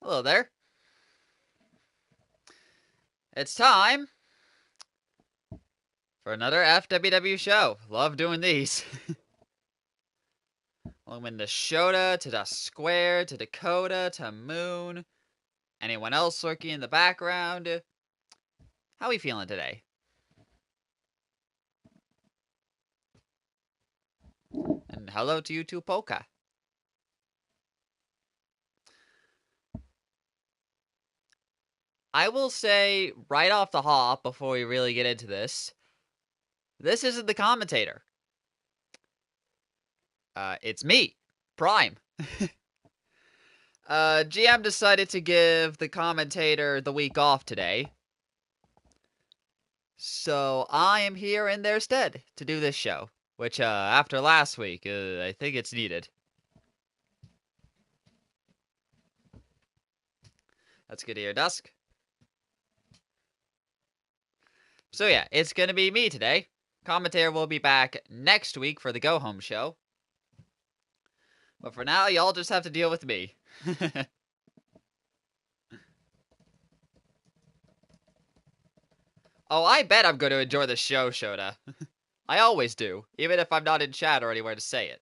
Hello there. It's time for another FWW show. Love doing these. Welcome to Shota, to Dusk Square, to Dakota, to Moon. Anyone else lurking in the background? How are we feeling today? And hello to you too, Polka. I will say right off the hop before we really get into this isn't the commentator. It's me, Prime. GM decided to give the commentator the week off today. So I am here in their stead to do this show. Which, after last week, I think it's needed. That's good to hear, Dusk. So yeah, it's gonna be me today. Commentator will be back next week for the go-home show. But for now, y'all just have to deal with me. Oh, I bet I'm going to enjoy the show, Shota. I always do, even if I'm not in chat or anywhere to say it.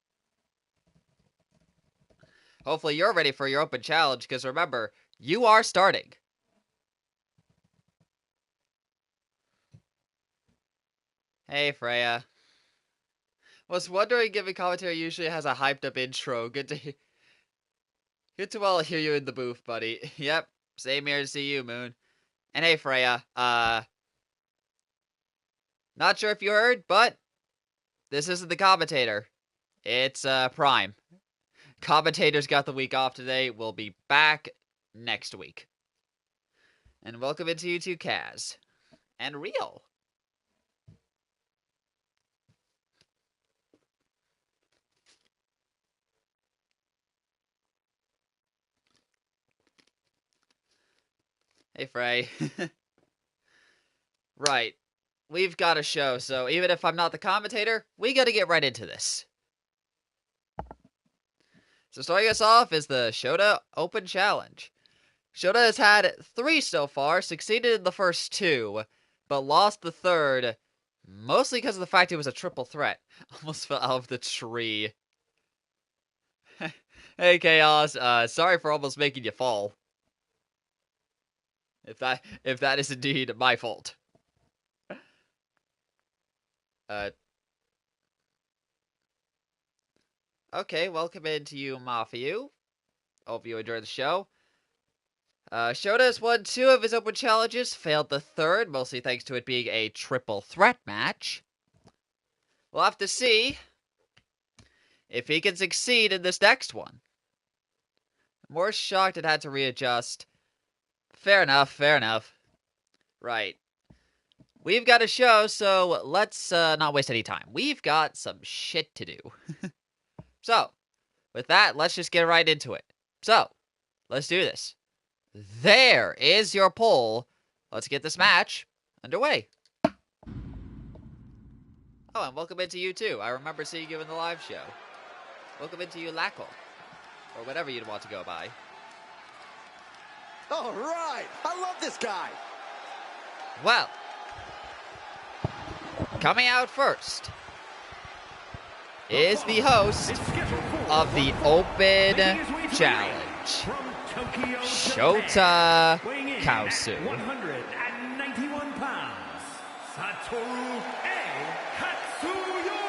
Hopefully you're ready for your open challenge, because remember, you are starting. Hey, Freya. Was wondering if a commentary usually has a hyped up intro. Good to hear you in the booth, buddy. Yep, same here to see you, Moon. And hey, Freya, not sure if you heard, but this isn't the commentator. It's, Prime. Commentator's got the week off today. We'll be back next week. And welcome into you two, Kaz. And Real. Hey, Frey. Right. We've got a show, so even if I'm not the commentator, we gotta get right into this. So starting us off is the Shota Open Challenge. Shota has had 3 so far, succeeded in the first 2, but lost the third, mostly because of the fact it was a triple threat. Almost fell out of the tree. Hey, Chaos, sorry for almost making you fall. If that is indeed my fault. Okay, welcome into you, Mafiu. Hope you enjoy the show. Shota has won 2 of his open challenges, failed the third, mostly thanks to it being a triple threat match. We'll have to see if he can succeed in this next one. More shocked it had to readjust. Fair enough, fair enough. Right. We've got a show, so let's not waste any time. We've got some shit to do. So, with that, let's just get right into it. So, let's do this. There is your poll. Let's get this match underway. Oh, and welcome into you too. I remember seeing you in the live show. Welcome into you, Lacko. Or whatever you'd want to go by. All right, I love this guy. Well, coming out first is the host of the Open Challenge, Shota Kaosu. 191 pounds, Satoru Katsuyori.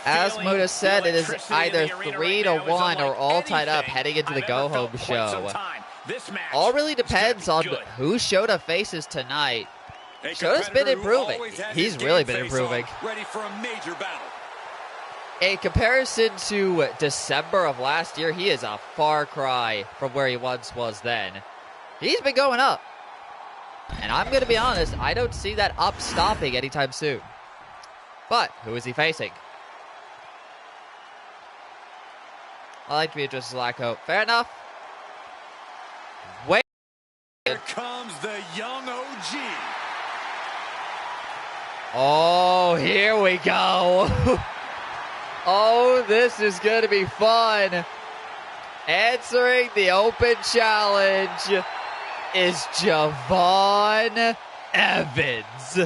As Muda said, it is either 3-1 or all tied up heading into the go-home show. All really depends on who Shota faces tonight. Shota's been improving. He's really been improving. Ready for a major battle. In comparison to December of last year, he is a far cry from where he once was then. He's been going up. And I'm going to be honest, I don't see that up stopping anytime soon. But who is he facing? I like to be addressed as Lacko. Fair enough. Wait. Here comes the young OG. Oh, here we go. Oh, this is going to be fun. Answering the open challenge is Javon Evans.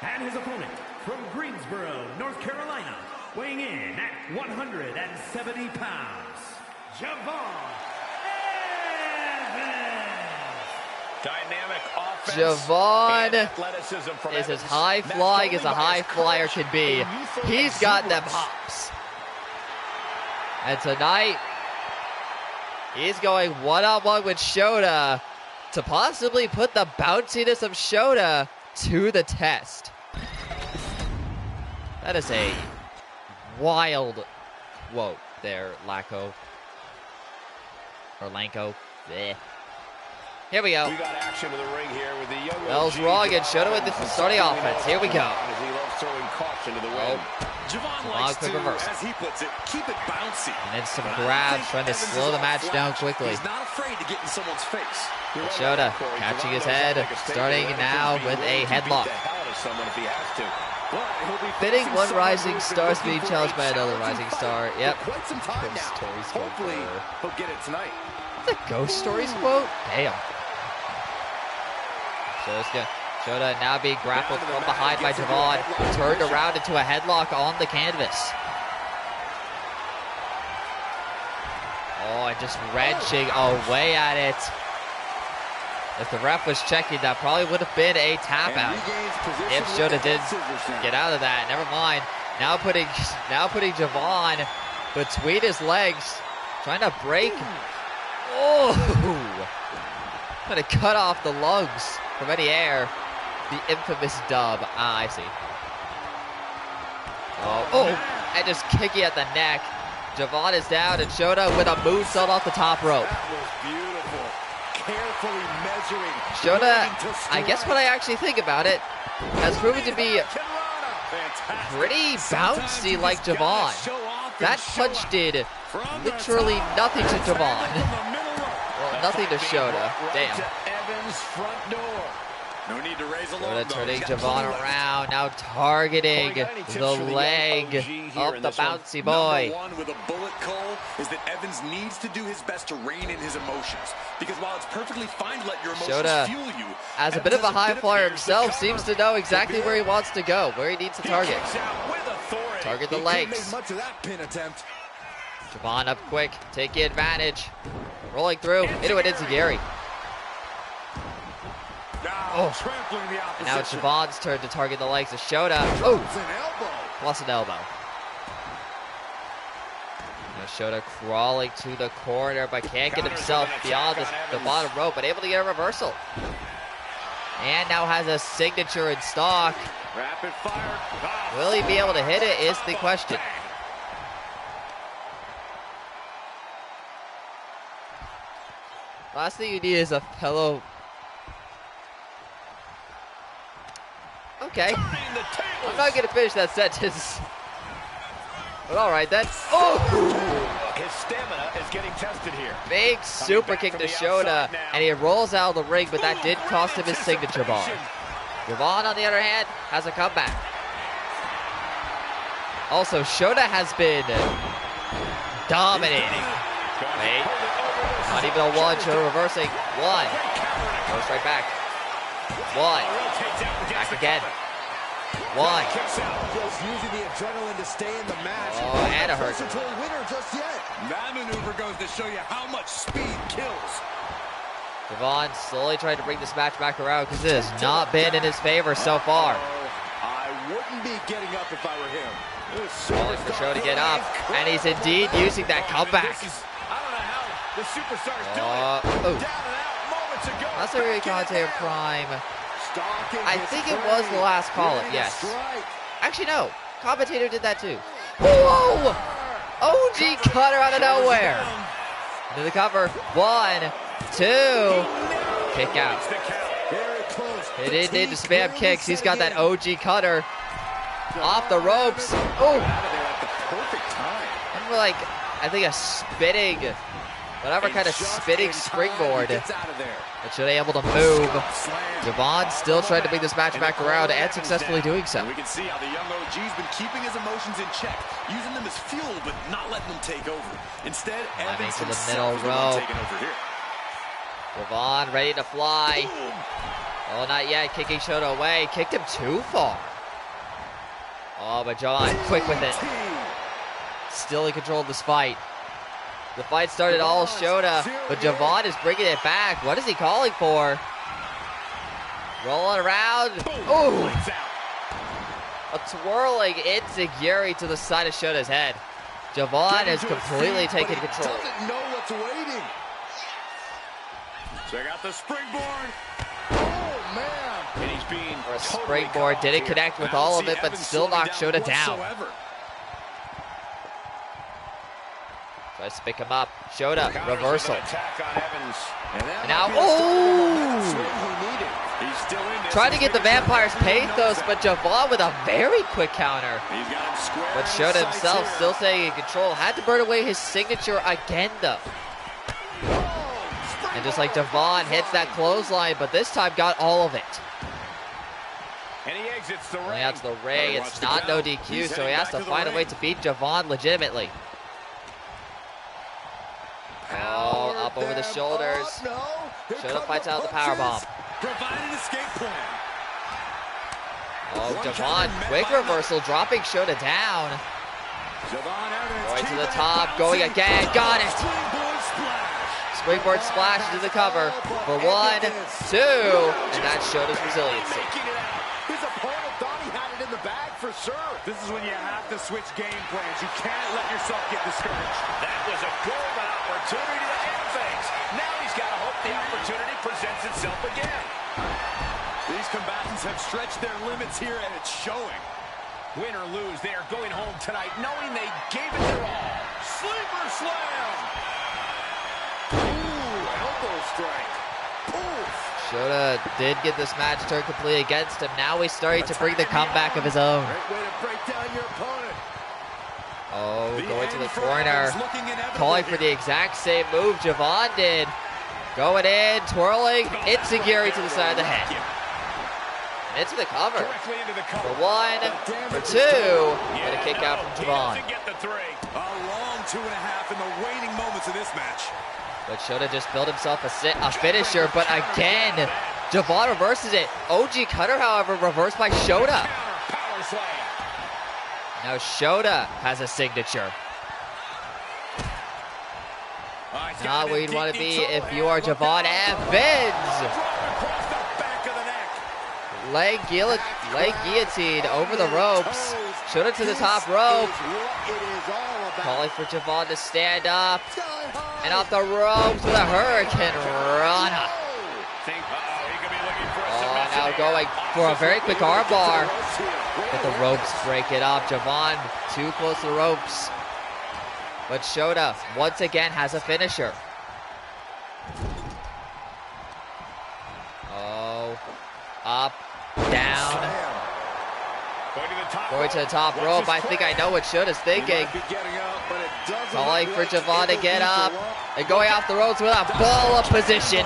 And his opponent from Greensboro, North Carolina, weighing in at 170 pounds, Javon Evans. Dynamic offense. Javon and athleticism from is as Evans. high Matched flying only as a by high his flyer courage can be. and youthful He's got them exuberance. hops. And tonight, he's going one-on-one with Shota to possibly put the bounciness of Shota to the test. That is a wild quote there, Lacko. Or Lanko. Bleh. Here we go. We got action in the ring here with the young Bell's OG wrong and Javon Shota with the Evans. starting offense. Here we go. As he loves throwing caution to the wind. Javon Javon likes quick to, reversal. as he puts it, keep it bouncy. And then some But I don't grabs think trying to Evans slow is the all match flash. down quickly. He's not afraid to get in someone's face. You're right Shota about it, Corey. catching Javon his knows how to head, make a statement. starting Evans now will be with a willing to beat headlock. the hell out of someone if he has to. But he'll be Fitting facing one someone rising who's been star looking being for challenged a by another challenging rising fight star. for Yep. quite some time Ghost now. Stories Hopefully, quote he'll get it tonight. The Ghost Stories quote? Damn. Shota now being grappled from behind by Javon, turned around into a headlock on the canvas. Oh, and just wrenching away at it. If the ref was checking, that probably would have been a tap out. If Shota did get out of that, never mind. Now putting Javon between his legs, trying to break. Oh, trying to cut off the lungs from any air. The infamous dub. Ah, I see. Oh, and just kicking at the neck. Javon is down, and Shota with a moonsault off the top rope. That was beautiful. Carefully measuring. Shota, I guess when I actually think about it, has proven to be pretty bouncy like Javon. That punch did literally nothing to Javon. Well, nothing to Shota. Damn. Evans front door. No need to raise alarm. Shota turning Javon around, now targeting the leg of the bouncy boy. Number one with a bullet, Cole, is that Evans needs to do his best to rein in his emotions. Because while it's perfectly fine to let your emotions Shota, fuel you, as a bit of a high flyer himself, seems to know exactly where he wants to go, where he needs to target. Target the legs. Much of that pin attempt. Javon up quick, taking advantage. Rolling through into an Enziguri. Oh. And now it's Javon's turn to target the legs of Shota. Oh, plus an elbow. Now Shota crawling to the corner, but can't get himself beyond the bottom rope, but able to get a reversal. And now has a signature in stock. Rapid fire. Will he be able to hit it is the question. Last thing you need is a fellow. Okay. I'm not going to finish that sentence. But alright then. Oh! His stamina is getting tested here. Big super kick to Shota. And he rolls out of the ring, but that did cost him his signature bar. Javon, on the other hand, has a comeback. Also, Shota has been dominating. Wait. Not even a one. Shota reversing. One. Goes right back. One. Back again. One. Just using the adrenaline to stay in the match. Oh, and a hurt. Winner just yet. that maneuver goes to show you how much speed kills. Javon slowly trying to bring this match back around because it has not been in his favor so far. I wouldn't be getting up if I were him. Calling for Shota to get up, and he's indeed using that comeback. I don't know how the superstar's doing Oh. it. Down and out moments ago. That's a really commentator prime. Stalking I his think it prey. was the last call-up, Ready to yes. strike. Actually, no. Commentator did that too. Whoa! OG cutter out of nowhere. Into the cover. One, two. Kick out. Very close. He didn't need to spam kicks. He's got that OG cutter. Off the ropes. Oh! Out of there at the perfect time. And we're like, I think a spinning whatever kind of spinning springboard. But Shota able to move. Javon still trying to bring this match back around and successfully doing so. We can see how the young OG's been keeping his emotions in check, using them as fuel, but not letting them take over. Instead, Evans to the himself middle is the one row. taking over here. Javon ready to fly. Oh, not yet. Kicking Shota away. Kicked him too far. Oh, but Javon quick with it. Still in control of this fight. The fight started all Shota, but Javon is bringing it back. What is he calling for? Rolling around. Ooh! A twirling Incineroar to the side of Shota's head. Javon has completely taken control. Doesn't know what's waiting. Check out the springboard. Oh, man. And he's being Or a springboard. Didn't connect with all of it, but still knocked Shota down. Tries to pick him up. Shota, reversal. And now, He's still in this. trying to get the Vampire's pathos, but Javon with a very quick counter. He's got him square But in Shota his himself sights still here. staying in control. Had to burn away his signature again, though. And just like Javon hits that clothesline, but this time got all of it. And he exits the ring. Going out to the ring, it's not no DQ, so he has to find a way to beat Javon legitimately. Oh, up over the shoulders. Shota fights out the powerbomb. Provide an escape plan. Oh, Javon, quick reversal, dropping Shota down. Javon Evans. Going to the top, going again, got it. Springboard splash. Springboard splash into the cover for 1, 2, and that's Shota's resiliency. Making it out. His opponent thought he had it in the bag for sure. This is when you have to switch game plans. You can't let yourself get discouraged. That was a golden opportunity to end things. Now he's got to hope the opportunity presents itself again. These combatants have stretched their limits here, and it's showing. Win or lose, they are going home tonight knowing they gave it their all. Sleeper slam! Ooh, elbow strike. Oof. Shota did get this match turned completely against him. Now he's starting to bring the comeback of his own. Great way to break down your opponent. Oh, The going to end the for corner. Evans looking inevitable Calling for the exact same move Javon did. Going in, twirling, Incineroar to the side of the head. Into the cover. Directly into the cover. For 1, for 2, and a kick out from He Javon. doesn't get the 3. A long 2.5 in the waning moments of this match. But Shota just built himself a finisher, but again, Javon reverses it. OG Cutter, however, reversed by Shota. Counter power slam. Now Shota has a signature. Not where you'd want to be if you are Javon Evans. Across the back of the neck. Leg guillotine over the ropes. Shota to the top rope. Calling for Javon to stand up. And off the ropes with a Hurricane Rana. He could be looking for a Oh, submission now here. going for a very quick armbar. But the ropes break it up. Javon too close to the ropes. But Shota once again has a finisher. Oh, up, down, going to the top rope. I think I know what Shota's thinking. Calling for Javon to get up and going off the ropes with a ball of position.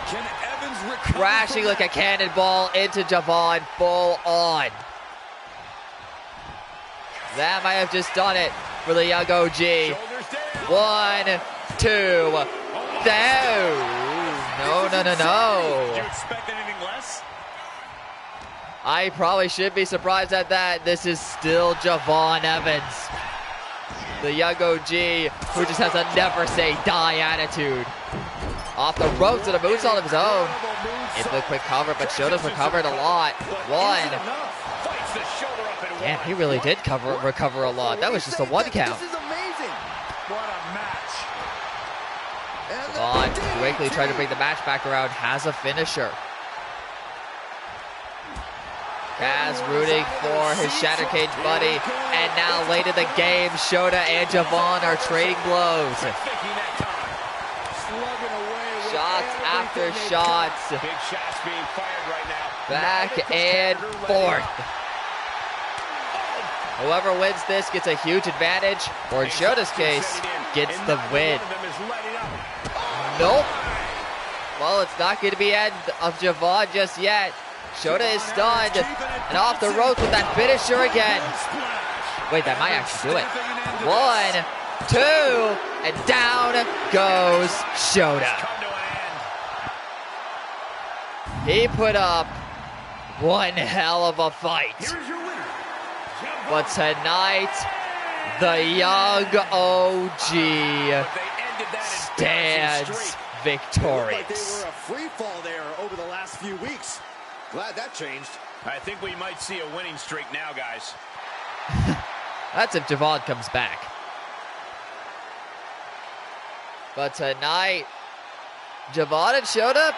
Can Evans recover Crashing from like a that? cannonball into Javon full on. That might have just done it for the young OG. Shoulders down. 1, 2, no. Did you expect anything less? I probably should be surprised at that. This is still Javon Evans. The young OG who just has a never say die attitude. Off the ropes and a moonsault of his own. Into the quick cover, but Shota's recovered a lot. 1. Fights the shoulder up and Damn, one. he really did recover a lot. That was just a 1 count. This is amazing. What a match. Javon quickly trying to bring the match back around. Has a finisher. Kaz rooting for his Shatter Cage buddy. And now late in the game, Shota and Javon are trading blows. Thinking that time. Slugging away with Shots after everything they shots. Big shots being fired right now. Back and forth. Whoever wins this gets a huge advantage, or in Shota's case, gets And the neither win. one of them is letting up. Nope. Well, it's not going to be end of Javon just yet. Shota is stunned and off the ropes with that finisher again. Wait, that might actually do it. 1, 2, and down goes Shota. He put up one hell of a fight. But tonight, the young OG stands victorious. Like they were a free fall there over the last few weeks. Glad that changed. I think we might see a winning streak now, guys. That's if Javon comes back. But tonight, Javon and Shota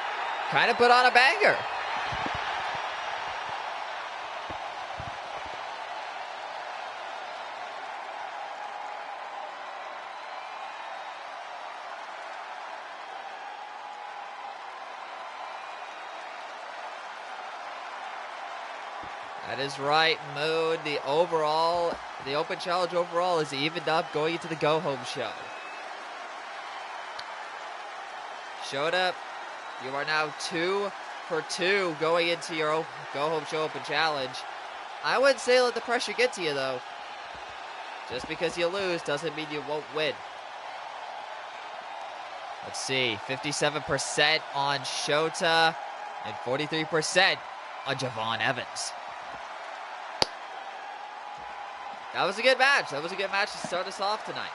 kind of put on a banger. That is right, Moon. The Open Challenge overall is evened up going into the go-home show. Shota, you are now 2 for 2 going into your go-home show Open Challenge. I wouldn't say let the pressure get to you, though. Just because you lose doesn't mean you won't win. Let's see, 57% on Shota and 43% on Javon Evans. That was a good match. That was a good match to start us off tonight.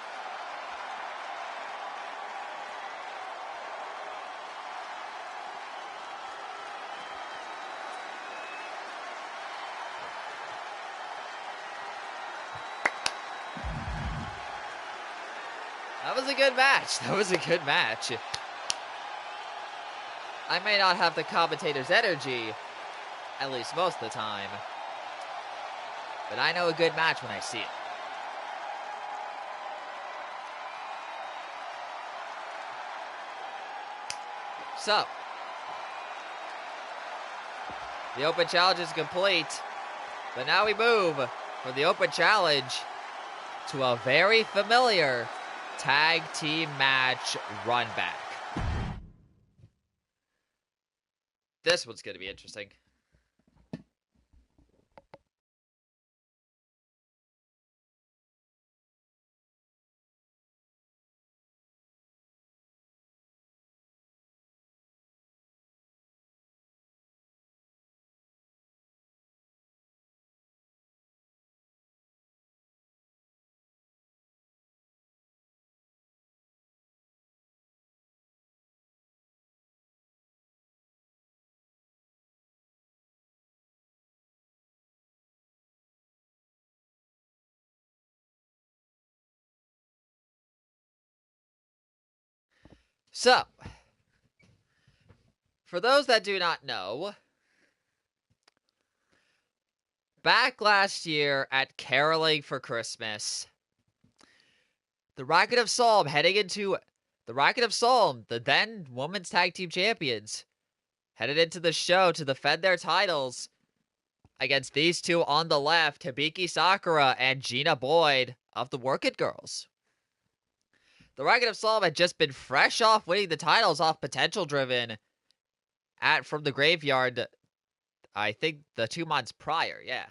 That was a good match. That was a good match. I may not have the commentator's energy, at least most of the time, but I know a good match when I see it. So, the Open Challenge is complete, but now we move from the Open Challenge to a very familiar tag team match run back. This one's going to be interesting. So, for those that do not know, back last year at Caroling for Christmas, the Racket of Solm the then Women's Tag Team Champions, headed into the show to defend their titles against these two on the left, Hibiki Sakura and Gina Boyd of the Work It Girls. The Racket of Solm had just been fresh off winning the titles off Potential Driven from the Graveyard, I think the 2 months prior, yeah.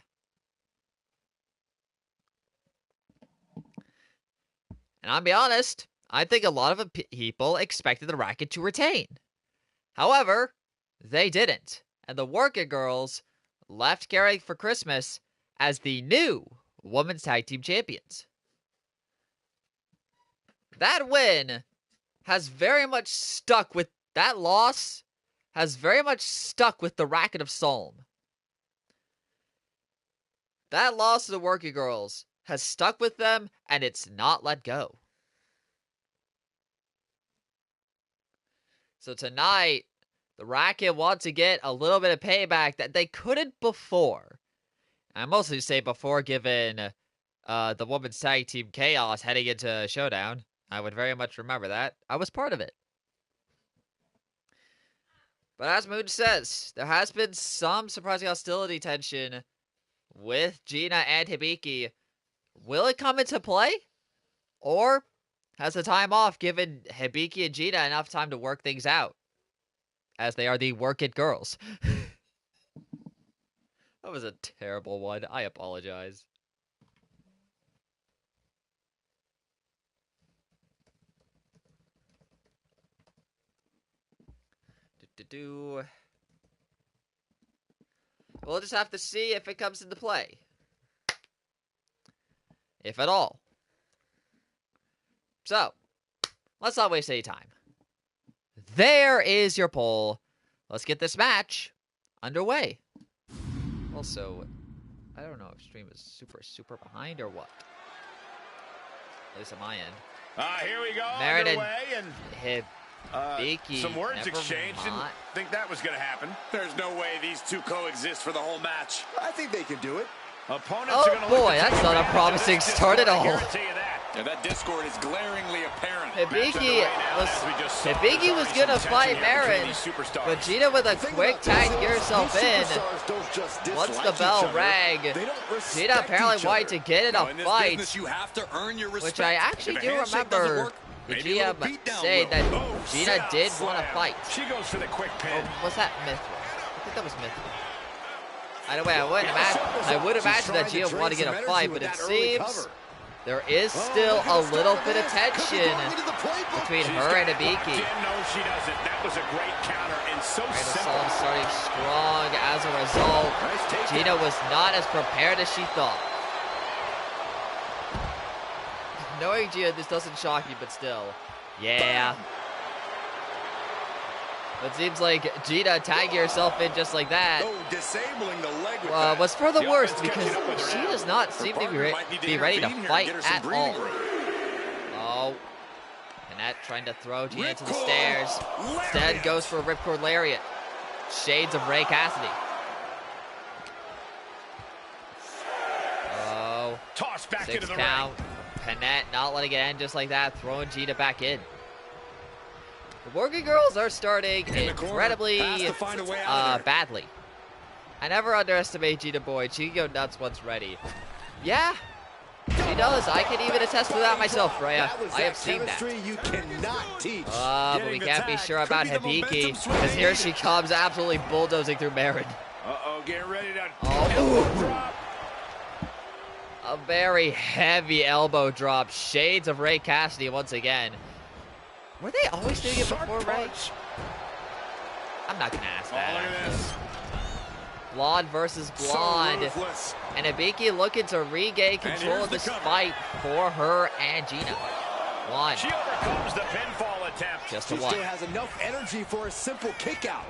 And I'll be honest, I think a lot of people expected the Racket to retain. However, they didn't. And the Work It Girls left Caroling for Christmas as the new Women's Tag Team Champions. That win has very much stuck with, that loss has very much stuck with the Racket of Solm. That loss to the Work It Girls has stuck with them, and it's not let go. So tonight, the Racket want to get a little bit of payback that they couldn't before. I mostly say before, given the Women's Tag Team Chaos heading into Showdown. I would very much remember that. I was part of it. But as Moon says, there has been some surprising hostility tension with Gina and Hibiki. Will it come into play? Or has the time off, giving Hibiki and Gina enough time to work things out, as they are the Work It girls. That was a terrible one. I apologize. We'll just have to see if it comes into play. If at all. So, let's not waste any time. There is your poll. Let's get this match underway. Also, I don't know if stream is super behind or what. At least on my end. Here we go. Marin underway and Hibiki. Some words never exchanged. Didn't think that was going to happen. There's no way these two coexist for the whole match. I think they can do it. Opponents Oh are gonna boy, look to that's take not a advantage of promising this start at discord, I all. guarantee you that. Yeah, that discord is glaringly apparent. Hibiki was gonna fight Marin, but Gina with a quick tag to get herself in. Once the bell rang, Gina apparently wanted to get in a fight, You have to earn your respect. which I actually do remember the GM saying that Gina did want to fight. She goes for the quick Or pin. was that Mithril? I think that was Mithril. Either way, I would imagine that Gina wanted to get a fight, but it seems there is still a little bit of tension between her and Hibiki. No, she doesn't. That was a great counter and so simple. Solm starting strong as a result. Gina was not as prepared as she thought. Knowing Gina, this doesn't shock you, but still. Yeah. It seems like Gina tagging herself in just like that Disabling the leg with that. was for the The worst offense because catching up with her she now. does not seem to be ready to fight at all. Oh. Annette trying to throw Gina to the stairs. Instead goes for a ripcord lariat. Shades of Ray Cassidy. Oh. Toss back 6 into the count. ring. Panette not letting it end just like that, throwing Gina back in. The Working Girls are starting incredibly badly. I never underestimate Gina Boyd. She can go nuts once ready. Yeah, she does. I can even attest to that myself, Freya. I have seen that. You cannot teach. But we can't be sure about Hibiki, because here she comes absolutely bulldozing through Marin. Uh-oh, get ready to Oh, a very heavy elbow drop. Shades of Ray Cassidy once again. Were they always doing it before Ray? I'm not gonna ask Oh, look at this. Blonde versus blonde. And Hibiki looking to regain control of this fight for her and Gina. One. She overcomes the pinfall attempt. Just a She one. still has enough energy for a simple kick out.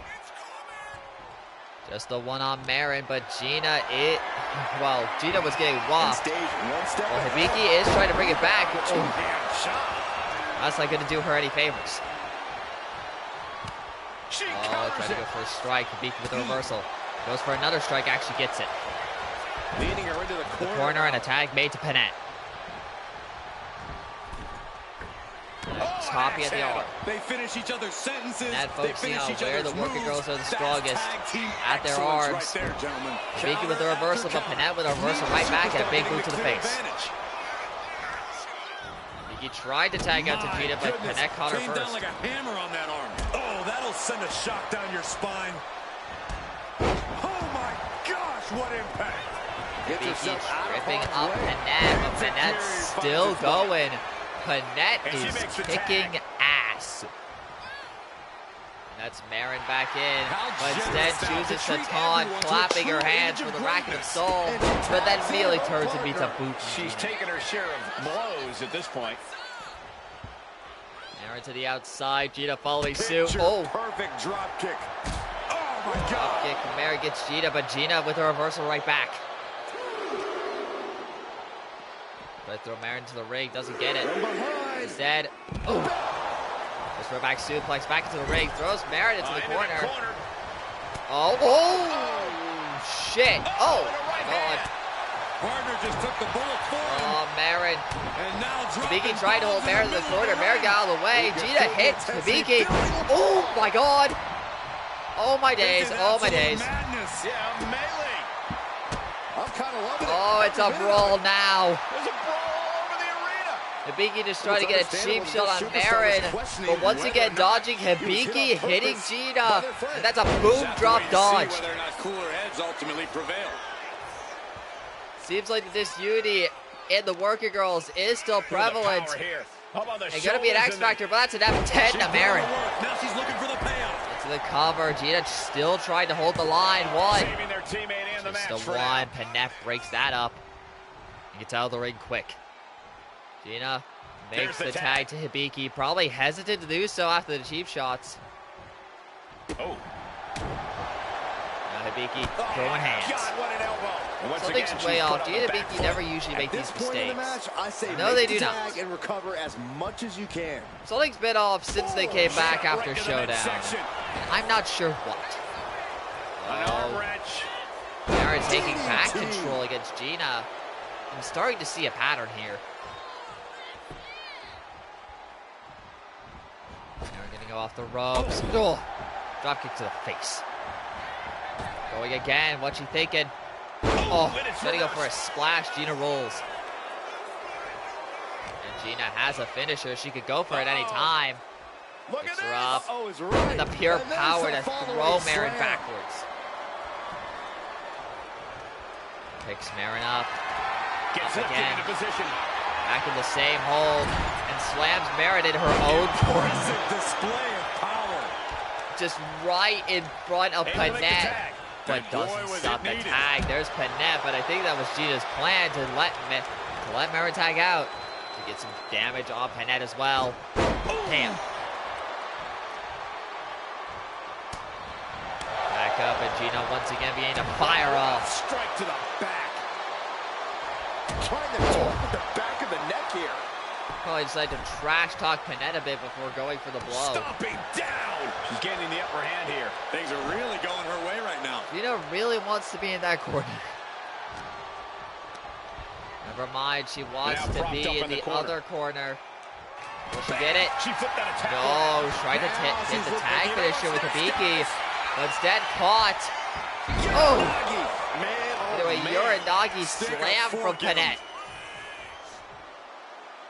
Just a one on Marin, but Gina, Gina was getting whopped. Stage one step Well, ahead. Hibiki is trying to bring it back. Oh, Damn shot. that's not gonna do her any favors. She Oh, counters trying to it. go for a strike. Hibiki with a reversal. Goes for another strike, actually gets it. Leading her into the The corner and a tag made to Panette. Toppy at the arm. They finish each other's sentences. That They focusing finish on each where other's the Working moves. Girls are the That's strongest tag team at their excellence arms. Right there, gentlemen. Hibiki with a reversal, but Panette with a reversal right back and a big boot to the face. Hibiki tried to tag out to Gina, but Panette caught her Came down first. like a hammer on that arm. Oh, that'll send a shock down your spine. Oh my gosh, what impact! Hibiki tripping up Panette, but Panette's still going. Panette And she is makes the kicking tag. ass. That's Marin back in, but instead chooses to taunt, clapping her hands for the Racket of Soul, but then immediately turns and beats a boot. She's taken her share of blows at this point. Marin to the outside, Gina following suit. Picture Oh, perfect drop kick. Oh my God. kick. Marin gets Gina, but Gina with a reversal right back. Try to throw Marin to the ring, doesn't get it. From behind. Instead, oh, goes for a back suplex, back into the ring, throws Marin into the corner. Oh, shit. Oh, my God. Partner just took the bullet for him. Oh, Marin. And now Hibiki tried to hold Marin in the corner. Marin got out of the way. Gina hits Hibiki. Oh, my God. Oh, my days. Oh, my days. Madness. Yeah, melee. I'm kind of loving it. Oh, it's a brawl now. There's a brawl all over the arena. Hibiki just trying to get a cheap shot on Marin, but once again dodging Hibiki, hitting Gina, and that's a boom drop dodge. Seems like the disunity in the working girls is still prevalent. And gonna be an X Factor, but that's an F10 to Marin. Now she's looking for the payoff. Into the cover, Gina still trying to hold the line. One. Saving their teammate and the match Just for a now. one. Panef breaks that up. He gets out of the ring quick. Gina makes the tag to Hibiki. Probably hesitant to do so after the cheap shots. Oh. Now Hibiki throwing hands. God, what an elbow. And once Something's again, way she's off. put Gina on the and back Hibiki foot. never usually make these At this point in the mistakes. match, I say No, they make do the not. tag and recover as much as you can. Something's been off since they came back after Right to the Showdown. midsection. I'm not sure what. An arm wrench. Marin taking back control against Gina. I'm starting to see a pattern here. Marin gonna go off the ropes. Oh. Drop kick to the face. Going again. What's she thinking? Oh, gonna go for a splash. Gina rolls. And Gina has a finisher. She could go for it any time. Look at Picks this. her up. Oh, is right. And the pure And there's power a to follow-away throw Marin slam. backwards. Picks Marin up. Gets Up lifted again. into position. Back in the same hold. And slams Marin in her own corner. Impressive display of power. Just right in front of Able to make the Panette. tag. But And boy, doesn't was stop it the needed. tag. There's Panette, but I think that was Gina's plan to let Marin tag out. To get some damage on Panette as well. Damn. Back up, and Gina once again beginning to fire off. Strike to the back. Trying to target the back of the neck here. Probably decided to trash talk Panette a bit before going for the blow. Stomping down. She's gaining the upper hand here. Things are really going her way right now. Gina really wants to be in that corner. Never mind, she wants Now to propped be up in in the the corner. other corner. Will she get it? She flipped that attack. No, tried to hit the tag finisher with Hibiki, but instead caught. Oh! Anyway, Uranagi slam from Panette.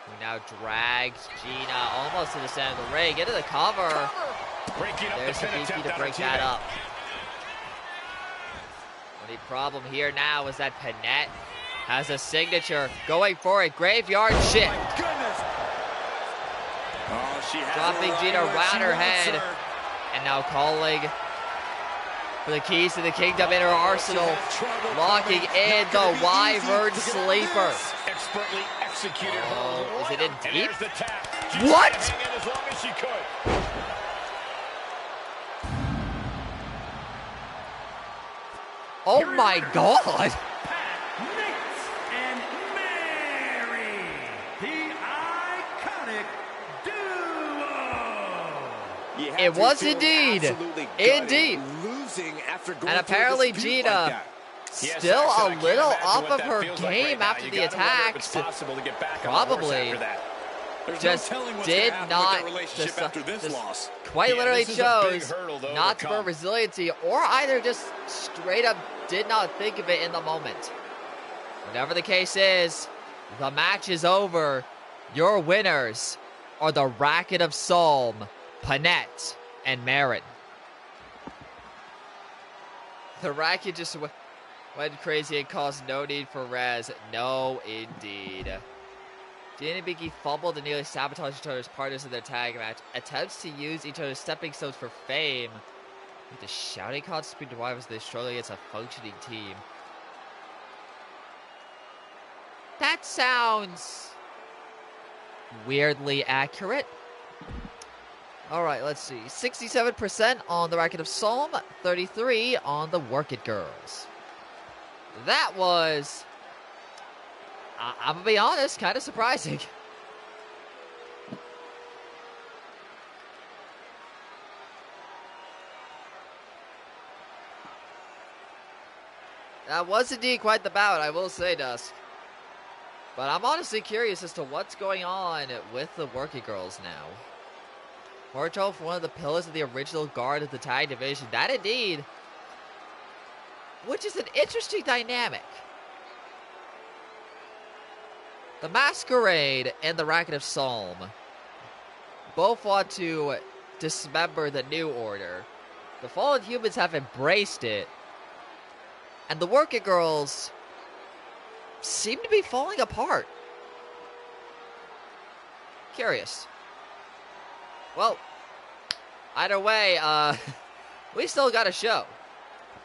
Who now drags Gina almost to the center of the ring. Into the cover. Breaking up There's the pin Hibiki attempt to on break her that teammate. up. Only problem here now is that Panette has a signature going for it. Graveyard shift. My goodness. Oh, she has Dropping her Gina right where she around her wants head. her. And now calling for the keys to the kingdom in her arsenal. Locking in the Wyvern Sleeper. Expertly executed her. Oh, is it in And deep? there's the tap. What? She hang in as long as she could. Oh my god! And Mary, the iconic duo. You have It to was feel indeed. absolutely gutted Indeed. losing after going And through a apparently dispute Gina like that. Yes, still Jackson, I a can't little imagine off what of that her feels like game right now. after You the gotta wonder if attacks. it's possible to get back on the Probably. horse after that. There's Just no telling what's did gonna happen not with their relationship after this just loss. quite Yeah, literally this is a big chose hurdle to not for overcome. resiliency, or either just straight up did not think of it in the moment. Whatever the case is, the match is over. Your winners are the Racket of Solm, Panette, and Marin. The Racket just went crazy and caused no need for res. No, indeed. Gina and Biggie fumbled and nearly sabotaged each other's partners in their tag match. Attempts to use each other's stepping stones for fame. With the shouting contest between the rivals, they struggle against a functioning team. That sounds weirdly accurate. Alright, let's see. 67% on the Racket of Solm, 33% on the Work It Girls. That was, I'm gonna be honest, kind of surprising. That was indeed quite the bout, I will say, Dusk. But I'm honestly curious as to what's going on with the Work It Girls now. Morto for one of the pillars of the original guard of the tag division. That indeed. Which is an interesting dynamic. The Masquerade and the Racket of Solm both want to dismember the New Order. The Fallen Humans have embraced it, and the Working Girls seem to be falling apart. Curious. Well, either way, we still got a show.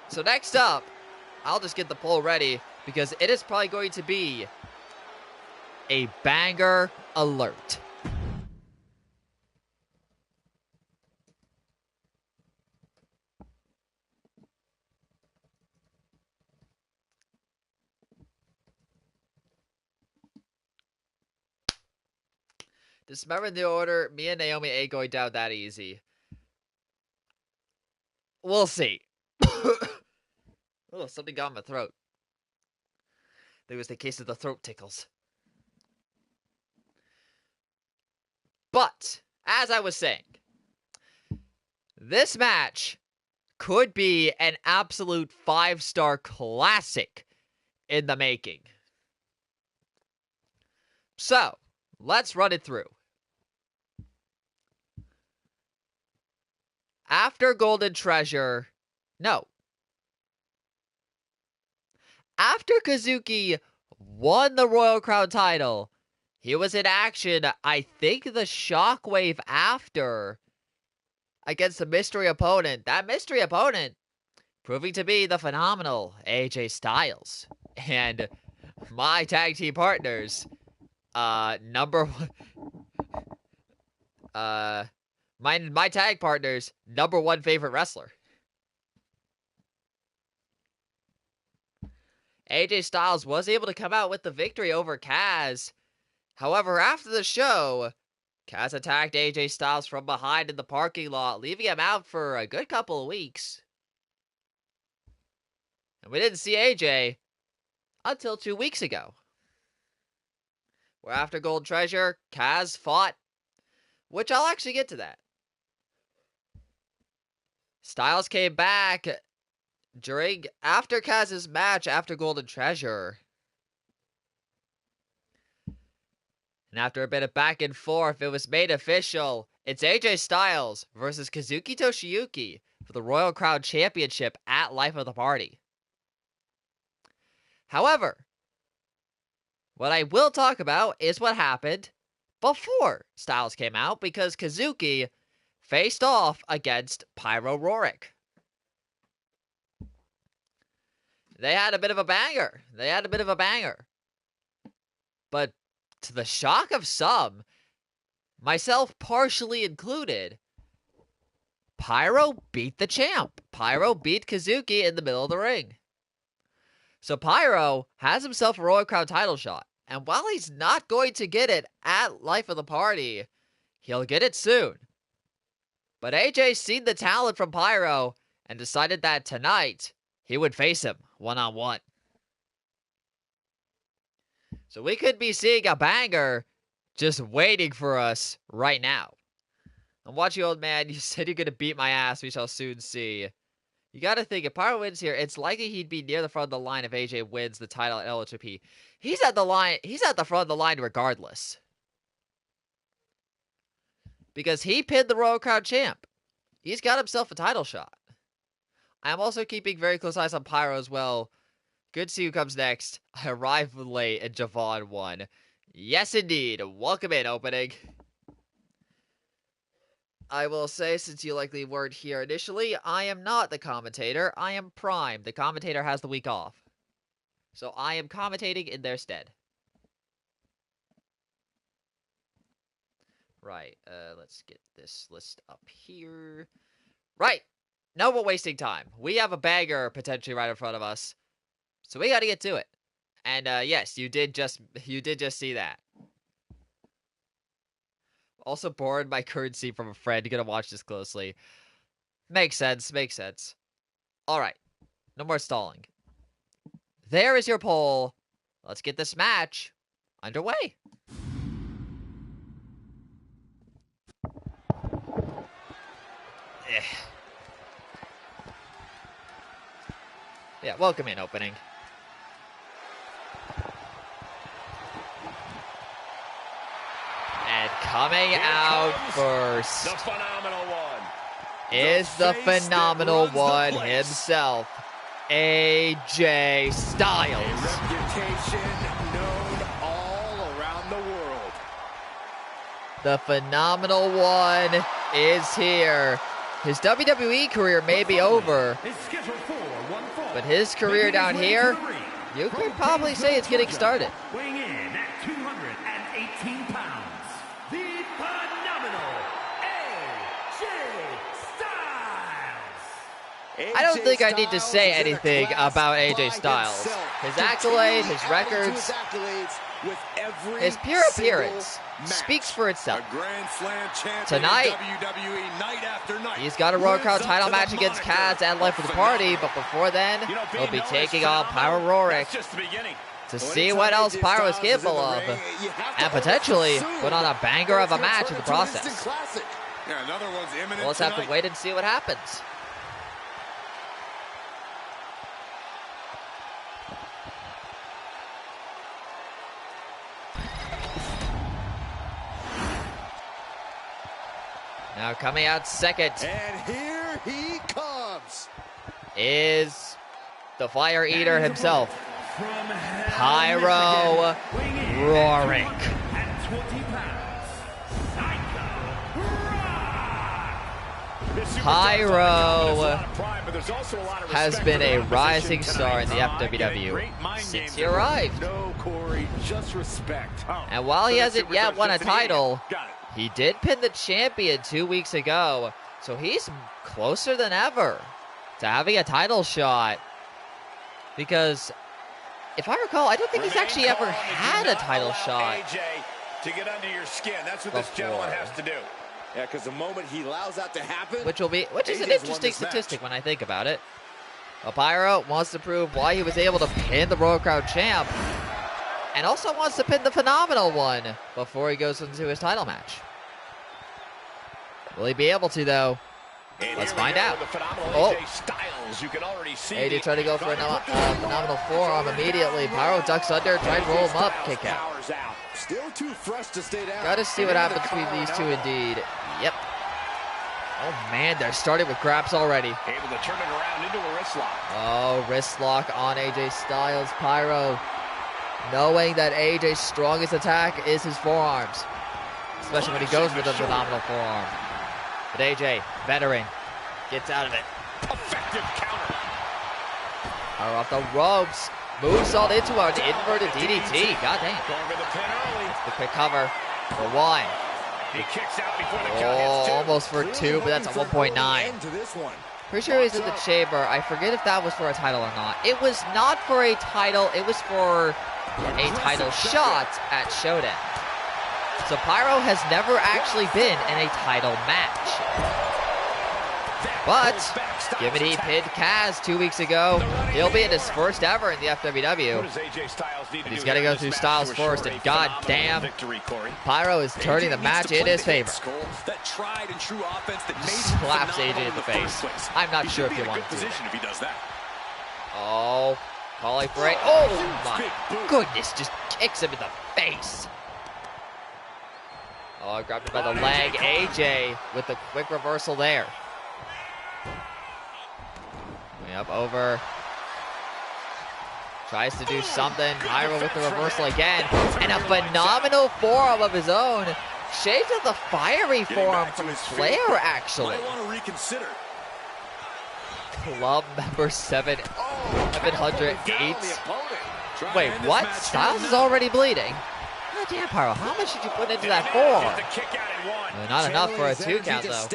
So next up, I'll just get the poll ready because it is probably going to be a banger alert. Dismember the Order, me and Naomi ain't going down that easy. We'll see. Oh, something got in my throat. There was the case of the throat tickles. But, as I was saying, this match could be an absolute 5-star classic in the making. So, let's run it through. After Golden Treasure, no. After Kazuki won the Royal Crown title, he was in action, I think the Shockwave after, against a mystery opponent. That mystery opponent proving to be the phenomenal AJ Styles. And my tag team partners, number one, my tag partner's number one favorite wrestler. AJ Styles was able to come out with the victory over Kaz. However, after the show, Kaz attacked AJ Styles from behind in the parking lot, leaving him out for a good couple of weeks. And we didn't see AJ until 2 weeks ago, where after Gold Treasure, Kaz fought, which I'll actually get to that. Styles came back after Kaz's match after Golden Treasure. And after a bit of back and forth, it was made official. It's AJ Styles versus Kazuki Toshiyuki for the Royal Crown Championship at Life of the Party. However, what I will talk about is what happened before Styles came out, because Kazuki faced off against Pyro Roaric. They had a bit of a banger. But to the shock of some, myself partially included, Pyro beat the champ. Pyro beat Kazuki in the middle of the ring. So Pyro has himself a Royal Crown title shot. And while he's not going to get it at Life of the Party, he'll get it soon. But AJ seen the talent from Pyro and decided that tonight he would face him one-on-one. So we could be seeing a banger just waiting for us right now. I'm watching, old man. You said you're going to beat my ass. We shall soon see. You got to think, if Pyro wins here, it's likely he'd be near the front of the line if AJ wins the title at LotP. He's at the front of the line regardless. Because he pinned the Royal Crown champ. He's got himself a title shot. I'm also keeping very close eyes on Pyro as well. Good to see who comes next. I arrived late and Javon won. Yes, indeed. Welcome in, opening. I will say, since you likely weren't here initially, I am not the commentator. I am Prime. The commentator has the week off. So I am commentating in their stead. Right, let's get this list up here. Right, no more wasting time. We have a banger potentially right in front of us. So we gotta get to it. And yes, you did just see that. Also borrowed my currency from a friend. You're gonna watch this closely. Makes sense. Alright. No more stalling. There is your poll. Let's get this match underway. Yeah, welcome in, opening. coming out first The phenomenal one. is the phenomenal one himself, AJ Styles. A reputation known all around the world. The phenomenal one is here. His WWE career may be over, but his career down here, you could probably say it's getting started. Weighing in at 218 pounds, the phenomenal AJ Styles. I don't think I need to say anything about AJ Styles. His accolade, his records, his pure appearance speaks for itself. Tonight, he's got a Royal Crown title match against Kaz and Life of the Party, but before then, he'll be taking on Pyro Roaric to see what else Pyro is capable of, and potentially put on a banger of a match in the process. We'll just have to wait and see what happens. Now coming out second. And here he comes. Is the Fire Eater himself, Pyro Roaric. Pyro has been a rising star in the FWW since he arrived. No, Corey, just respect. And while he hasn't yet won a title, he did pin the champion 2 weeks ago, so he's closer than ever to having a title shot. Because, if I recall, I don't think he's actually ever had a title shot AJ to get under your skin. That's what this gentleman has to do. Yeah, because the moment he allows that to happen, which is an AJ's won interesting this statistic match. when I think about it. Well, Pyro wants to prove why he was able to pin the Royal Crown champ, and also wants to pin the phenomenal one before he goes into his title match. Will he be able to, though? Let's find out. Oh, AJ trying to go for a phenomenal forearm immediately. Pyro ducks under, trying to roll him up, kick out. Still too fresh to stay down. Got to see what happens between these two indeed. Yep. Oh man, they're starting with grabs already. Able to turn it around into a wrist lock. Oh, wrist lock on AJ Styles. Pyro, knowing that AJ's strongest attack is his forearms, especially when he goes with a phenomenal forearm. But AJ, veteran, gets out of it. Effective counter. Pyro off the ropes. Moonsault into an inverted DDT. God damn. Going for the pin early. The quick cover for one. He kicks out before the count hits two. Almost for two, but that's a 1.9. Pretty sure he's in the chamber. I forget if that was for a title or not. It was not for a title. It was for a title shot at Shota. So Pyro has never actually been in a title match. But, given he pinned Kaz 2 weeks ago, he'll be in his first ever in the FWW. But he's got to go through Styles first, and goddamn, Pyro is turning the match in his favor. Slaps AJ in the face. I'm not sure if he wanted to. Oh, calling for it. Oh my goodness, just kicks him in the face. Oh, grabbed him by the leg. AJ with the quick reversal there. Up over. Tries to do something. Pyro with the reversal again. And a phenomenal forearm of his own. Shades of the fiery forearm from Flair, actually. Might want to reconsider. Club member 708. Wait, what? Styles is already bleeding. God damn, Pyro. How much did you put into that forearm? Not enough for a 2 count, though.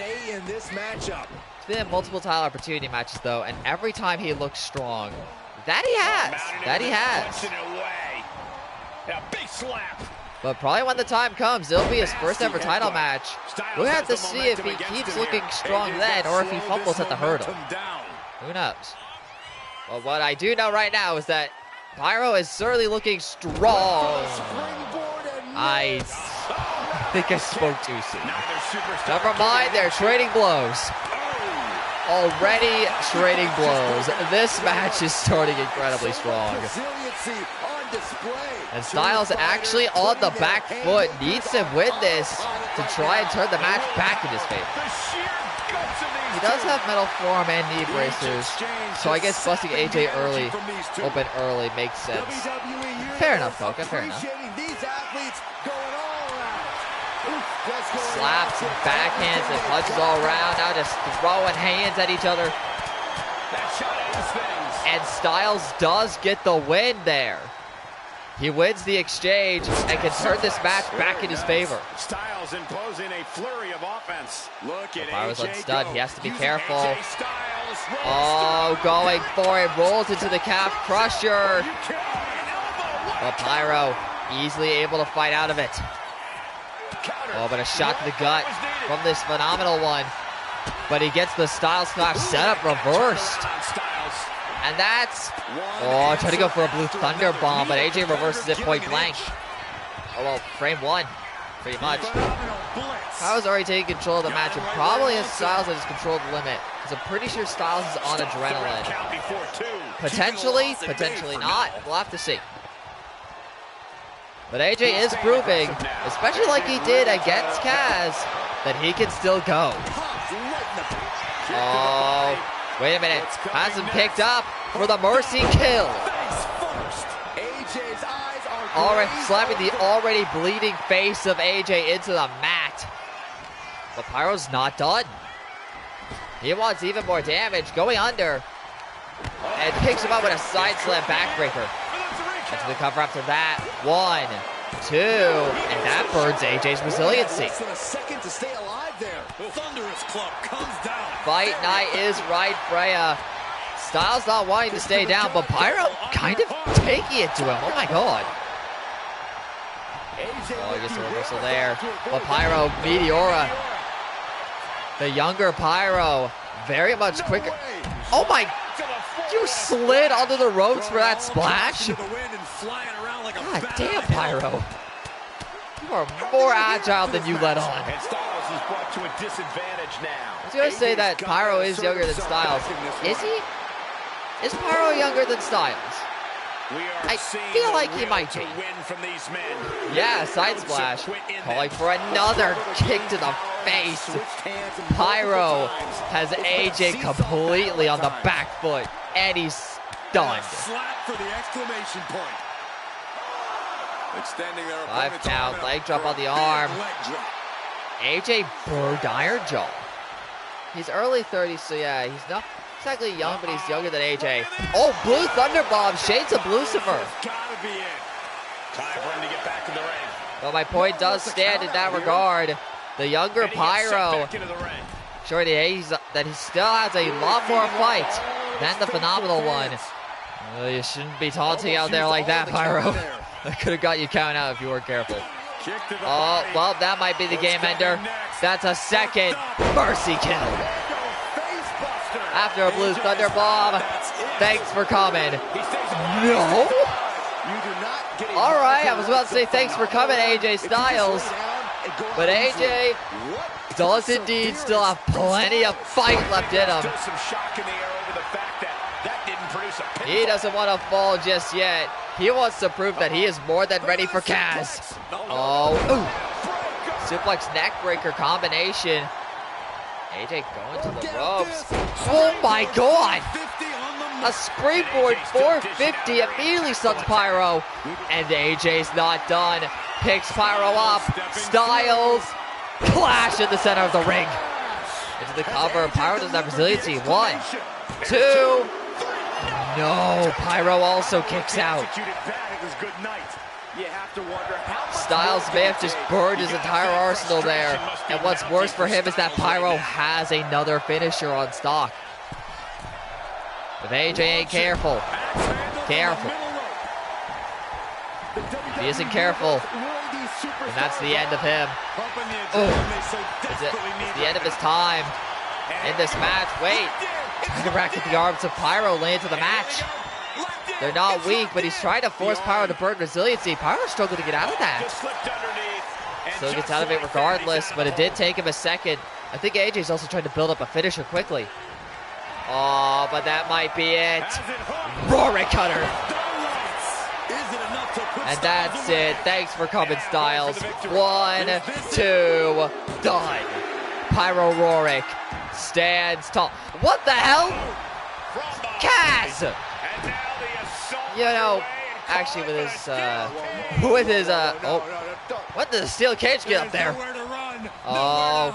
He's been in multiple title opportunity matches, though, and every time he looks strong. That he has. But probably when the time comes, it'll be his first ever title match. We'll have to see if he keeps looking strong then, or if he fumbles at the hurdle. Who knows? Well, what I do know right now is that Pyro is certainly looking strong. I think I spoke too soon. Never mind, they're trading blows. Already trading blows. This match is starting incredibly strong. display. And Styles actually on the back foot needs to win this to try and turn the match back in his favor. The sheer guts of these He does two. have metal forearm and knee bracers, so I guess busting AJ early, open early makes sense. Fair enough, Coca, fair enough. These athletes going all out. Slaps and backhands and punches all around. Now just throwing hands at each other. That shot ends things. And Styles does get the win there. He wins the exchange and can turn this match back in his favor. Styles imposing a flurry of offense. Look at Pyro's AJ unstud. go. He has to be Using careful. AJ Styles rolls Oh, through. going for it. Rolls into the calf crusher. You can't. Elbow. But Pyro easily able to fight out of it. Counter. Oh, but a shot to the gut That was needed. from this phenomenal one. But he gets the Styles clash setup reversed. Turnaround on Styles. And that's... Oh, trying to go for a Blue Thunder Bomb, but AJ reverses it point blank. Oh, well, frame one, pretty much. Pyro's already taking control of the match, and probably has Styles that has controlled the limit. Because I'm pretty sure Styles is on adrenaline. Count before two. Potentially, potentially not. We'll have to see. But AJ is proving, especially like he did against Kaz, that he can still go. Oh, wait a minute. Has him picked up for the mercy kill. AJ's eyes are Already slapping the already bleeding face of AJ into the mat. But Pyro's not done. He wants even more damage, going under. And picks him up with a side slam backbreaker. Into the cover after that. 1, 2, and that burns AJ's resiliency. less than a second to stay alive there. Thunderous Club comes down. Fight night is right, Freya. Styles not wanting to stay down, but Pyro kind of taking it to him. Oh my god. Oh, he gets a reversal there. But Pyro, Meteora. The younger Pyro, very much quicker. Oh my, you slid onto the ropes for that splash? God damn, Pyro. You are more agile than you let on. And Styles is brought to a disadvantage now. I was going to say that Pyro is younger than Styles. Is he? Is Pyro younger than Styles? I feel like he might be. Yeah, side splash. Calling for another kick to the face. Pyro has AJ completely on the back foot, and he's stunned. Slap for the exclamation point. Extending their 5 count, leg drop on the arm. AJ burned Iron Jaw. He's early 30s, so yeah, he's not exactly young, but he's younger than AJ. Oh, Blue Thunder Bomb, Shades of Lucifer. Gotta be it. Time for him to get back in the ring. But my point does stand in that regard. The younger And he gets sent Pyro, back into the ring. showing that he still has a lot more fight than the phenomenal one. You shouldn't be taunting out there like that, Pyro. That could have got you counted out if you weren't careful. Oh, well, that might be the game ender. That's a second mercy kill. After a Blue Thunder Bomb. Thanks for coming. No? All right, I was about to say thanks for coming, AJ Styles. But AJ does indeed still have plenty of fight left in him. Still some shock in the air over the fact that didn't produce a pinfall. He doesn't want to fall just yet. He wants to prove that he is more than ready for Kaz. Oh, ooh. Suplex neckbreaker combination. AJ going to the ropes. Oh my god! A springboard 450 immediately stuns Pyro. And AJ's not done. Picks Pyro up. Styles. Clash in the center of the ring. Into the cover. Pyro doesn't have resiliency. 1, 2. No, Pyro also kicks out. Styles may have just burned his entire arsenal there. And what's worse for him is that Pyro has another finisher on stock. If AJ ain't careful, if he isn't careful, and that's the end of him. It's the end of his time in this match. Wait, trying to racket the arms of Pyro, lay into the match. They're not weak, but he's trying to force Pyro to burn resiliency. Pyro struggled to get out of that. Still gets out of it regardless, but it did take him a second. I think AJ's also trying to build up a finisher quickly. Oh, but that might be it. Roaric cutter. And that's it. Thanks for coming, Styles. 1, 2, done. Pyro Roaric stands tall. What the hell? Kaz! You know, actually with his, what did the steel cage get up there? Oh,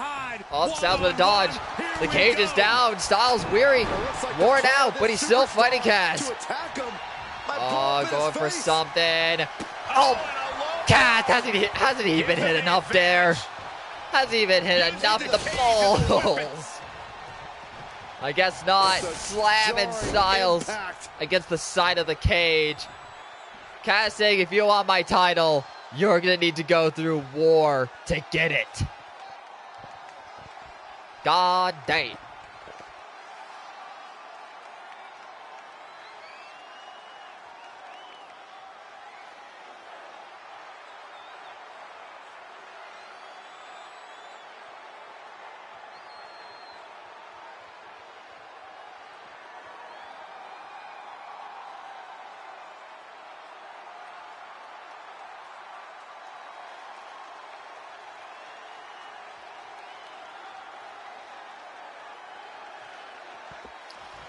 Styles with a dodge. The cage is down. Styles weary, worn out, but he's still fighting Kaz. Oh, going for something. Oh, Kaz hasn't even hit enough there. Hasn't even hit enough of the balls. I guess not. Slamming Styles against the side of the cage. Kaz saying, if you want my title, you're going to need to go through war to get it. God dang.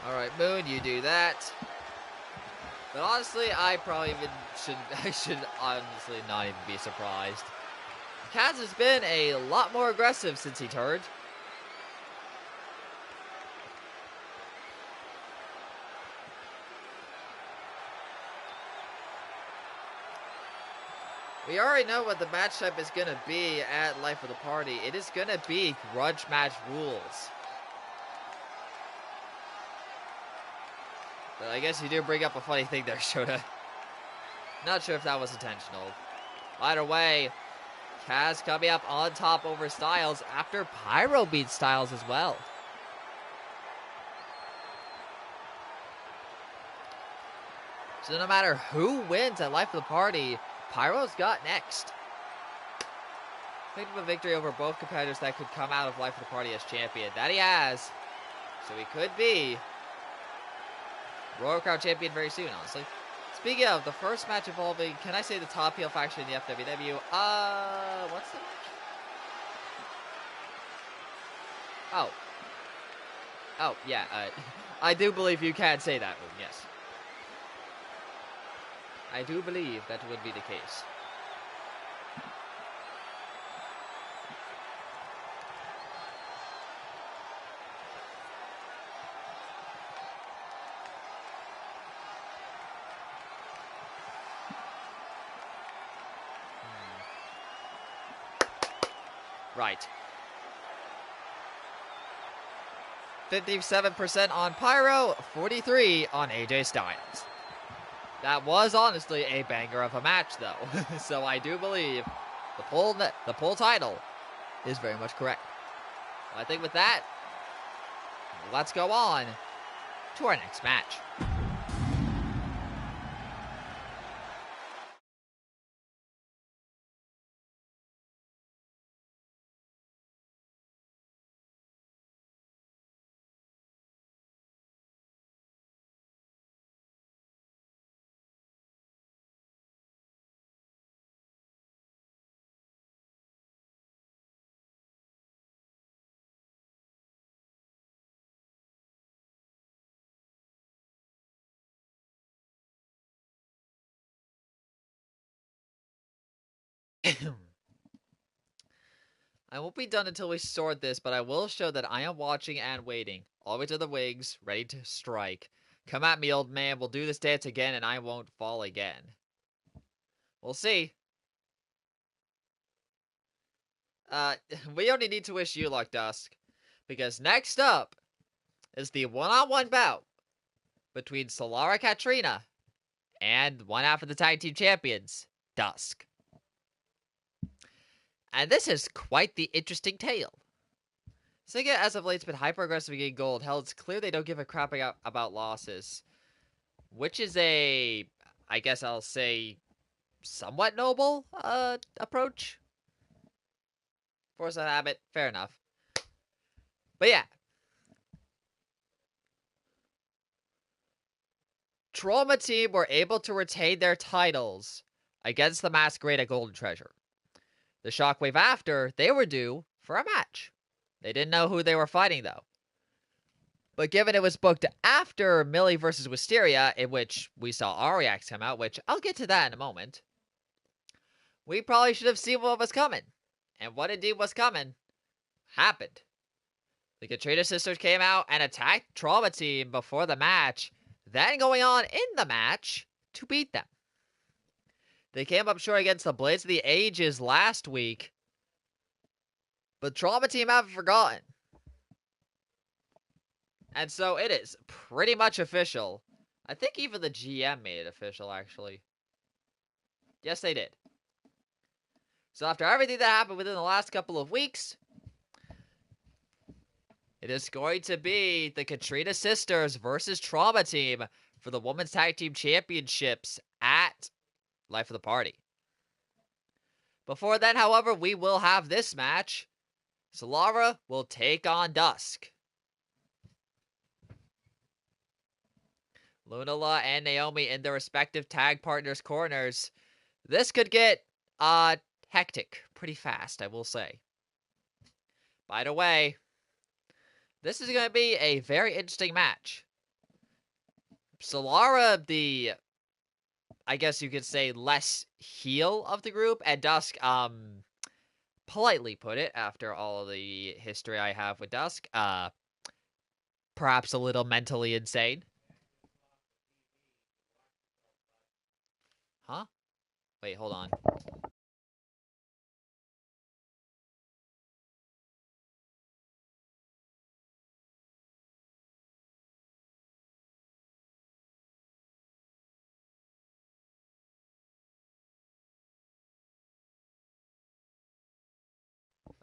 Alright, Moon, you do that. But honestly, I should honestly not even be surprised. Kaz has been a lot more aggressive since he turned. We already know what the match type is going to be at Life of the Party. It is going to be grudge match rules. But I guess you do bring up a funny thing there, Shota. Not sure if that was intentional. Either way, Kaz coming up on top over Styles after Pyro beats Styles as well. So no matter who wins at Life of the Party, Pyro's got next. Picked up a victory over both competitors that could come out of Life of the Party as champion. That he has. So he could be Royal Crown champion very soon, honestly. Speaking of, the first match involving, can I say the top heel faction in the FWW? What's the match? Oh, yeah, I do believe you can say that, yes. I do believe that would be the case. Right. 57% on Pyro, 43% on AJ Styles. That was honestly a banger of a match, though. So I do believe the pull title is very much correct. I think with that, let's go on to our next match. I won't be done until we sort this, but I will show that I am watching and waiting. All the way to the wings, ready to strike. Come at me, old man. We'll do this dance again, and I won't fall again. We'll see. We only need to wish you luck, Dusk. Because next up is the one-on-one bout between Solara Katrina and one half of the tag team champions, Dusk. And this is quite the interesting tale. Sega, as of late, has been hyper-aggressive getting gold. Hell, it's clear they don't give a crap about losses. Which is a, I guess I'll say, somewhat noble approach. Force of habit, fair enough. But yeah. Trauma Team were able to retain their titles against the Masquerade at Golden Treasure. The Shockwave after, they were due for a match. They didn't know who they were fighting, though. But given it was booked after Millie versus Wisteria, in which we saw Ariax come out, which I'll get to that in a moment, we probably should have seen what was coming. And what indeed was coming happened. The Katrina sisters came out and attacked Trauma Team before the match, then going on in the match to beat them. They came up short against the Blades of the Ages last week, but Trauma Team haven't forgotten. And so it is pretty much official. I think even the GM made it official, actually. Yes, they did. So after everything that happened within the last couple of weeks, it is going to be the Katrina Sisters versus Trauma Team for the Women's Tag Team Championships at Life of the Party. Before then, however, we will have this match. Solara will take on Dusk. Lunala and Naomi in their respective tag partners' corners. This could get hectic pretty fast, I will say. By the way, this is going to be a very interesting match. Solara, the, I guess you could say, less heel of the group, and Dusk, politely put it, after all of the history I have with Dusk, perhaps a little mentally insane. Huh? Wait, hold on.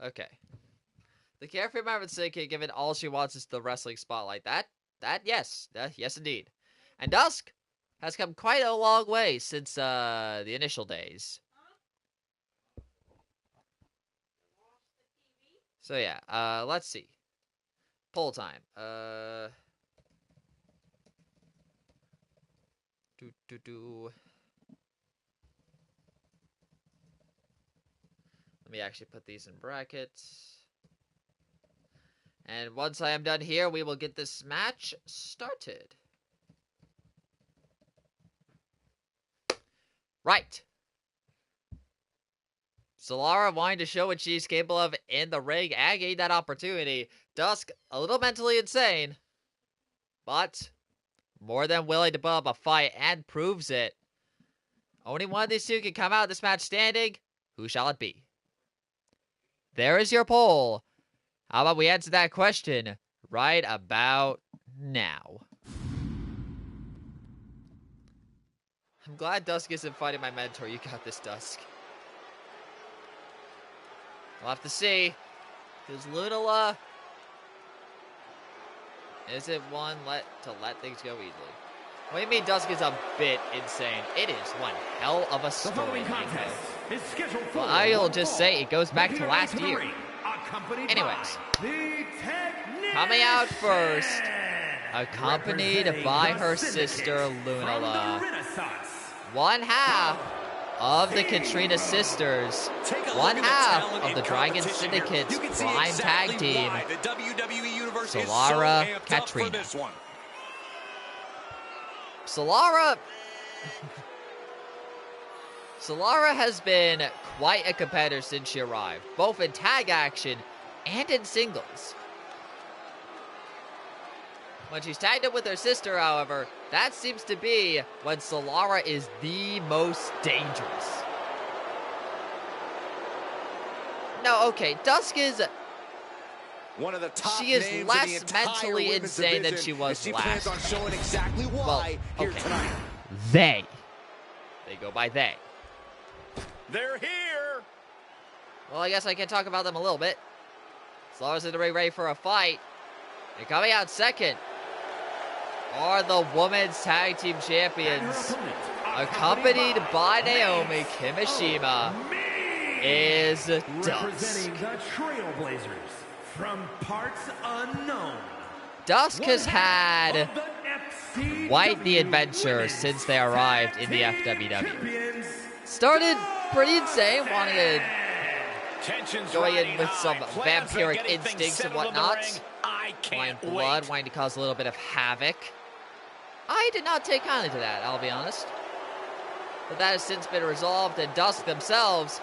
Okay. The carefree Marvin Sick, given all she wants is the wrestling spotlight. Yes, indeed. And Dusk has come quite a long way since the initial days. So yeah, let's see. Poll time. Let me actually put these in brackets. And once I am done here, we will get this match started. Right. Solara wanting to show what she's capable of in the ring and getting that opportunity. Dusk, a little mentally insane, but more than willing to put up a fight and proves it. Only one of these two can come out of this match standing. Who shall it be? There is your poll. How about we answer that question right about now? I'm glad Dusk isn't fighting my mentor. You got this, Dusk. We'll have to see. Because Lunala isn't one to let things go easily. What do you mean Dusk is a bit insane? It is one hell of a story. Well, I'll just say it goes back to last year. Anyways, coming out first, accompanied by her sister Lunala. One half of the Katrina sisters, one half of the Dragon Syndicate's prime tag team, Solara, Katrina. Solara has been quite a competitor since she arrived, both in tag action and in singles. When she's tagged up with her sister, however, that seems to be when Solara is the most dangerous. No, okay, Dusk is... One of the top she is names less in the entire mentally insane than she was she last plans on showing exactly why here tonight. They go by they. They're here. Well, I guess I can talk about them a little bit. Solara's in the ring ready for a fight. And coming out second are the Women's Tag Team Champions, accompanied by Naomi Kimishima, is Dusk. Representing the Trailblazers from parts unknown. Dusk has had quite the adventure since they arrived in the FWW. started pretty insane, wanting to Tension's going in riding with high. some Plans on vampiric getting things instincts and settled in the whatnot. ring. I Wanting can't blood, wait. wanting to cause a little bit of havoc. I did not take kindly to that, I'll be honest. But that has since been resolved, and Dusk themselves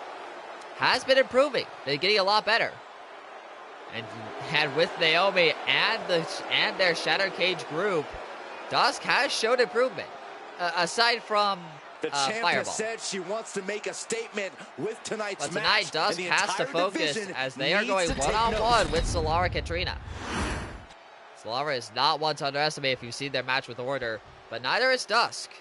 has been improving. They're getting a lot better. And with Naomi and their Shatter Cage group, Dusk has showed improvement. Aside from The champ Fireball. has said she wants to make a statement with tonight's But match. tonight, Dusk and the has to entire focus division as they are needs going to take one-on-one note. with Solara Katrina. Solara is not one to underestimate if you've seen their match with Order, but neither is Dusk.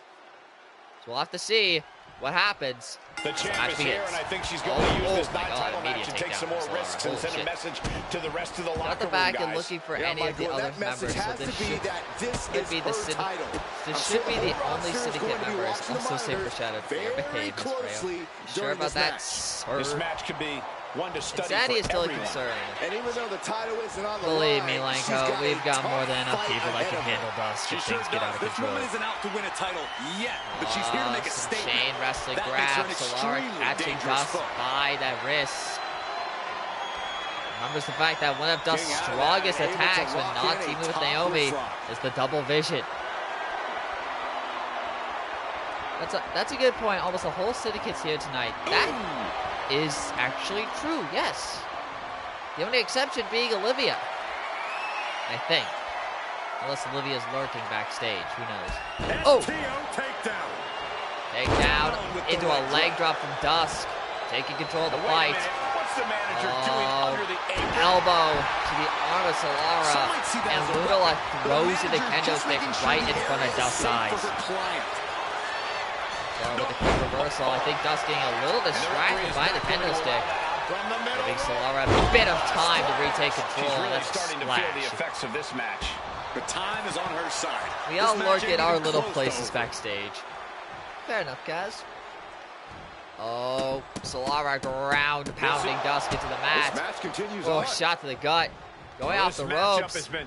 So we'll have to see what happens. The as champ match is here, begins. and I think she's going to use this my God, non-title match immediate to take takedown some more from risks Solara. and send Holy a shit. message to the rest of the Got locker the room, back guys. and looking for Yeah, any of the Michael, other that message members, so has this to be that this should is be the her title. This I'm should sure be the the whole only roster is syndicate going to be members. watching the Also say monitors foreshadowed for very behave, Miss closely Freya. Sure during about this that, match. sir? This match could be one to study Insanity is for still a everyone. concern. And even though the title isn't on the Believe line, me, she's Lanko, got we've a got more tough than enough fight people that can ahead of her. handle Dusk She if sure things get out does. of This control. woman isn't out to win a title yet, but she's here to make a Some statement. chain wrestling That makes her grabs, an Solara extremely catching dangerous Dusk foe. by that wrist. Remembers the fact that one of Dusk's Getting out of that strongest and able to attacks when lock not in a teaming with top Naomi rope. is the double vision. That's a good point. Almost the whole syndicate's here tonight. That is actually true, yes. The only exception being Olivia, I think. Unless Olivia's lurking backstage, who knows. Oh! STO takedown. Takedown into a leg drop from Dusk. Taking control of the Wait a fight. minute. What's the manager doing under the apron? Elbow to the arm of Solara. Some might see that And as a Lunala weapon. throws in the manager kendo just stick making sure right the in front of area is Dusk's safe eyes. for her client. So with the quick reversal, I think Dusk getting a little distracted by the kendo stick. From the middle. Giving Solara a bit of time to retake control. She's and really that's a starting to feel the splash. effects of this match. The time is on her side. We This all match lurk ain't in our even little close to places over. backstage. Fair enough, guys. Oh, Solara ground pounding Dusk into the This mat. match continues Oh, on. shot to the gut. Going off the This matchup ropes. has been...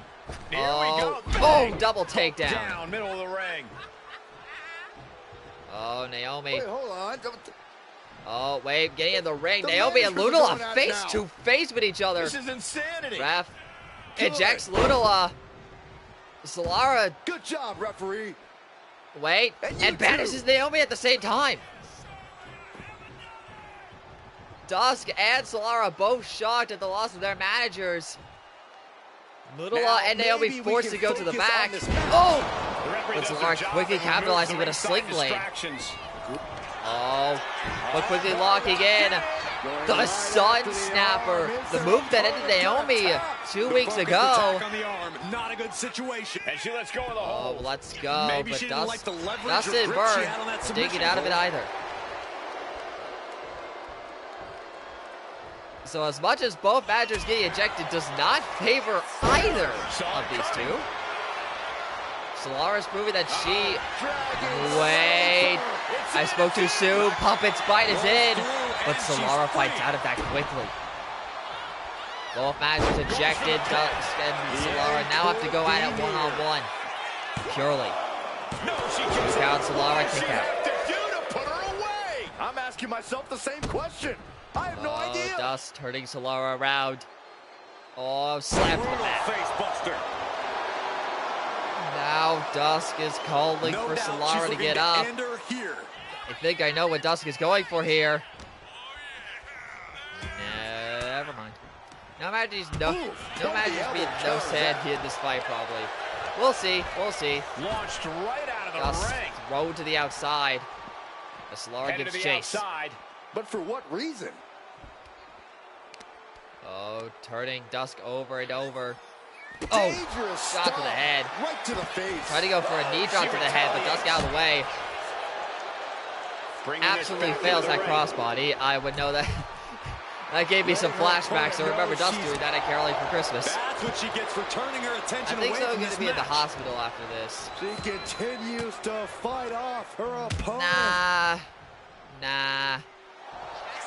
Here Oh, we go. oh, Bang. double takedown. Down, middle of the ring. Oh, Naomi. Wait, hold on. Oh, wait, getting in the ring. The Naomi and managers are Lunala going at it face now. to face with each other. This is insanity. Ref Good. ejects Lunala. Solara, Good job, referee. wait, And you and banishes Naomi at the same time. Dusk and Solara both shocked at the loss of their managers. Lunala Now, and Naomi maybe we forced can to go to the focus back. on this match. Oh! The referee But does Solara their job quickly and removes capitalizing the with a ringside sling blade. distractions. Oh, but quickly locking in. Going The right Sun after the Snapper, arm. the It's move a that ended opponent Naomi attack. 2 The weeks focused ago. attack on the arm. Not a good situation. And she lets go of the Oh, hold. let's go. Maybe But she didn't Dusk, like the leverage Dusk or didn't grip she burn. had on that Didn't submission get out of it hold. either. So as much as both managers getting ejected does not favor either of these two. Solara's proving that she... Wait. I spoke too soon. Puppet's bite is in. But Solara fights out of that quickly. Both managers ejected. Dusk and Solara now have to go at it one-on-one. Purely. No, she Kick out Solara, What kick she out. have to do to put her away? I'm asking myself the same question. I have no idea. Dust turning Solara around. Oh, slap to the Brutal mat. face buster. Now Dusk is calling No for doubt she's Solara to looking get up. end her here. I think I know what Dusk is going for here. Never mind. No Majesty's being no sad in this fight probably. We'll see. We'll see. launched right out of the Dust ring. thrown to the outside. As Solara Headed gives to the chase. outside. But for what reason? Oh, turning Dusk over and over. Dangerous shot to stop. the head. Right to the face. Tried to go for a knee drop to the head, but Dusk out of the way. Bringing this Absolutely back fails into the that ring. crossbody. I would know that. That gave me some flashbacks. I remember Dusk doing that at Caroling for Christmas. That's what she gets for turning her I attention think away so. from Going this to be in the match. hospital after this. She continues to fight off her opponent. Nah.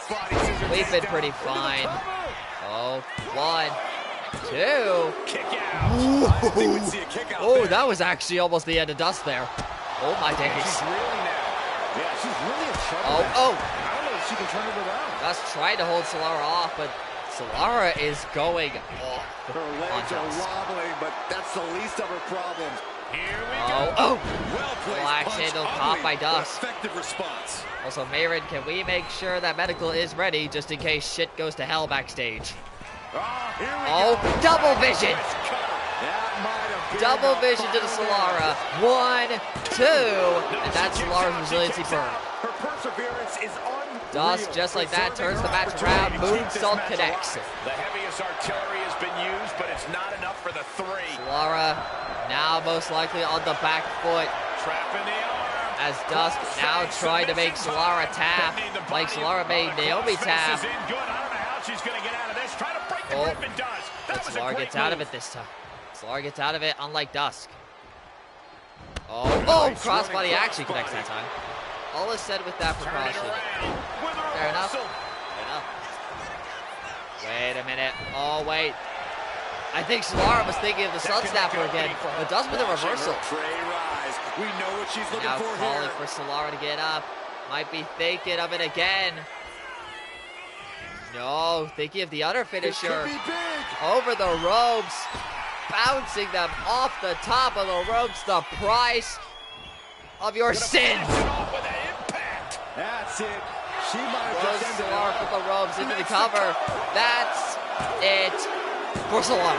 Body scissors We've been down pretty into the fine. cover. Oh, 1, 2. Kick out. I didn't think we'd see a kick out Oh, there. that was actually almost the end of Dusk there. Oh my She's days. reeling now. Yeah, she's really in trouble. Oh. I don't know if she can turn it around. Dusk tried to hold Solara off, but Solara is going off. Her legs are wobbling, but that's the least of her problems. Here we go. Oh. Well-placed Black punch, handle ugly, caught by but Dusk. effective response. Also, Mayron, can we make sure that medical is ready just in case shit goes to hell backstage? Here we Oh, go. double vision! That might have been Double the vision to the final Solara. 1, 2, and that's Solara's resiliency burn. Her perseverance is unreal. Dusk, just like that, turns the match around. Moonsault connects. The heaviest artillery has been used, but it's not enough for the 3. Solara now most likely on the back foot. Trap in the arm. As Dusk now trying to make Solara tap, like Solara made Naomi tap. Good. I don't know how she's going to get out of this. Try to break the grip and does. But Solara gets out of it this time. Solara gets out of it, unlike Dusk. Oh, crossbody actually connects that time. All is said with that precaution. Fair enough. Fair enough. Wait a minute. Oh, wait. I think Solara was thinking of the Sun Snapper again, but Dusk with a reversal. We know what she's looking Now for calling here. for Solara to get up. Might be thinking of it again. No, thinking of the other finisher. It could be big. Over the ropes. Bouncing them off the top of the ropes. The price of your sin. That's it. She might have Rose just ended Solara it. put the ropes into the cover. That's it for Solara.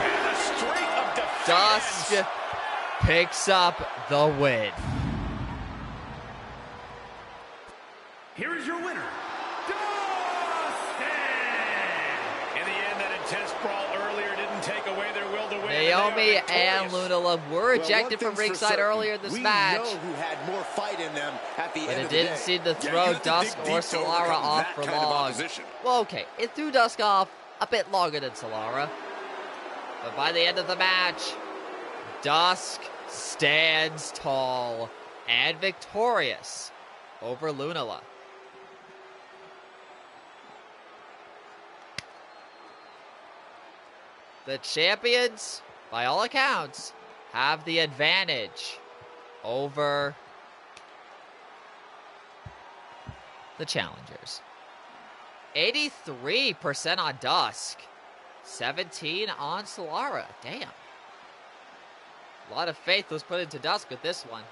Dusk picks up the win. Here is your winner, Dustin! In the end, that intense brawl earlier didn't take away their will to win. Naomi and Lunala were ejected Well, from one thing's for ringside certain. earlier in this we match. know who had more fight in them at the But end it of the didn't day. seem to you throw have to Dusk dig or deep to Solara overcome off that for kind of long. opposition. Well, okay, it threw Dusk off a bit longer than Solara. But by the end of the match, Dusk stands tall and victorious over Lunala. The champions, by all accounts, have the advantage over the challengers. 83% on Dusk, 17 on Solara. Damn. A lot of faith was put into Dusk with this one.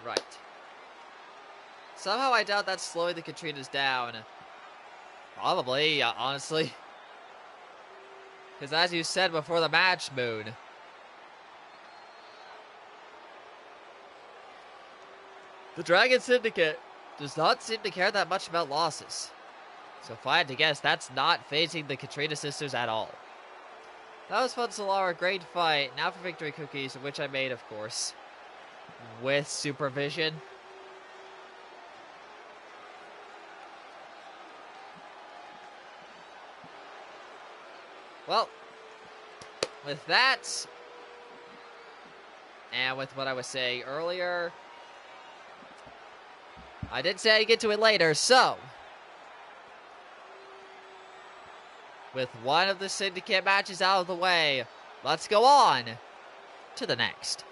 Right. Somehow I doubt that's slowing the Katrinas down. Probably, honestly. Because as you said before the match, Moon, the Dragon Syndicate does not seem to care that much about losses. So if I had to guess, that's not phasing the Katrina sisters at all. That was fun, Solara. Great fight. Now for victory cookies, which I made, of course, with supervision. Well, with that, and with what I was saying earlier, I did say I'd get to it later, so with one of the syndicate matches out of the way, let's go on to the next.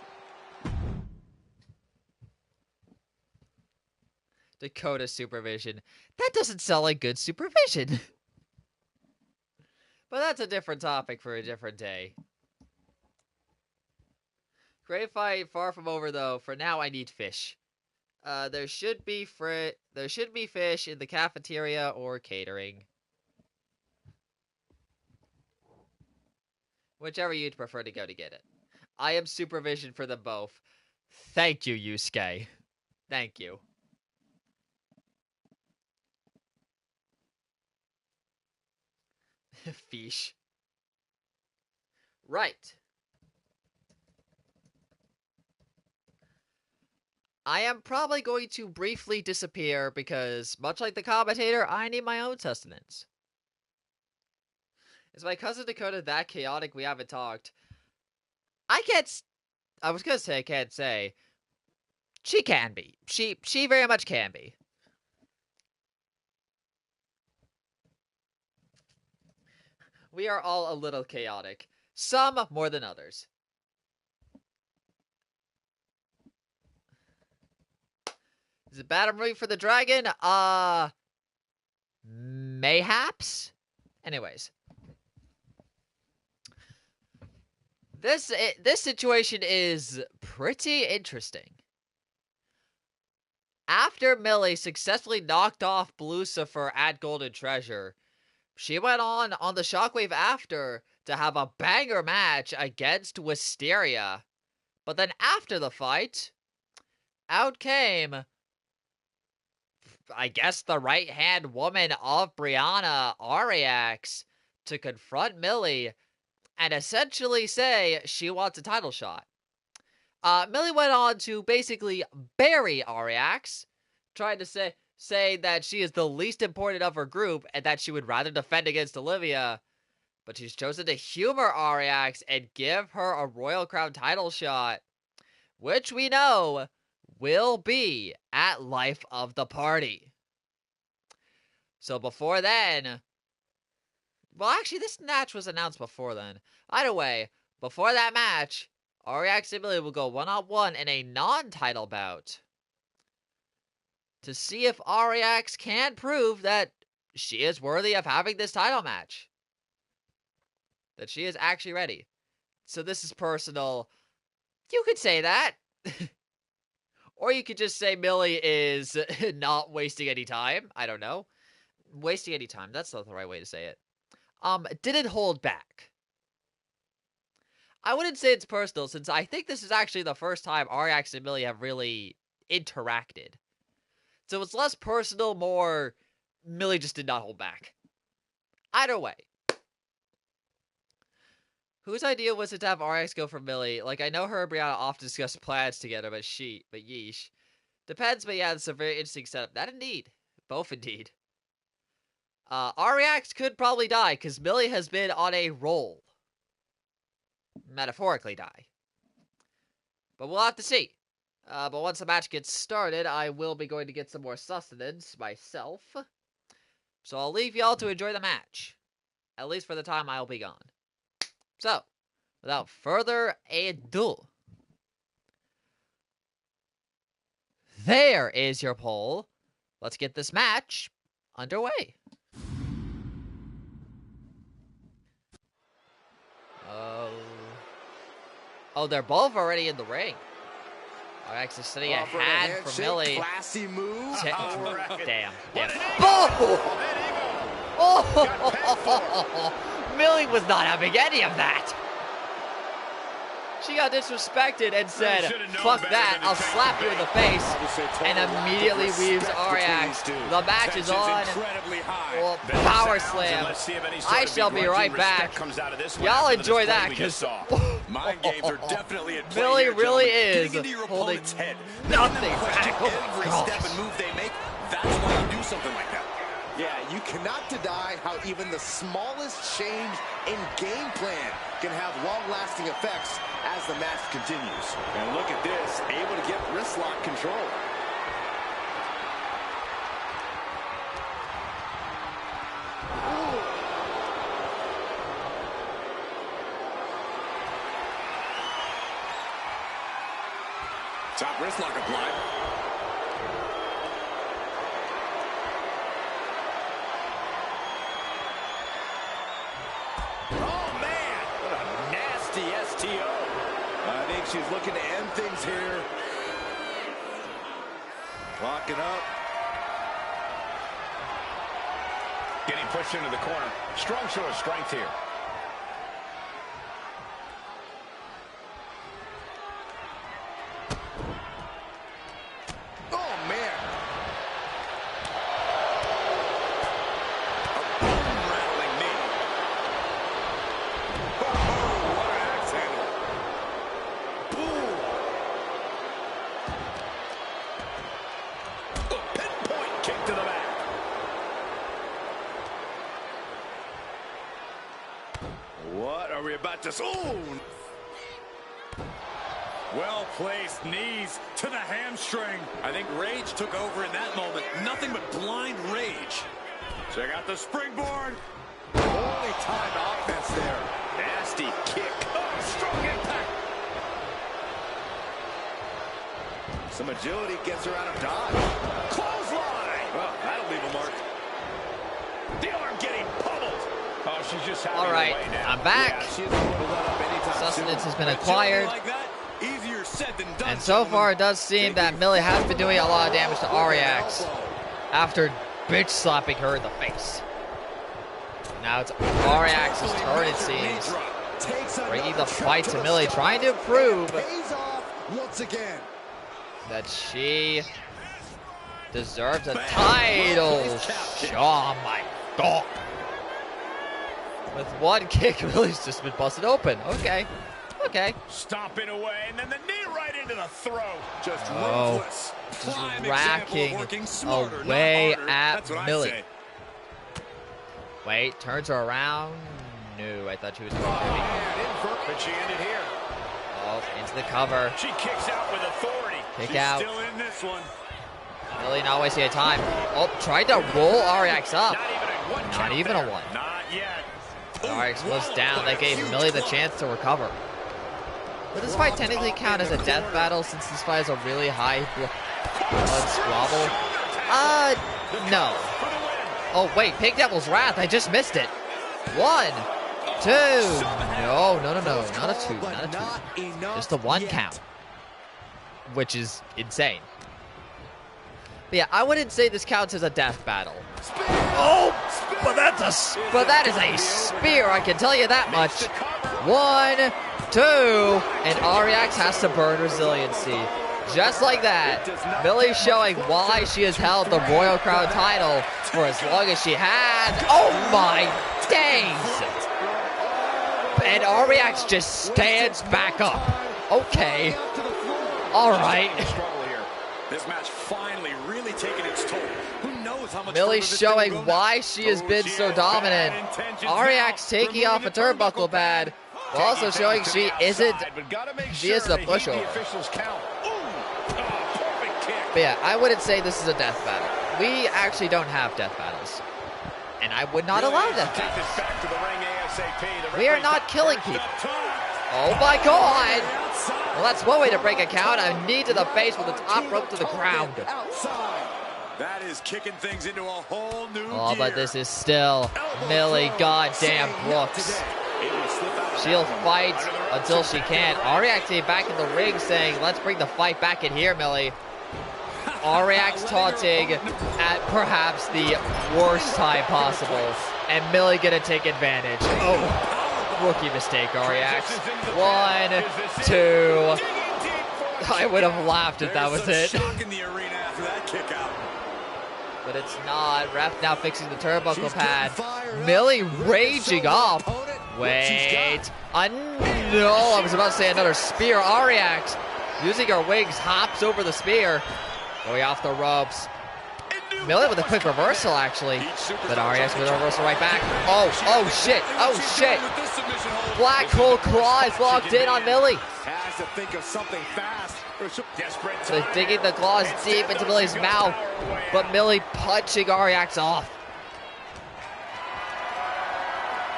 Dakota supervision. That doesn't sound like good supervision. But that's a different topic for a different day. Great fight, far from over though. For now, I need fish. There should be fish in the cafeteria or catering. Whichever you'd prefer to go to get it. I am supervision for them both. Thank you, Yusuke. Thank you. Fish. Right. I am probably going to briefly disappear because, much like the commentator, I need my own sustenance. Is my cousin Dakota that chaotic we haven't talked? I was gonna say I can't say. She can be. She very much can be. We are all a little chaotic. Some more than others. Is it bad I'm rooting for the dragon? Mayhaps? Anyways. This situation is pretty interesting. After Millie successfully knocked off Lucifer at Golden Treasure, she went on the Shockwave after to have a banger match against Wisteria. But then after the fight, out came, I guess, the right-hand woman of Brianna, Ariax, to confront Millie and essentially say she wants a title shot. Millie went on to basically bury Ariax, trying to say that she is the least important of her group and that she would rather defend against Olivia. But she's chosen to humor Ariax and give her a Royal Crown title shot, which we know will be at Life of the Party. So before then, well, actually, this match was announced before then. Either way, before that match, Ariax and Millie will go one-on-one in a non-title bout to see if Ariax can prove that she is worthy of having this title match. That she is actually ready. So this is personal. You could say that. Or you could just say Millie is not wasting any time. I don't know. Wasting any time. That's not the right way to say it. Didn't hold back. I wouldn't say it's personal, since I think this is actually the first time Ariax and Millie have really interacted. So it's less personal, more Millie just did not hold back. Either way. Whose idea was it to have Ariax go for Millie? Like, I know her and Brianna often discuss plans together, but yeesh. Depends, but yeah, it's a very interesting setup. That indeed. Both indeed. Ariax could probably die, because Millie has been on a roll. Metaphorically die. But we'll have to see. But once the match gets started, I will be going to get some more sustenance myself. So I'll leave y'all to enjoy the match. At least for the time I'll be gone. So, without further ado, there is your poll. Let's get this match underway. Oh, they're both already in the ring. Ariax is sitting a hand for Millie. Classy move. Damn. Oh! Millie was not having any of that. She got disrespected and said, fuck that, I'll slap you in the face, and immediately weaves Ariax. The match is on. Well, power slam. I shall be right back. Y'all enjoy that, because Mind games are definitely at play. Millie here, really gentlemen. is Getting into your holding opponent's head. nothing Question back. Oh every my step gosh. and move they make. That's why you do something like that. Yeah, you cannot deny how even the smallest change in game plan can have long-lasting effects as the match continues. And look at this, able to get wrist lock control. Top wrist lock applied. Oh, man. What a nasty STO. I think she's looking to end things here. Locking up. Getting pushed into the corner. Strong show of strength here. Oh, man. Rattling knee. Oh, what an axe handle. Boom. about to... Ooh. Well-placed knees to the hamstring. I think rage took over in that moment. Nothing but blind rage. Check out the springboard. Holy time offense there. Nasty kick. Oh, strong impact. Some agility gets her out of dodge. Clothesline. Well, that'll leave a mark. The arm getting pummeled. Oh, she's just having All right, her way now. I'm back. Yeah, she isn't going to let up anytime Sustenance soon. has been acquired. Like that, easier said than done. And so far, it does seem that Millie has been doing a lot of damage to Ariax after bitch slapping her in the face. Now it's Ariax's turn, it seems. Bringing the fight to Millie, trying to prove Pays off once again. that she deserves a title. Oh my god. With one kick, Millie's just been busted open. Okay. Okay. Stomping away, and then the knee right into the throat. Just Oh. ruthless. Just Prime example of racking working smarter, not away harder. at That's what I Millie. say. Wait, turns her around. No, I thought she was going to be. And invert, but she ended here. Oh, into the cover. She kicks out with authority. Kick She's out. still in this one. Millie not wasting any time. Oh, tried to roll Ariax up. Not even a one Not count even there. a one. Not yet. Ariax was down. That gave Millie the chance to recover. Would this fight technically count as a death battle since this fight is a really high blood squabble? No. Oh, wait, Pig Devil's Wrath. I just missed it. 1, 2. No, not a 2, not a 2. Just the 1 count. Which is insane. But yeah, I wouldn't say this counts as a death battle. Oh, but that is a spear, I can tell you that much. 1, 2, and Ariax has to burn resiliency. Just like that, Millie showing why she has held the Royal Crown title for as long as she has. Oh my days! And Ariax just stands back up. Okay. All right. This match finally really taking its toll. Who knows how much Millie further this showing thing will go why now. she has Oh, been she so has dominant. bad intentions Ariax now. taking off a Removing the turnbuckle pad, while also showing she isn't. She is the pushover. But yeah, I wouldn't say this is a death battle. We actually don't have death battles. And I would not allow death battles. We are not killing people. Oh my god! Well, that's one way to break a count. A knee to the face with the top rope to the ground. That is kicking things into a whole new Oh, gear. but this is still Millie goddamn Brooks. She'll fight until she can. Ariax back in the ring saying, let's bring the fight back in here, Millie. Ariax taunting at perhaps the worst time possible. And Millie gonna take advantage. Oh, rookie mistake, Ariax. 1, 2. I would have laughed if that was it. Shock in the arena after that kick out. But it's not. Ref now fixing the turnbuckle pad. Millie raging up. Wait. No, I was about to say another spear. Ariax using her wings hops over the spear. Going off the ropes. Millie with a quick reversal, actually. But Ariax with a reversal right back. Oh shit. Oh, shit. Black hole claw is locked in on Millie. Has to think of something fast. So digging the claws deep into Millie's mouth. But Millie punching Ariax off.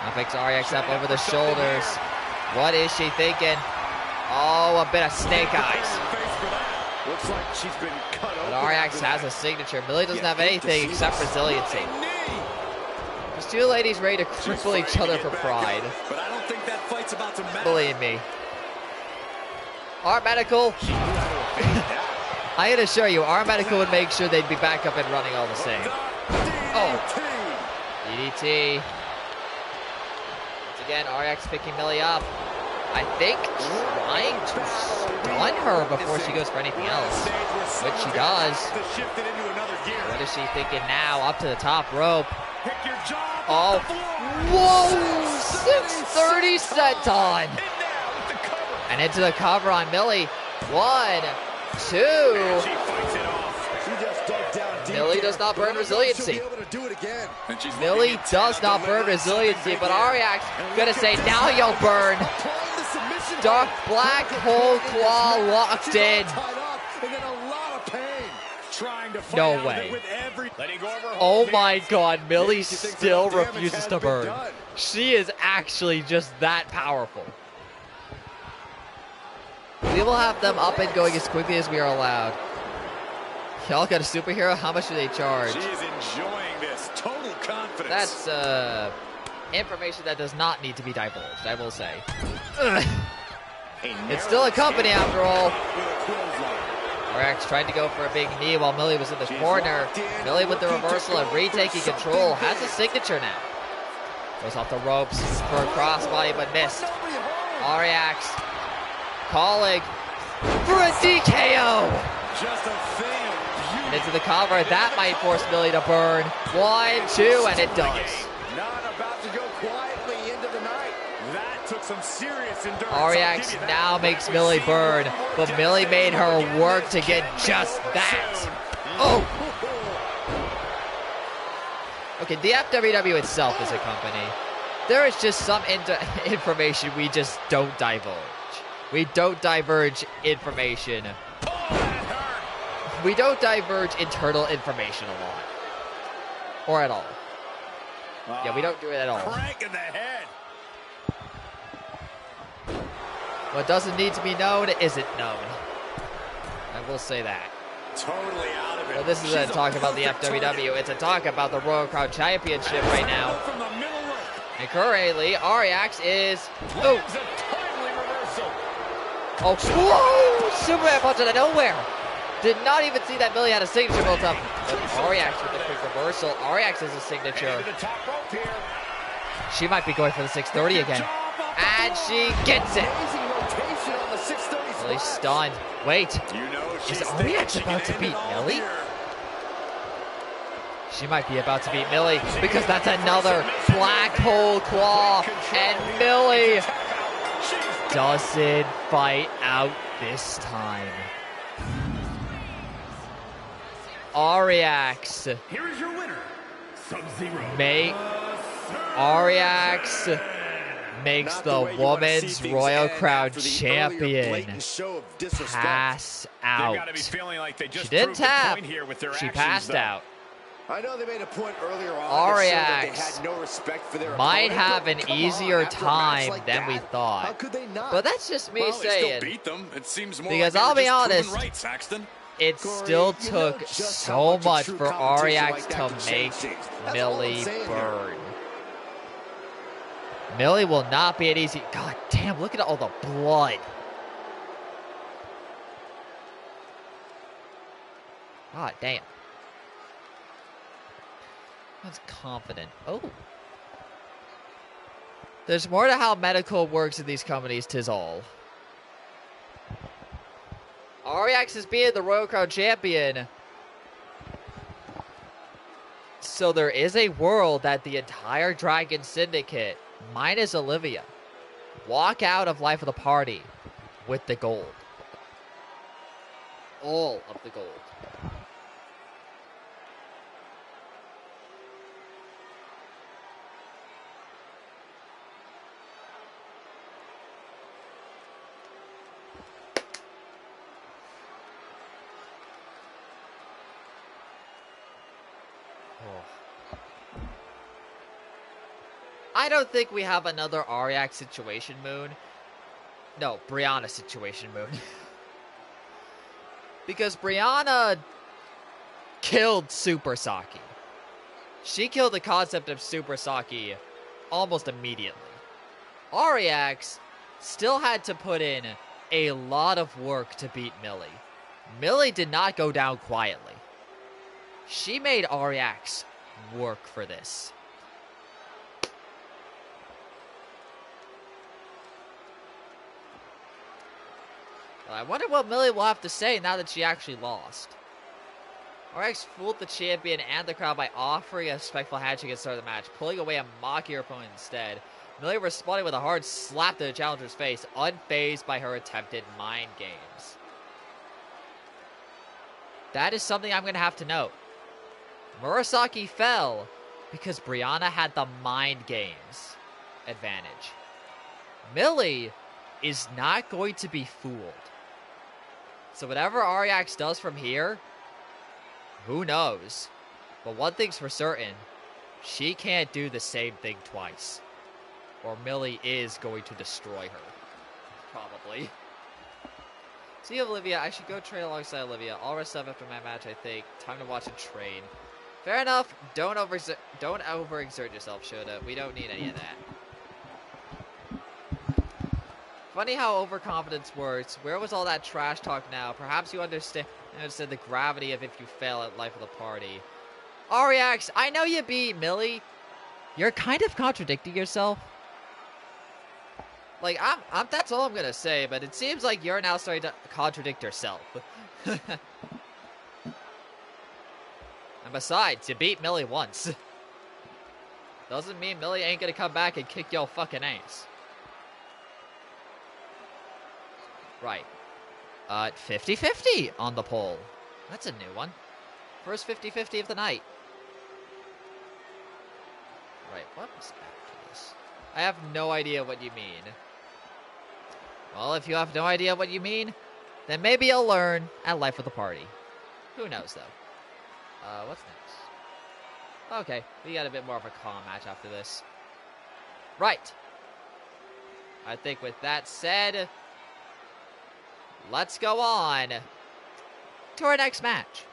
Now picks Ariax up over the shoulders. What is she thinking? Oh, a bit of snake eyes. Looks like she's been cut But open. Ariax has a signature. Millie doesn't have anything except resiliency. These two ladies ready to cripple each other for pride. But I don't think that fight's about to matter. Believe me. Our medical. I can assure you, our medical would make sure they'd be back up and running all the same. Oh. DDT. Once again, Ariax picking Millie up. I think trying to stun her before she goes for anything else. Which she does. What is she thinking now? Up to the top rope. Oh. Whoa! 630 senton. And into the cover on Millie. 1, 2. Millie does not burn resiliency. Millie does not burn resiliency, but Ariax gonna say, now you'll burn. Dark Black Hole Claw locked in. No way. Oh my god, Millie still refuses to burn. She is actually just that powerful. We will have them up and going as quickly as we are allowed. Y'all got a superhero? How much do they charge? She is enjoying this. Total confidence. That's information that does not need to be divulged, I will say. It's still a company after all. Ariax tried to go for a big knee while Millie was in the corner. Millie with the reversal and retaking control. Has a signature now. Goes off the ropes for a crossbody but missed. Ariax calling for a DKO. Just a thing of beauty. And into the cover. That might force Millie to burn. 1, 2, and it does. Not about to go quietly into the night. That took some serious endurance. Ariax now makes Millie burn, but Millie made her work to get just that. Oh! Okay, the FWW itself is a company. There is just some information we just don't divulge. We don't diverge information. We don't diverge internal information a lot. Or at all. Yeah, we don't do it at all. Crank in the head. What doesn't need to be known isn't known. I will say that. Totally out of it. Well, this is a talk about the FWW. It's a talk about the Royal Crown Championship right now. From the middle rope. And currently, Ariax is... Oh! Oh, whoa! Superman punch out of nowhere! Did not even see that Millie had a signature built up. But Ariax with the quick reversal. Ariax has a signature. She might be going for the 630 again. And she gets it! Millie's stunned. Wait, is Ariax about to beat Millie? She might be about to beat Millie because that's another black hole claw. And Millie doesn't fight out this time. Ariax. Here is your winner, Sub-Zero. Ariax makes the Women's Royal Crown Champion pass out. She didn't tap. She passed out. I know they made a point earlier on. Ariax no respect for their might opponent, have an come on, easier after a match time like than that, we How thought. could they not? But that's just me Well, they still saying. beat them. It seems more Because like I'll they be were just honest, proven right, Saxton. It Corey, still you know took just how so much a much true for competition Ariax like that to can make change things. That's all I'm Millie saying here. burn. Millie will not be an easy... God damn, look at all the blood. God damn. That's confident. Oh. There's more to how medical works in these companies, 'tis all. Ariax is being the Royal Crown Champion. So there is a world that the entire Dragon Syndicate, minus Olivia, walk out of Life of the Party with the gold. All of the gold. I don't think we have another Ariax Situation Moon. No, Brianna Situation Moon. Because Brianna killed Super Saki. She killed the concept of Super Saki almost immediately. Ariax still had to put in a lot of work to beat Millie. Millie did not go down quietly. She made Ariax work for this. I wonder what Millie will have to say now that she actually lost. Ariax fooled the champion and the crowd by offering a respectful handshake at the start of the match, pulling away and mocking her opponent instead. Millie responded with a hard slap to the challenger's face, unfazed by her attempted mind games. That is something I'm going to have to note. Murasaki fell because Brianna had the mind games advantage. Millie is not going to be fooled. So whatever Ariax does from here, who knows? But one thing's for certain, she can't do the same thing twice. Or Millie is going to destroy her. Probably. See Olivia, I should go train alongside Olivia. I'll rest up after my match, I think. Time to watch and train. Fair enough. Don't overexert yourself, Shota. We don't need any of that. Funny how overconfidence works. Where was all that trash talk now? Perhaps you understand the gravity of if you fail at life of the party. Ariax, I know you beat Millie. You're kind of contradicting yourself. Like, that's all I'm gonna say, but it seems like you're now starting to contradict yourself. And besides, you beat Millie once. Doesn't mean Millie ain't gonna come back and kick your fucking ass. Right. 50-50 on the poll. That's a new one. First 50-50 of the night. Right, what was after this? I have no idea what you mean. Well, if you have no idea what you mean, then maybe you'll learn at Life of the Party. Who knows, though? What's next? Okay, we got a bit more of a calm match after this. Right. I think with that said, let's go on to our next match.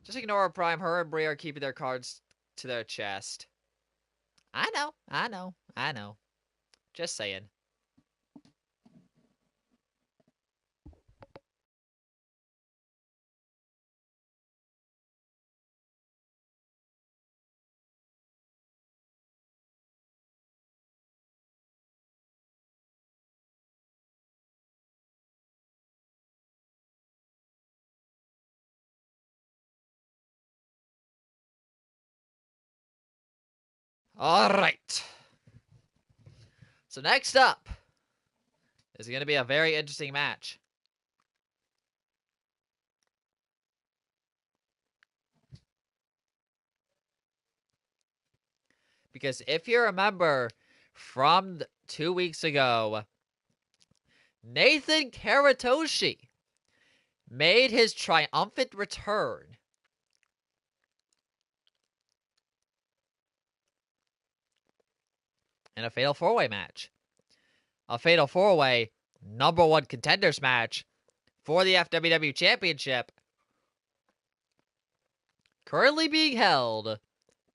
Just ignore our Prime. Her and Brie are keeping their cards to their chest. I know. Just saying. All right. So next up is going to be a very interesting match. Because if you remember from 2 weeks ago, Nathan Karatoshi made his triumphant return in a Fatal 4-Way match. A Fatal 4-Way #1 contenders match for the FWW Championship, currently being held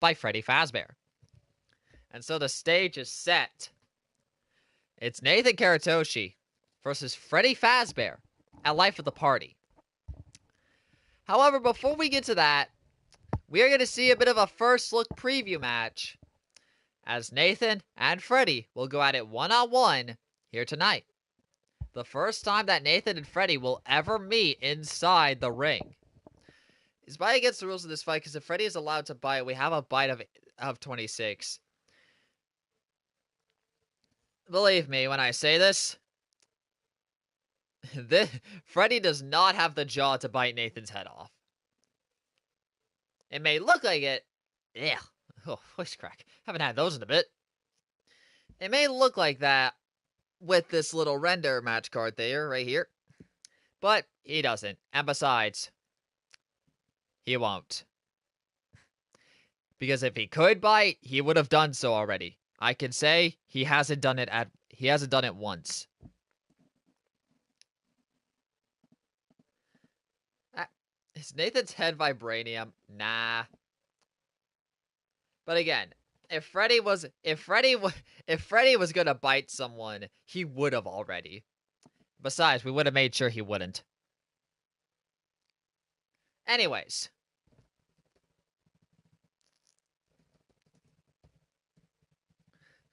by Freddy Fazbear. And so the stage is set. It's Nathan Karatoshi versus Freddy Fazbear at Life of the Party. However, before we get to that, we are going to see a bit of a first look preview match as Nathan and Freddy will go at it one-on-one here tonight. The first time that Nathan and Freddy will ever meet inside the ring. He's biting against the rules of this fight because if Freddy is allowed to bite, we have a bite of 26. Believe me when I say this, Freddy does not have the jaw to bite Nathan's head off. It may look like it. Yeah. Oh, voice crack. Haven't had those in a bit. It may look like that with this little render match card there, right here. But he doesn't. And besides, he won't. Because if he could bite, he would have done so already. I can say he hasn't done it once. Is Nathan's head vibranium? Nah. But again, if Freddy was gonna bite someone, he would have already. Besides, we would have made sure he wouldn't. Anyways.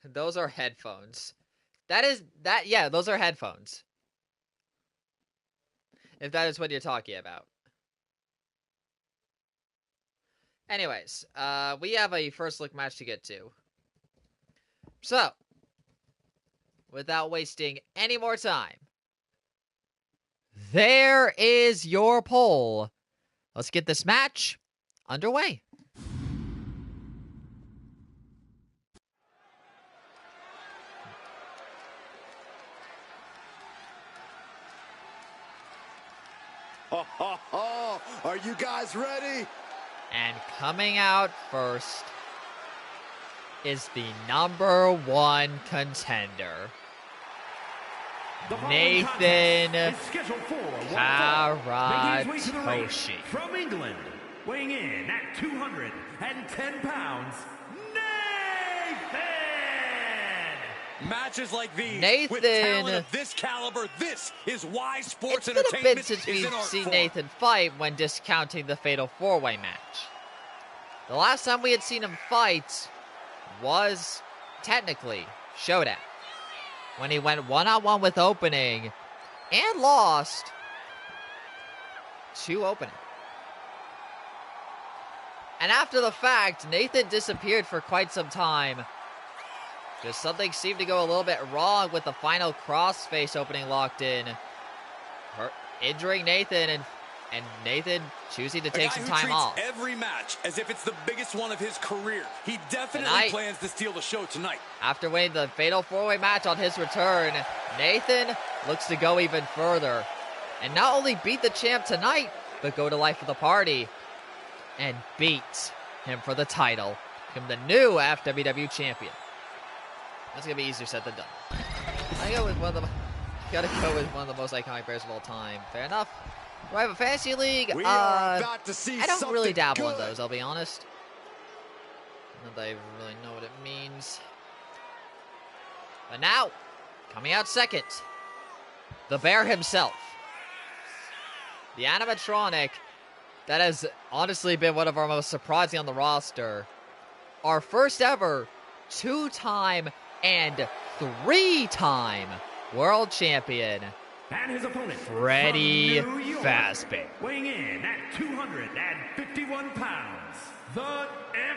Those are headphones. Yeah, those are headphones. If that is what you're talking about. Anyways, we have a first look match to get to. So, without wasting any more time, there is your poll. Let's get this match underway. Are you guys ready? And coming out first is the #1 contender, Nathan Karatoshi. From England, weighing in at 210 pounds, Nathan! Matches like these, Nathan, with talent of this caliber, this is why sports it's been a entertainment bit since is we've an art seen form. Nathan fight when discounting the Fatal 4-Way match. The last time we had seen him fight was, technically, Shota, when he went one-on-one with Opening and lost to Opening. And after the fact, Nathan disappeared for quite some time. Just something seemed to go a little bit wrong with the final crossface Opening locked in, injuring Nathan, and Nathan choosing to take some time off. Every match as if it's the biggest one of his career. He definitely plans to steal the show tonight. After winning the Fatal 4-Way match on his return, Nathan looks to go even further and not only beat the champ tonight, but go to life of the party and beat him for the title, become the new FWW champion. That's gonna be easier said than done. Gotta go with one of the most iconic players of all time. Fair enough. Do I have a fantasy league? We are about to see I don't really dabble good. in those, I'll be honest. Not that I really know what it means. But now, coming out second, the bear himself. The animatronic that has honestly been one of our most surprising on the roster. Our first ever 2-time and 3-time world champion, And his opponent, Freddy from New York, Fazbear. weighing in at 251 pounds, the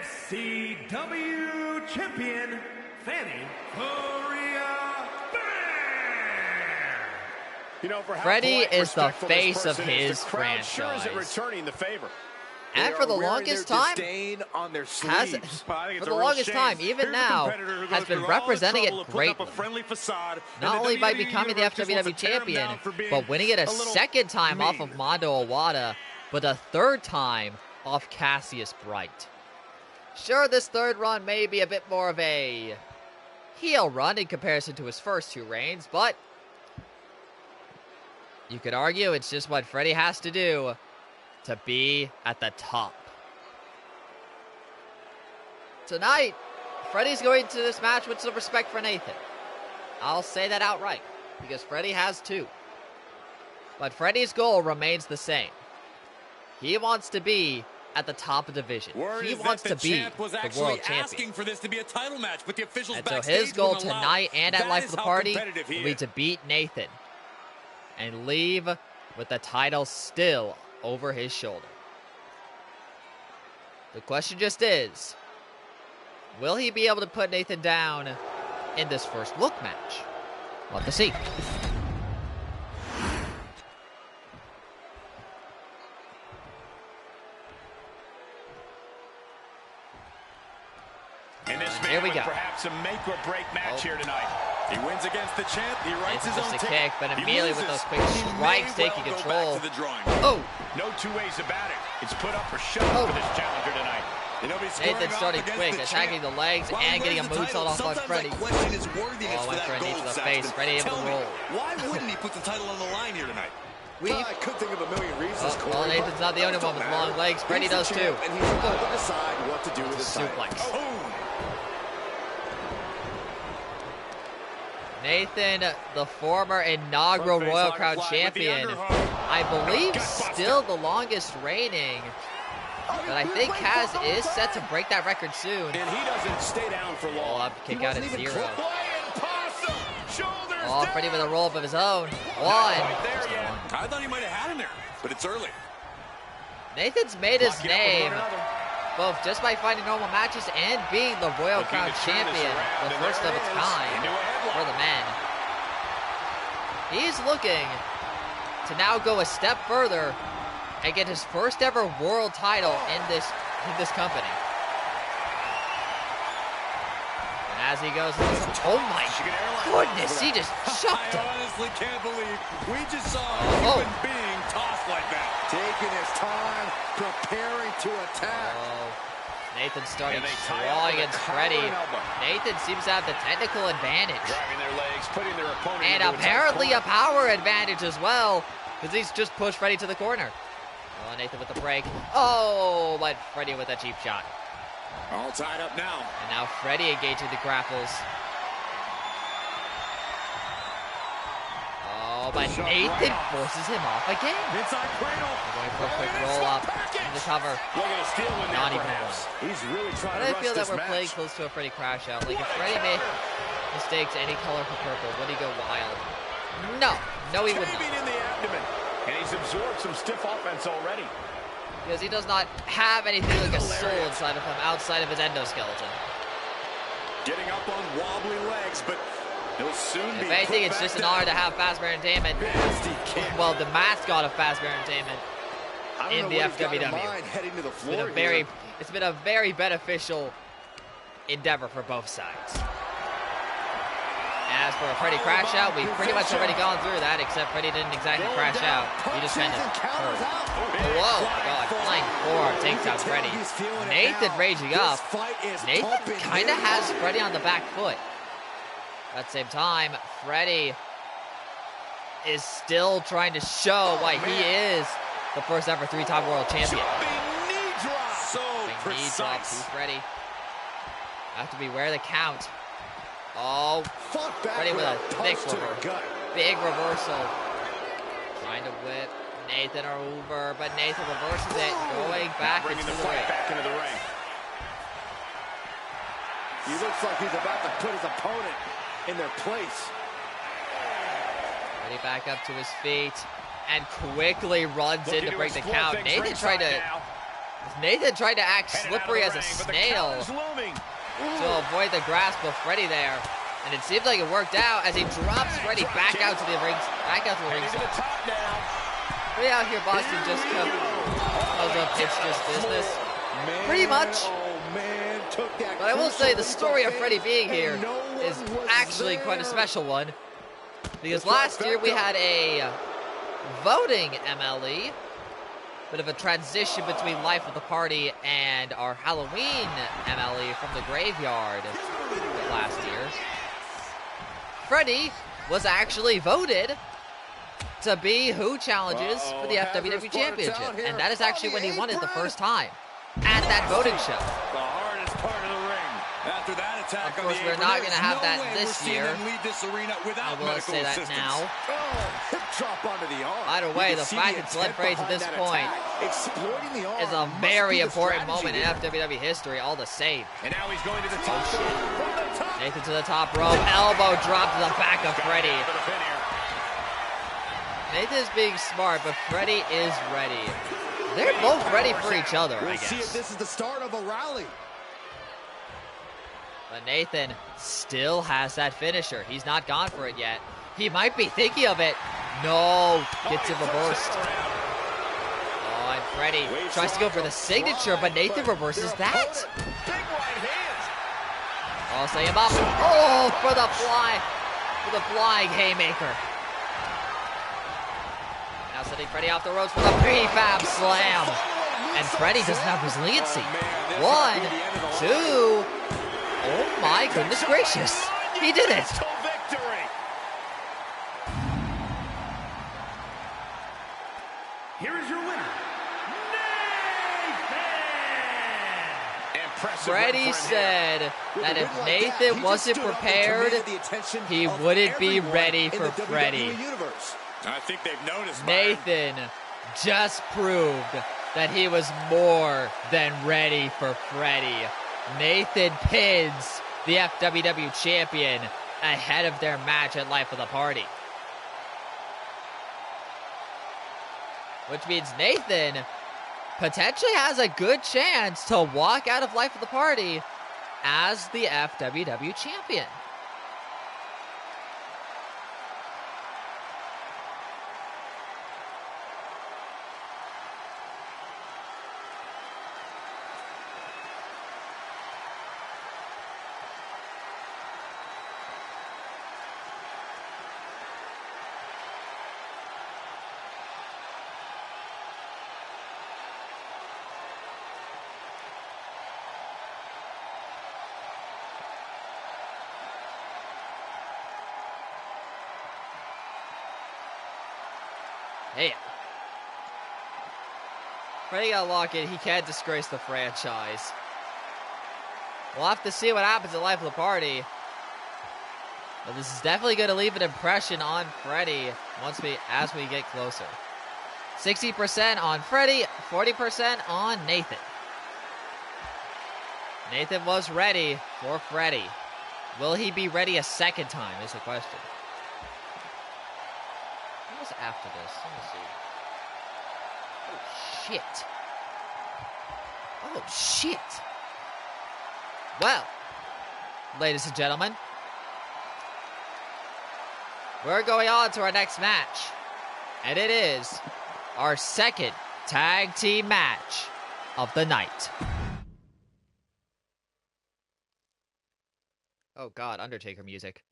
FCW champion, Freddy Fazbear. You know, for how Freddy polite, is the respectful this face of person his is, the crowd sure isn't franchise. returning the favor. And for the longest time, On their has sleeves. for the longest time, even now, has been representing it greatly. Not only by becoming the FWW champion, but winning it a second time off of Mondo Owada, but a third time off Cassius Bright. Sure, this third run may be a bit more of a heel run in comparison to his first 2 reigns, but you could argue it's just what Freddy has to do to be at the top. Tonight, Freddy's going to this match with some respect for Nathan. I'll say that outright, because Freddy has too. But Freddy's goal remains the same. He wants to be at the top of the division. He wants to be the world champion. Asking for this to be a title match, but the officials And so backstage his goal wouldn't allow tonight it. and at That Life is of the how Party competitive he will be is. to beat Nathan and leave with the title still over his shoulder. The question just is, will he be able to put Nathan down in this first look match? We'll have to see. And this Here we man with go. perhaps a make-or-break match here tonight. He wins against the champ. He writes It's his own just a ticket. kick, but He immediately with loses. those quick He strikes may taking well go control. back to the drawing. Oh! No two ways about it. It's put up or shut Oh. for this challenger tonight. You know, he's squaring Nathan off starting against quick, the attacking champ. the legs While he and getting a wears the moonsault title, off on sometimes Freddy. I question his worthiness Oh, for went that for a knee gold, to the Saxton. face. Freddy able Tell to me, roll. why wouldn't he put the title on the line here tonight? I could think of a million reasons, Oh, well, Corey, Nathan's but not the only those one don't with matter. long legs. Freddy He's the does too. champ, and he's allowed to decide what to do with his title. Suplex. Boom. Nathan, the former inaugural Royal Crown champion, I believe still the longest reigning, but I think is set to break that record soon. And he doesn't stay down for long. Roll-up, kick out at 0. Flying possum. Shoulders Oh, down. Freddy with a roll-up of his own. 1. Right there, Just yeah. 1. I thought he might have had him there, but it's early. Nathan's made his Locking up with name one another. both just by fighting normal matches and being the Royal Looking Crown to turn this champion, around, the and first there of it its is. kind Into a headlock. for the men. He's looking to now go a step further and get his first ever world title in this company. As he goes, oh my goodness, he just chucked him. I honestly can't believe we just saw a human being tossed like that. Taking his time, preparing to attack. Nathan starting strong against Freddy. Nathan seems to have the technical advantage. Driving their legs, putting their opponent And into a tight apparently a corner. power advantage as well, because he's just pushed Freddy to the corner. Oh, Nathan with the break. Oh, but Freddy with a cheap shot. All tied up now. And now Freddy engaging the grapples. Oh, but Nathan forces him off again. Inside cradle. Going for a quick roll up in the cover. Looking to steal one Not there, even perhaps. one. He's really trying But to I rush feel that this we're match. playing close to a Freddy crash out. Like if Freddy made mistakes any color for purple, would he go wild? No, he would Caving not. in the abdomen. And he's absorbed some stiff offense already. Because he does not have anything like a soul inside of him outside of his endoskeleton. Getting up on wobbly legs, but he'll soon be. If anything, it's just an honor to have Fazbear Entertainment. Well, the mascot of Fazbear Entertainment in the FWW. Heading to the It's been floor a very beneficial endeavor for both sides. As for a Freddy crash out, we've pretty much already gone through that, except Freddy didn't exactly crash out. He just kind of hurt. Whoa, my God, flying forearm takes out Freddy. Nathan raging up. Nathan kind of has Freddy on the back foot. At the same time, Freddy is still trying to show why he is the first ever three-time world champion. Knee drop. So Big knee drop to Freddy. Have to beware of the count. Oh, Freddy with a big reversal. Trying to whip Nathan over, but Nathan reverses it, going back into the ring. Back into the ring. He looks like he's about to put his opponent in their place. Freddy back up to his feet and quickly runs in to break the count. Nathan tried to act slippery as a snail to avoid the grasp of Freddy there. And it seems like it worked out as he drops Freddy back out to the ring. We out here, Boston, just comes up. It's just business. Pretty much. But I will say the story of Freddy being here is actually quite a special one. Because last year we had a voting MLE. Bit of a transition between Life of the Party and our Halloween MLE from the graveyard last year. Freddy was actually voted to be who challenges for the FWW Championship. And that is actually when he won it the first time at that voting show. The hardest part of the ring. After that attack, of course, we're not going to have that this year. I will say that now. Hip drop onto the arm. Either way, the fact it's led Freddy to this point is a very important moment in FWW history, all the same. And now he's going to the top. Nathan to the top rope, elbow drop to the back of Freddy. Nathan's being smart, but Freddy is ready. They're both ready for each other, I guess. See if this is the start of a rally. But Nathan still has that finisher. He's not gone for it yet. He might be thinking of it. No, gets it reversed. Oh, and Freddy tries to go for the signature, but Nathan reverses that. Oh, say him up. Oh, for the flying haymaker. Now sending Freddy off the ropes for the prefab slam. And Freddy doesn't have resiliency. 1, 2. Oh my goodness gracious. He did it. Here is your winner, Nathan! Freddy said that if Nathan wasn't prepared, he wouldn't be ready for Freddy. I think they've noticed. Nathan just proved that he was more than ready for Freddy. Nathan pins the FWW champion ahead of their match at Life of the Party. Which means Nathan potentially has a good chance to walk out of Life of the Party as the FWW champion. Freddy got locked in. He can't disgrace the franchise. We'll have to see what happens in Life of the Party. But this is definitely going to leave an impression on Freddy as we get closer. 60% on Freddy, 40% on Nathan. Nathan was ready for Freddy. Will he be ready a second time is the question. What was after this? Let me see. Oh, shit. Oh, shit. Well, ladies and gentlemen, we're going on to our next match. And it is our second tag team match of the night. Oh God, Undertaker music.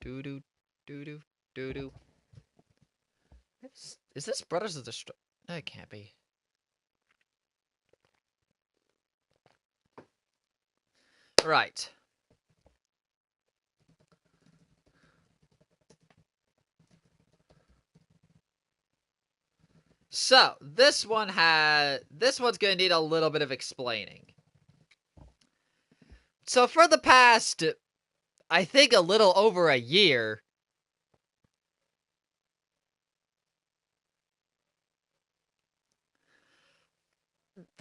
Do. Is this Brothers of the No, it can't be. Right. So, this one's gonna need a little bit of explaining. So, for the past, I think a little over a year,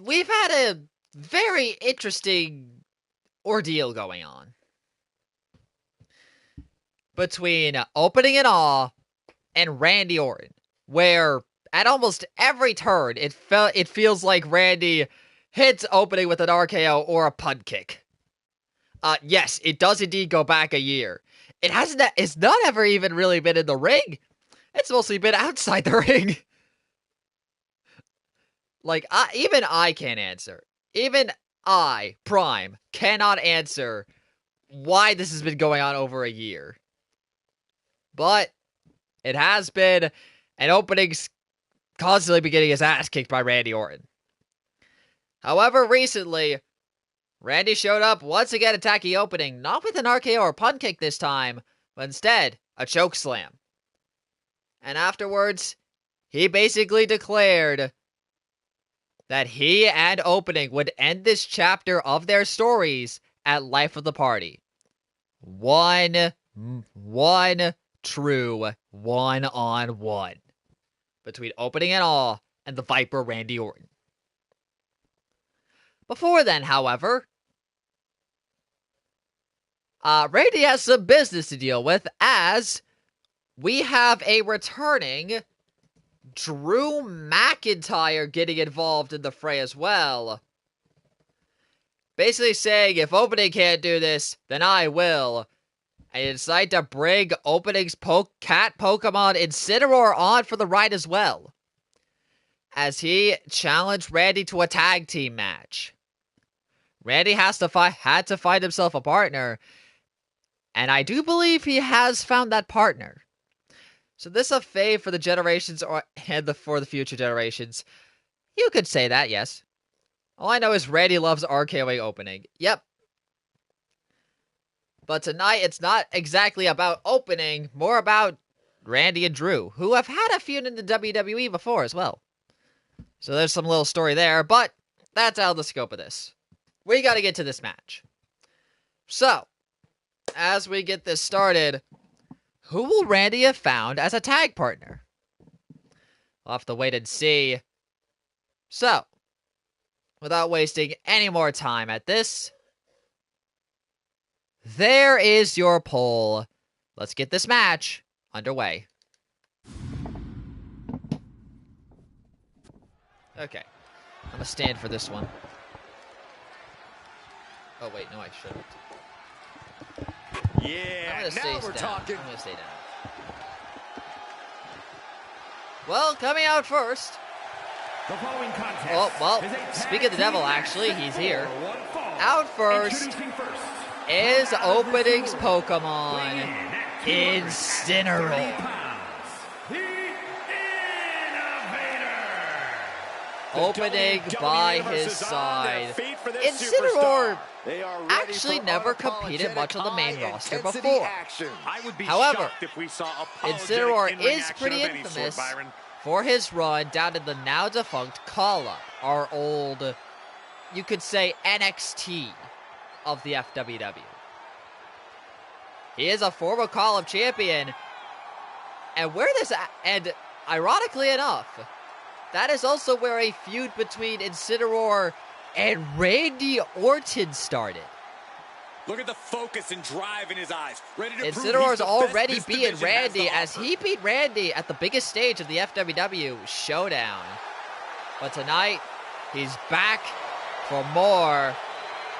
we've had a very interesting ordeal going on between Opening in Awe and Randy Orton, where at almost every turn it feels like Randy hits Opening with an RKO or a punt kick. Yes, it does indeed go back a year. It's not ever even really been in the ring. It's mostly been outside the ring. Like, even I can't answer. Even I, Prime, cannot answer why this has been going on over a year. But it has been, and Opening's constantly been getting his ass kicked by Randy Orton. However, recently, Randy showed up once again attacking Opening, not with an RKO or punt kick this time, but instead, a choke slam. And afterwards, he basically declared that he and Opening would end this chapter of their stories at Life of the Party. One true one-on-one between Opening and Awe and the Viper Randy Orton. Before then, however, Randy has some business to deal with, as we have a returning Drew McIntyre getting involved in the fray as well. Basically saying, if Opening can't do this, then I will. And he decided to bring Opening's cat Pokemon Incineroar on for the ride as well, as he challenged Randy to a tag team match. Randy had to find himself a partner, and I do believe he has found that partner. So this is a fave for the generations for the future generations. You could say that, yes. All I know is Randy loves RKOing Opening. Yep. But tonight, it's not exactly about Opening, more about Randy and Drew, who have had a feud in the WWE before as well. So there's some little story there, but that's out of the scope of this. We gotta get to this match. So, as we get this started, who will Randy have found as a tag partner? We'll have to wait and see. So, without wasting any more time at this, there is your poll. Let's get this match underway. Okay, I'm gonna stand for this one. Oh wait, no I shouldn't. Yeah, now we're talking. I'm gonna stay down. Well, coming out first. The following contest. Oh, well, speak of the devil, actually, he's here. Out first is Opening's Pokemon, Incineroar. The Innovator. opening by his side. Incineroar actually never competed much on the main roster before. However, Incineroar is pretty infamous for his run down in the now defunct call-up, our old, you could say, NXT of the FWW. He is a former call-up champion, and ironically enough, that is also where a feud between Incineroar and Randy Orton started. Look at the focus and drive in his eyes. Incineroar's already beaten Randy as he beat Randy at the biggest stage of the FWW Showdown. But tonight, he's back for more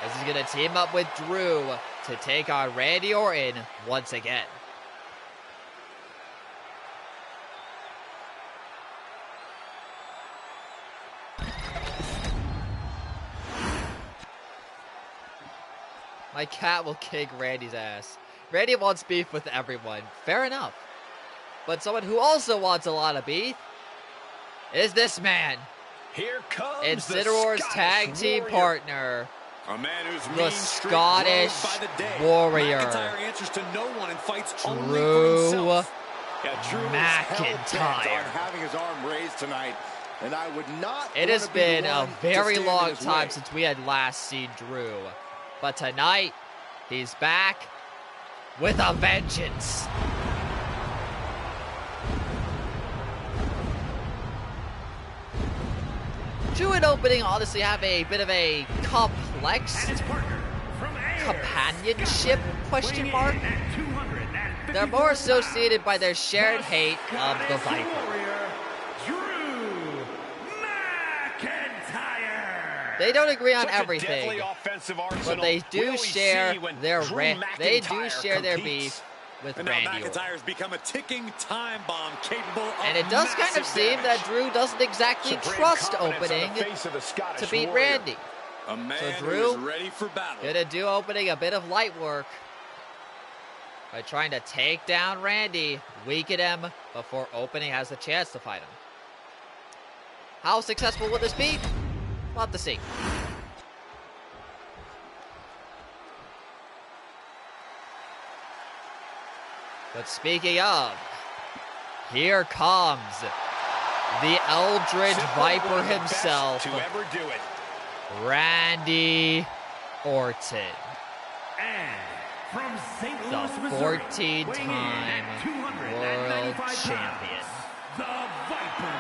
as he's going to team up with Drew to take on Randy Orton once again. My cat will kick Randy's ass. Randy wants beef with everyone. Fair enough. But someone who also wants a lot of beef is this man. Here comes Incineroar's tag team partner, a man who's the Scottish Warrior, McIntyre answers to no one and fights only for Drew himself. McIntyre. Having his arm raised tonight, and I would not. It has been a very long time since we had last seen Drew. But tonight, he's back with a vengeance. Drew and opening honestly have a bit of a complex companionship question mark. They're more associated by their shared hate of the Viper. They don't agree on everything, but they do share their beef with Randy Orton. McIntyre's become a ticking time bomb capable of And it does kind of seem that Drew doesn't exactly trust opening to beat Randy. A man so Drew who's ready for battle. Gonna do opening a bit of light work by trying to take down Randy, weaken him before opening has the chance to fight him. How successful will this be? We'll have to see. But speaking of, here comes the Eldritch Viper himself, Randy Orton. And from St. The Louis, Missouri, 14-time world champion. The Viper,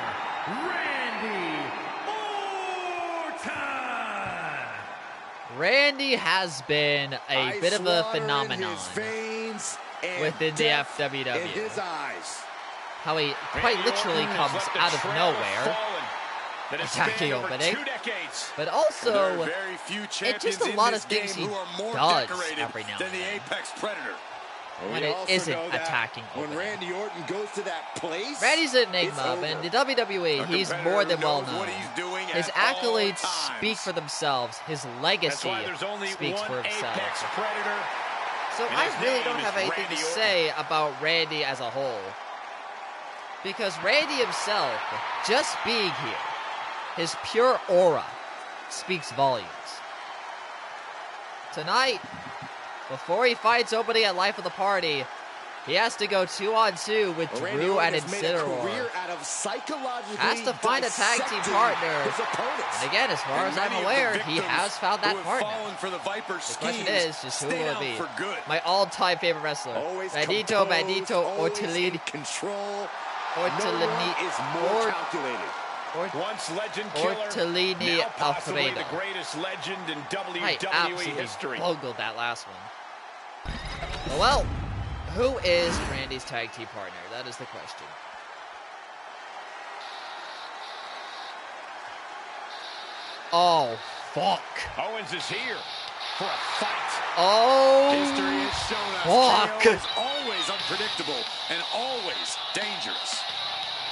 Randy Orton. Randy has been a bit of a phenomenon within the FWW. How he quite literally comes out of nowhere, attacking opening, but also it's just a lot of things he does every now and then when it isn't attacking opening. When Randy Orton goes to that place, Randy's an enigma, but in the WWE, he's more than well known. His accolades speak for themselves. His legacy speaks for himself. So I really don't have anything to say about Randy as a whole. Because Randy himself, just being here, his pure aura speaks volumes. Tonight, before he fights opening at Life of the Party, he has to go 2-on-2 with Drew and Incineroar. Has to find a tag team partner. And again, as far as I'm aware, he has found that partner. The question is, just who will it be? My all-time favorite wrestler, Bandito Ortolini. Once legend killer, Ortolini now possibly Alfredo. the greatest legend in I WWE absolutely history. bungled that last one. Well, who is Randy's tag team partner? That is the question. Oh, fuck. Owens is here for a fight. Oh, History has shown us fuck. KO is always unpredictable and always dangerous.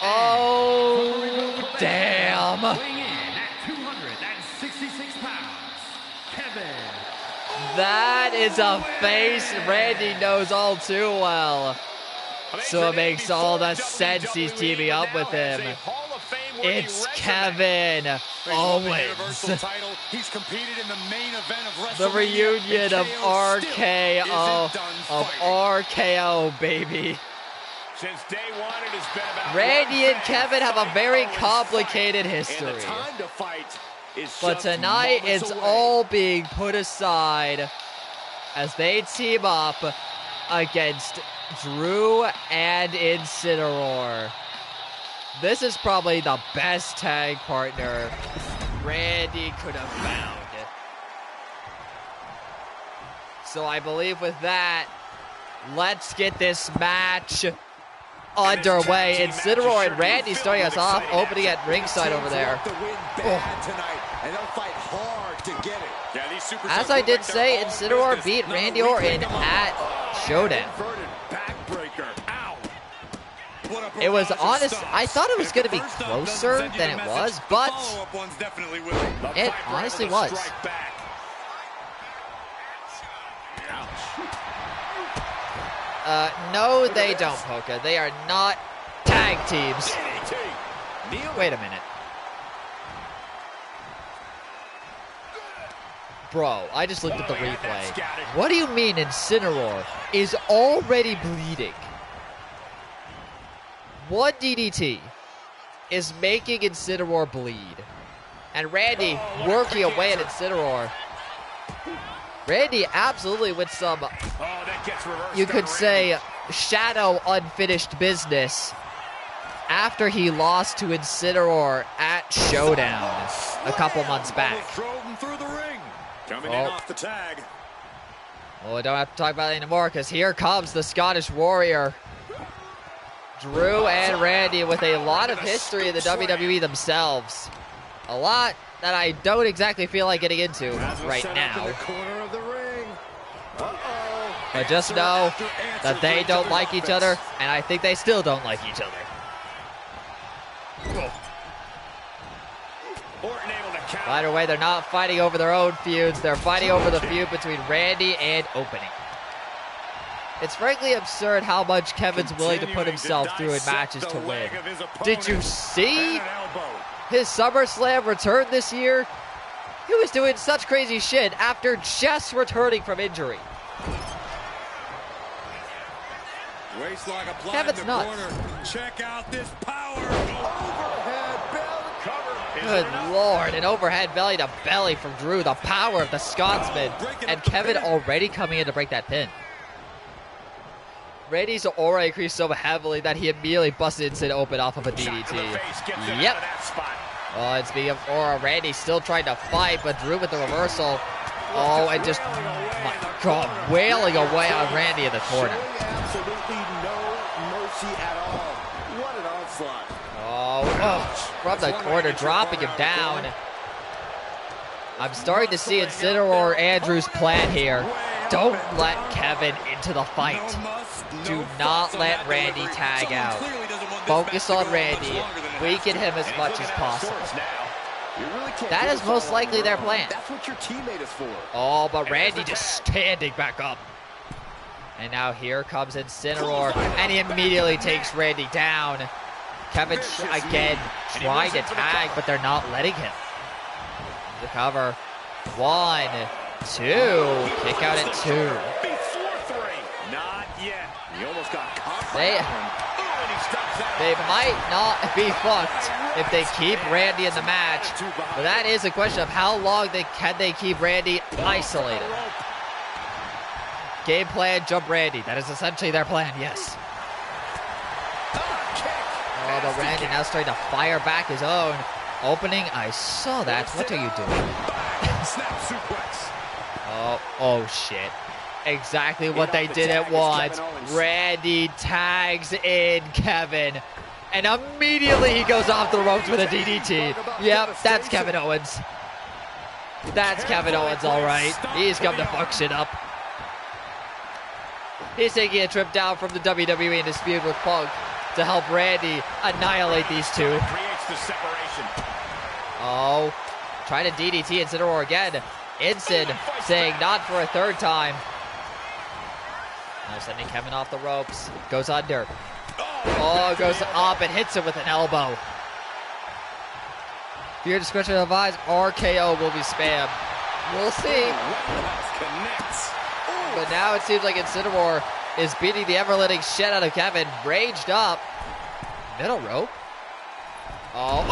Oh, damn. Weighing in at 266 pounds, Kevin. That is a face Randy knows all too well. So it makes all the sense he's teaming up with him. It's Kevin Owens. He's competed in the main event of The reunion of RKO, baby. Since day one, it has been about Randy and Kevin have a very complicated history. time to fight is But just tonight, moments it's away. all being put aside as they team up against Drew and Incineroar. This is probably the best tag partner Randy could have found. So I believe with that, let's get this match underway. Incineroar and Randy starting us off, opening at ringside over there. As I did say, Incineroar beat Randy Orton at Showdown. It was honest. I thought it was going to be closer than it was, but it honestly was. No, they don't, Polka. They are not tag teams. Wait a minute. Bro, I just looked at the replay. What do you mean Incineroar is already bleeding? One DDT is making Incineroar bleed. And Randy working away at Incineroar. Randy absolutely with some, you could say, shadow unfinished business after he lost to Incineroar at Showdown a couple months back. Coming in off the tag. Well, we don't have to talk about it anymore because here comes the Scottish Warrior. Drew and Randy with a lot of history in the WWE themselves. A lot that I don't exactly feel like getting into right now. But just know that they don't like each other, and I think they still don't like each other. By the way, they're not fighting over their own feuds. They're fighting over the feud between Randy and Opening. It's frankly absurd how much Kevin's willing to put himself through in matches to win. Did you see his SummerSlam return this year? He was doing such crazy shit after just returning from injury. Kevin's nuts. Check out this power. Good Lord, an overhead belly to belly from Drew. The power of the Scotsman. And Kevin already coming in to break that pin. Randy's aura increased so heavily that he immediately busted Incin open off of a DDT. Yep. Oh, and speaking of aura, Randy still trying to fight, but Drew with the reversal. Oh, and just, my God, wailing away on Randy in the corner. Absolutely no mercy at all. What an onslaught. Oh, from the corner, dropping him down. I'm starting to see Incineroar Andrew's plan here. Don't let Kevin into the fight. Do not let Randy tag out. Focus on Randy. Weaken him as much as possible. That is most likely their plan. That's what your teammate is for. Oh, but Randy just standing back up. And now here comes Incineroar, and he immediately takes Randy down. Kevin, again, trying to tag, but they're not letting him. The cover. 1, 2. Kick out at 2. Not yet. He almost got caught. They might not be fucked if they keep Randy in the match, but that is a question of how long can they keep Randy isolated. Game plan, jump Randy. That is essentially their plan, yes. Oh, but Randy now starting to fire back his own. Opening, I saw that. What are you doing? Oh shit. Exactly what they did at once. Randy tags in Kevin. And immediately he goes off the ropes with a DDT. Yep, that's Kevin Owens. That's Kevin Owens, all right. He's come to fuck shit up. He's taking a trip down from the WWE in dispute with Punk to help Randy annihilate these two. Oh, trying to DDT Incineroar again. Incin saying not for a third time. Now sending Kevin off the ropes. Goes under. Oh, goes up and hits him with an elbow. Viewer discretion advised, RKO will be spammed. We'll see. Connects. But now it seems like Incineroar is beating the ever-living shit out of Kevin. Raged up. Middle rope. Oh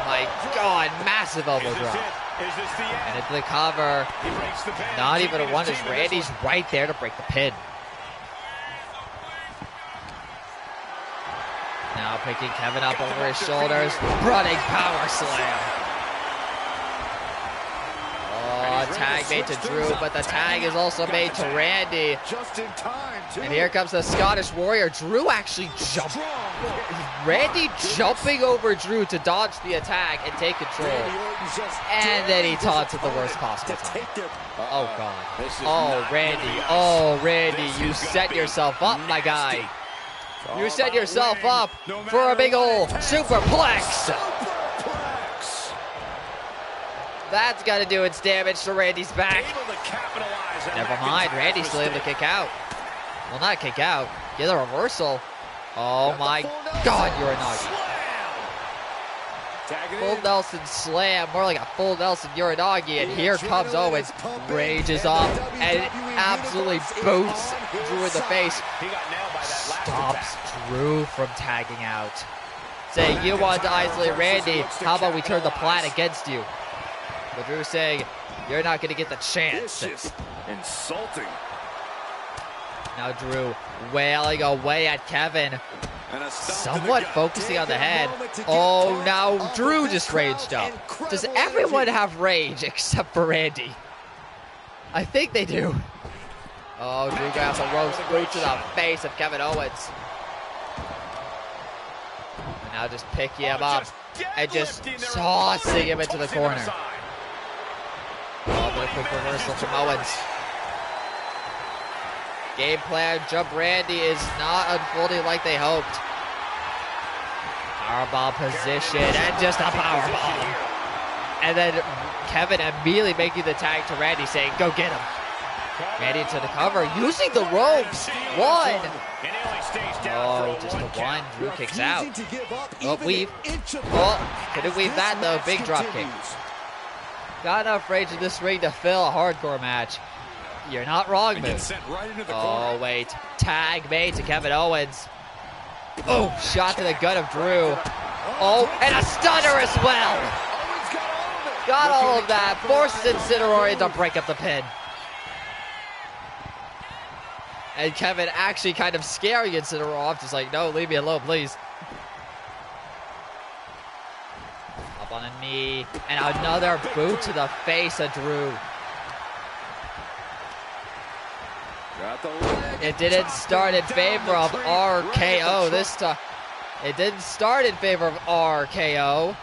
my god. Massive elbow drop. And into the cover. Not even a one as Randy's right there to break the pin. Now picking Kevin up over his shoulders. Running power slam. Oh, tag made to Drew, but the tag is also made to Randy. Just in time, too. And here comes the Scottish Warrior. Drew actually jumped. Randy jumping over Drew to dodge the attack and take control. And then he taunts at the worst possible time. Oh, God. Oh, Randy. Oh, Randy. You set yourself up, my guy. You set yourself up for a big ol' superplex. That's got to do its damage to Randy's back. Never mind. Randy's still able to kick out. Well, not kick out. Get a reversal. Oh, my God. You're a Nagi. Full Nelson slam. More like a full Nelson Uranagi. And here comes Owens. Rages off and absolutely boots Drew in the face. Stops Drew from tagging out. Saying, you want to isolate Randy. How about we turn the plan against you? But Drew saying, you're not going to get the chance. This is insulting. Now Drew wailing away at Kevin. Somewhat focusing on the head. Oh, now Drew just raged up. Does everyone have rage except for Randy? I think they do. Oh, Drew got the ropes, boot to the face of Kevin Owens. And now just picking him up and just tossing him into the corner. Oh, but a quick reversal from Owens. Game plan, jump Randy is not unfolding like they hoped. Powerbomb position and just a powerbomb. And then Kevin immediately making the tag to Randy saying, go get him. Randy to the cover, using the ropes. One. Oh, just the one. Drew kicks out. Oh, weave. Oh, couldn't weave that though. Big drop kick. Got enough rage in this ring to fill a hardcore match. You're not wrong, move. Oh, wait. Tag made to Kevin Owens. Oh, shot to the gut of Drew. Oh, and a stunner as well. Got all of that. Forces Incineroar to break up the pin. And Kevin actually kind of scaring Incineroar off. Just like, no, leave me alone, please. Up on a knee. And another boot to the face of Drew. It didn't start in favor of RKO this time. It didn't start in favor of RKO.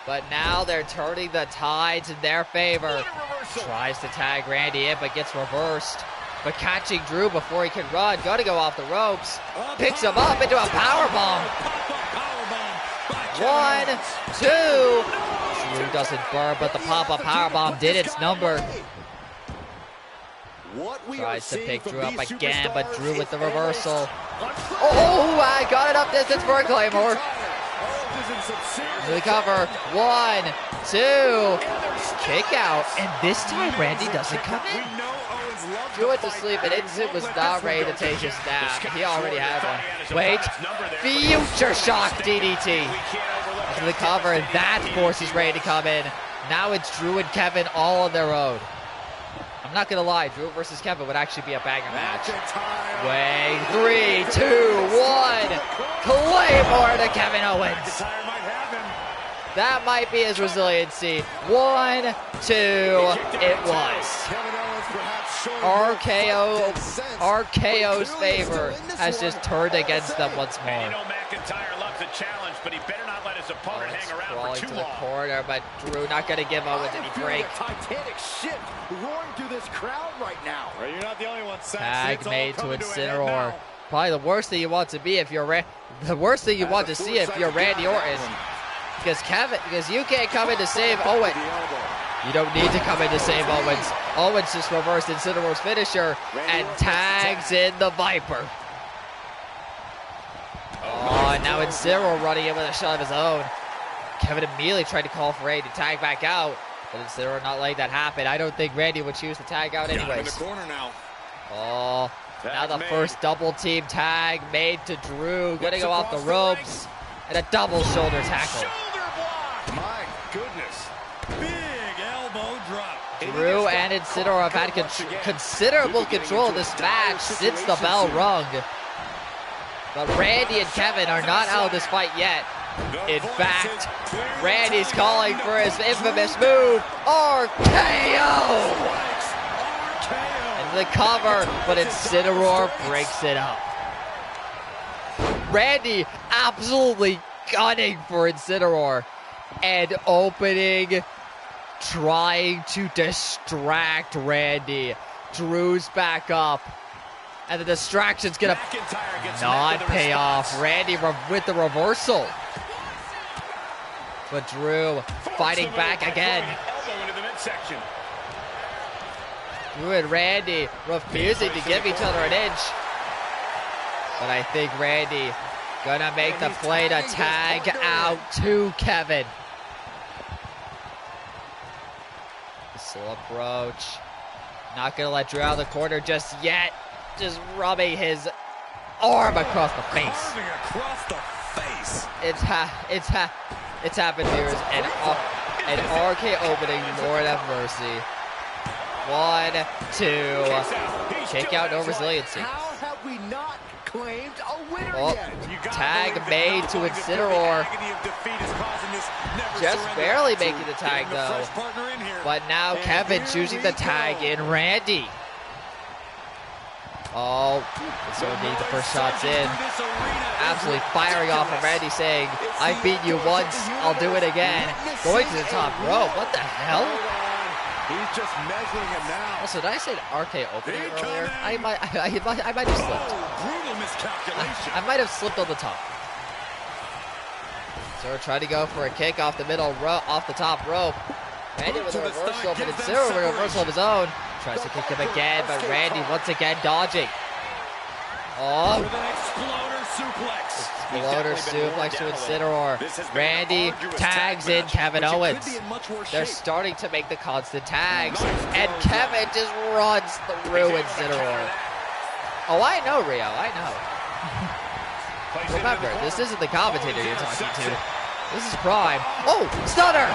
But now they're turning the tides in their favor. Tries to tag Randy in, but gets reversed. But catching Drew before he can run. Gotta go off the ropes. Picks him up into a powerbomb. 1, 2. Drew doesn't burn, but the pop-up powerbomb did its number. Tries to pick Drew up again, but Drew with the reversal. Oh, I got it up distance for a Claymore. To the cover. 1, 2. Kick out. And this time Randy doesn't come in. Drew went to sleep and Instant was not ready to take his nap. He already had one. Wait. Future shock DDT. To the cover, and that forces Ray to come in. Now it's Drew and Kevin all on their own. I'm not gonna lie, Drew versus Kevin would actually be a banger match. Wait, 3, 2, 1. Claymore to Kevin Owens. That might be his resiliency. 1, 2. It was. RKO's favor has just turned against them once more. You know McIntyre loves a challenge, but he better not let his opponent hang around for too to long. The corner, but Drew not going to give Owens any break. Titanic ship roaring through this crowd right now. Well, you're not the only one. Tag made to Incineroar. Probably the worst thing you want to be if you're the worst thing you want to see if you're Randy Orton. Because you can't come in to save Owens. You don't need to come in to save Owens. Owens just reversed Incineroar's finisher and tags in the Viper. Oh, and now Incineroar running in with a shot of his own. Kevin immediately tried to call for Randy to tag back out, but Incineroar not letting that happen. I don't think Randy would choose to tag out anyways. In the corner now. Oh, now the first double team tag made to Drew. Gonna go off the ropes. And a double shoulder tackle. Shoulder block. My goodness. Big elbow drop. Drew and Incineroar have had considerable control of this match since the bell rung. But Randy and Kevin are not out of this fight yet. In fact, Randy's calling for his infamous move, RKO! And the cover, but Incineroar breaks it up. Randy absolutely gunning for Incineroar and opening, trying to distract Randy. Drew's back up. And the distraction's gonna not pay off. Randy with the reversal. But Drew fighting back again. Drew and Randy refusing to give each other an inch. But I think Randy gonna make the play to tag out to Kevin. Slow approach. Not gonna let Drew out of the corner just yet. Just rubbing his arm across the face. It's happened here. An RK opening, Lord have mercy. 1, 2. Kick out, no resiliency. How have we not claimed a winner yet? Tag made to Incineroar. Just barely making the tag though. But now Kevin choosing the tag in Randy. Oh, so getting the first shots in. Absolutely firing off of Randy saying, I've beaten you once, I'll do it again. Going to the top rope, what the hell? He's just measuring him now. Also, did I say RK opening earlier? I might have slipped. Brutal miscalculation. I might have slipped on the top. So we're trying to go for a kick off the middle rope, off the top rope. Randy with a reversal, but Incineroar with a reversal of his own. Tries to kick him again, but Randy once again dodging. Oh. With an exploder suplex. Exploder suplex to Incineroar. Randy tags in Kevin Owens. They're starting to make the constant tags. And Kevin just runs through Incineroar. Oh, I know, Rio. I know. Remember, this isn't the commentator you're talking to. This is Prime. Oh, stunner!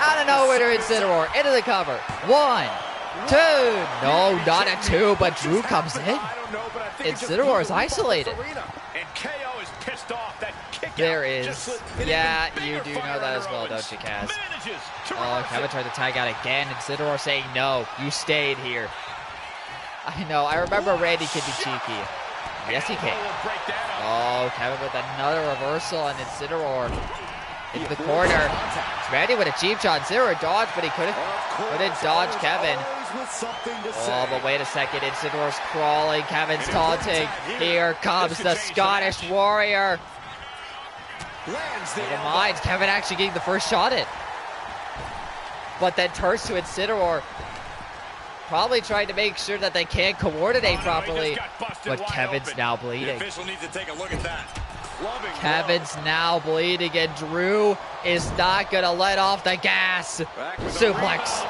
Out of nowhere to Incineroar. Into the cover. 1, 2. No, not a 2, but Drew comes in. Incineroar is isolated. And KO is pissed off. That kick there is. Yeah, you do know that as well, don't you, Kaz? Oh, Kevin tried to tag out again. Incineroar saying, no, you stayed here. I know. I remember Randy can be cheeky. Yes, he can. Oh, Kevin with another reversal on Incineroar. Into the corner. Randy with a cheap shot. Incineroar dodged, but he couldn't dodge Kevin. Oh, but wait a second. Incineroar's crawling. Kevin's taunting. Here comes the Scottish Warrior. Never mind. Kevin actually getting the first shot in. But then turns to Incineroar. Probably trying to make sure that they can't coordinate properly. But Kevin's now bleeding. Kevin's now bleeding, and Drew is not going to let off the gas. Suplex.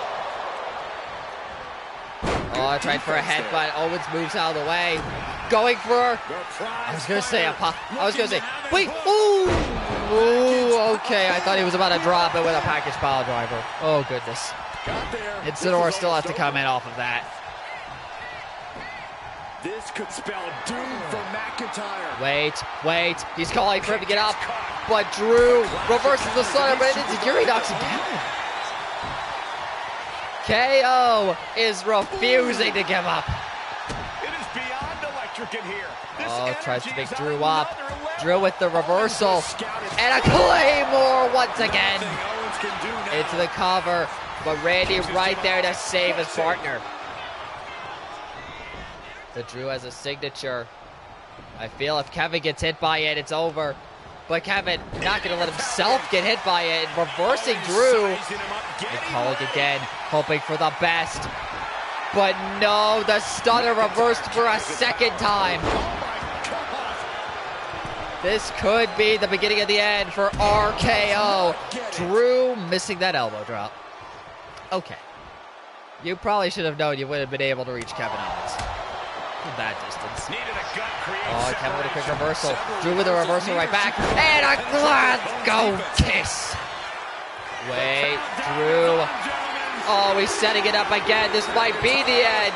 Oh, tried for a headbutt. Owens moves out of the way. Going for... I was going to say, wait. Ooh. Ooh, okay. I thought he was about to drop it with a package pile driver. Oh, goodness. Incineroar still has to come in off of that. This could spell doom for McIntyre. Wait. He's calling for him to get up. But Drew reverses the stunner, but Enziguri knocks him down. KO is refusing to give up. It is beyond electric in here. Oh, tries to make Drew up. Drew with the reversal. And a Claymore once again. Into the cover. But Randy right there to save his partner. The Drew has a signature. I feel if Kevin gets hit by it, it's over. But Kevin not going to let himself get hit by it. And reversing Drew. And calling again, hoping for the best. But no, the stunner reversed for a second time. This could be the beginning of the end for RKO. Drew missing that elbow drop. Okay. You probably should have known you would have been able to reach Kevin Owens from that distance. Oh, Kevin with a quick reversal. Drew with a reversal right back. And a Glasgow kiss. Wait, Drew. Oh, he's setting it up again. This might be the end.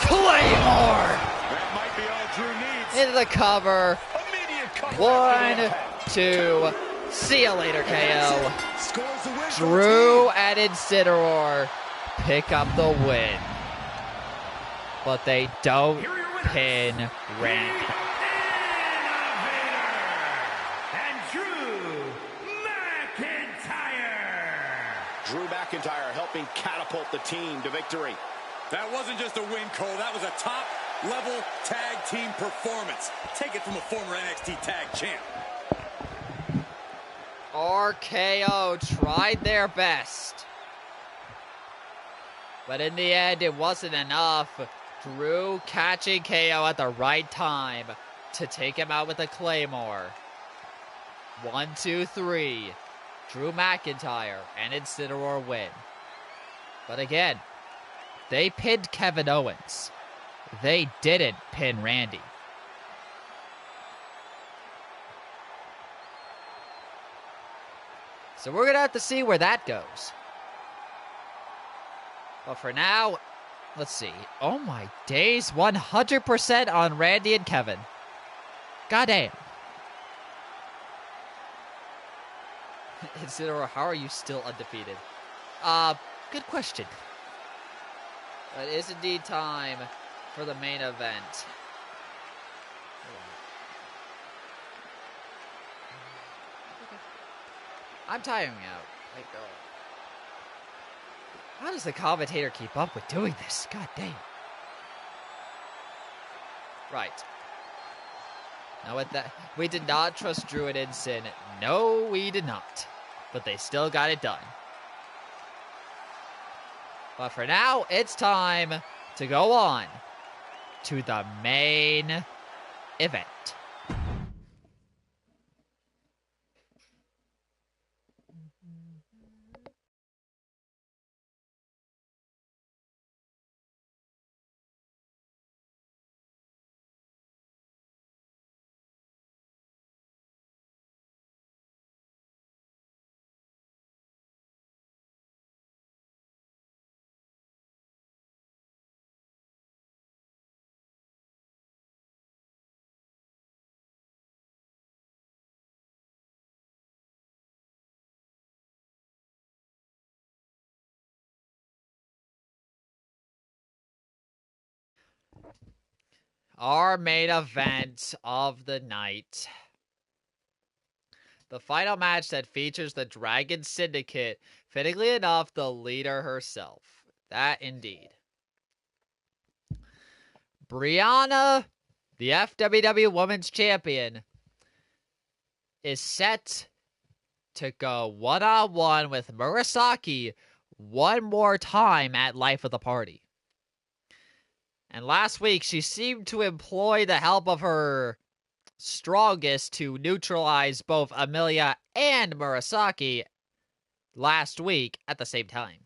Claymore. That might be all Drew needs. Into the cover. Immediate cover. 1, 2. See you later, KO. Drew and Incineroar pick up the win. But they don't pin Randy. Drew McIntyre helping catapult the team to victory. That wasn't just a win, Cole. That was a top-level tag team performance. Take it from a former NXT tag champ. RKO tried their best. But in the end, it wasn't enough. Drew catching KO at the right time to take him out with a Claymore. 1, 2, 3. Drew McIntyre and Incineroar win. But again, they pinned Kevin Owens. They didn't pin Randy. So we're going to have to see where that goes. But for now, let's see. Oh my days, 100% on Randy and Kevin. Goddamn. Incineroar, how are you still undefeated? Good question. It is indeed time for the main event. I'm tiring out. Like, how does the commentator keep up with doing this? God damn. Right. Now with that, we did not trust Drew and Incin. No, we did not. But they still got it done. But for now, it's time to go on to the main event. Our main event of the night. The final match that features the Dragon Syndicate, fittingly enough, the leader herself. That indeed. Brianna, the FWW Women's Champion, is set to go one-on-one with Murasaki one more time at Life of the Party. And last week, she seemed to employ the help of her strongest to neutralize both Amelia and Murasaki last week at the same time.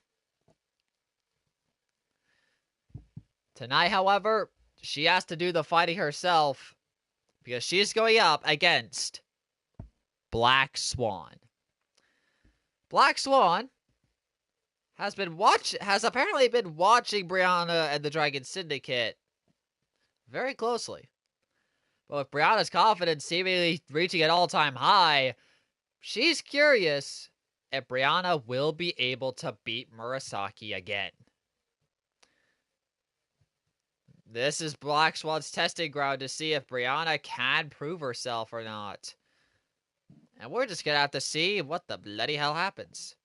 Tonight, however, she has to do the fighting herself because she's going up against Black Swan. Black Swan has apparently been watching Brianna and the Dragon Syndicate very closely. But with Brianna's confidence seemingly reaching an all-time high, she's curious if Brianna will be able to beat Murasaki again. This is Black Swan's testing ground to see if Brianna can prove herself or not. And we're just gonna have to see what the bloody hell happens.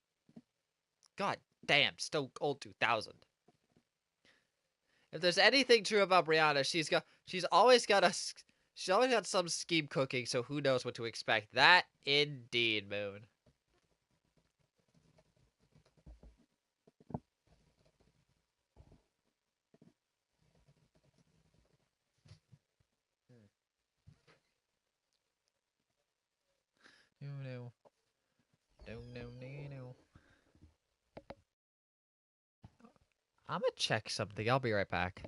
God damn, Stone Cold 2000. If there's anything true about Brianna, she's always got some scheme cooking, so who knows what to expect. That indeed, Moon. No. I'm gonna check something. I'll be right back.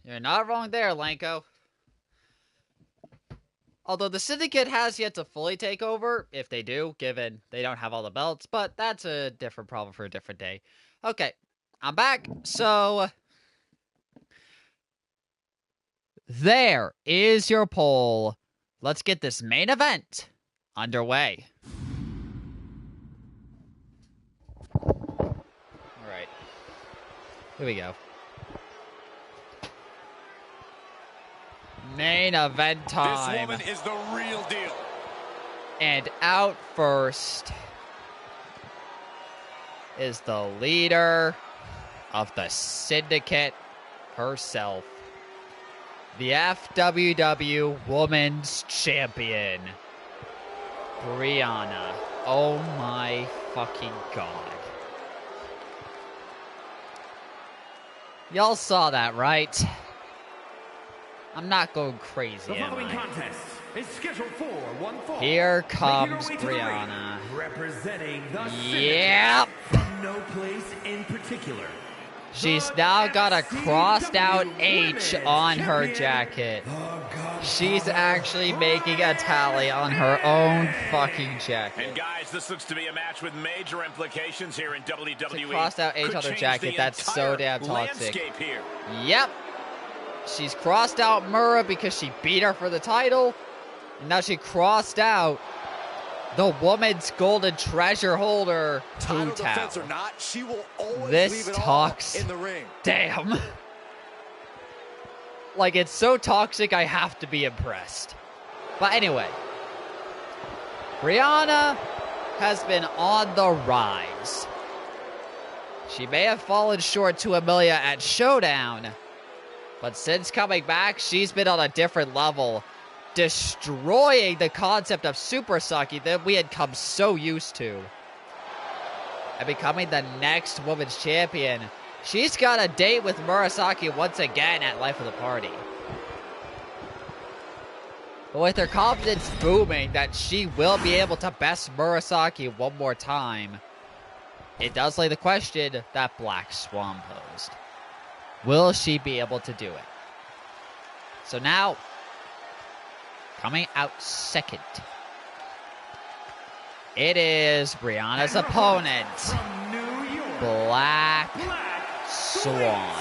You're not wrong there, Lanko. Although the Syndicate has yet to fully take over, if they do, given they don't have all the belts, but that's a different problem for a different day. Okay, I'm back. So, there is your poll. Let's get this main event underway. Alright. Here we go. Main event time. This woman is the real deal. And out first is the leader of the Syndicate herself, the FWW Women's Champion, Brianna. Oh my fucking god. Y'all saw that, right? I'm not going crazy, The following contest is scheduled for one fall. Here comes Brianna. Representing the Yep. from no place in particular. She's now got a crossed out H on her jacket. She's actually making a tally on her own fucking jacket. And guys, this looks to be a match with major implications here in WWE. Crossed out H on her jacket. That's so damn toxic. Here. Yep. She's crossed out Mura because she beat her for the title. And now she crossed out the woman's golden treasure holder, Title Town. defense or not, she will always This leave it talks. all in the ring. Damn. Like, it's so toxic, I have to be impressed. But anyway, Brianna has been on the rise. She may have fallen short to Amelia at Showdown, but since coming back, she's been on a different level, destroying the concept of Super Sucky that we had come so used to. And becoming the next women's champion. She's got a date with Murasaki once again at Life of the Party. But with her confidence booming that she will be able to best Murasaki one more time, it does lay the question that Black Swan posed. Will she be able to do it? So now, coming out second, it is Brianna's opponent, From New York, Black Black Swan.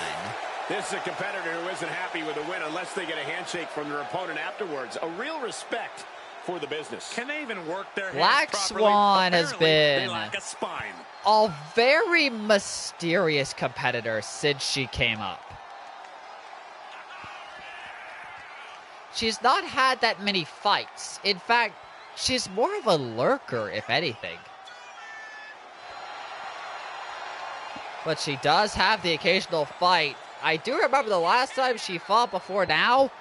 This is a competitor who isn't happy with a win unless they get a handshake from their opponent afterwards. A real respect for the business. Can they even work their Black hands properly? Swan has Apparently, been they lack a spine. a very mysterious competitor since she came up. She's not had that many fights. In fact, she's more of a lurker, if anything. But she does have the occasional fight. I do remember the last time she fought before now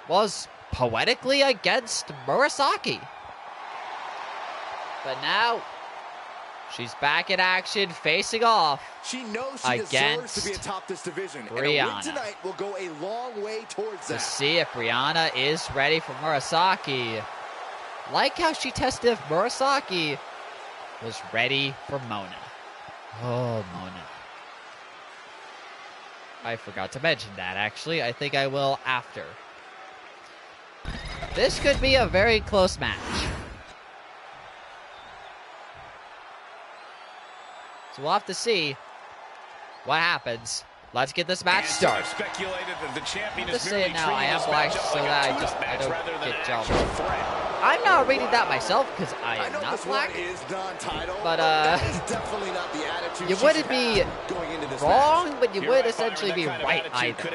was poetically against Murasaki. But now, she's back in action, facing off. She knows she deserves to be atop this division. Brianna. And a win tonight will go a long way towards that. To see if Brianna is ready for Murasaki. Like how she tested if Murasaki was ready for Mona. Oh, Mona. I forgot to mention that, actually. I think I will after. This could be a very close match. So we'll have to see what happens. Let's get this match started. I'm just saying now, I am black so that I don't get jumped. I'm not reading that myself because I am not black. But you wouldn't be wrong, but you would essentially be right either.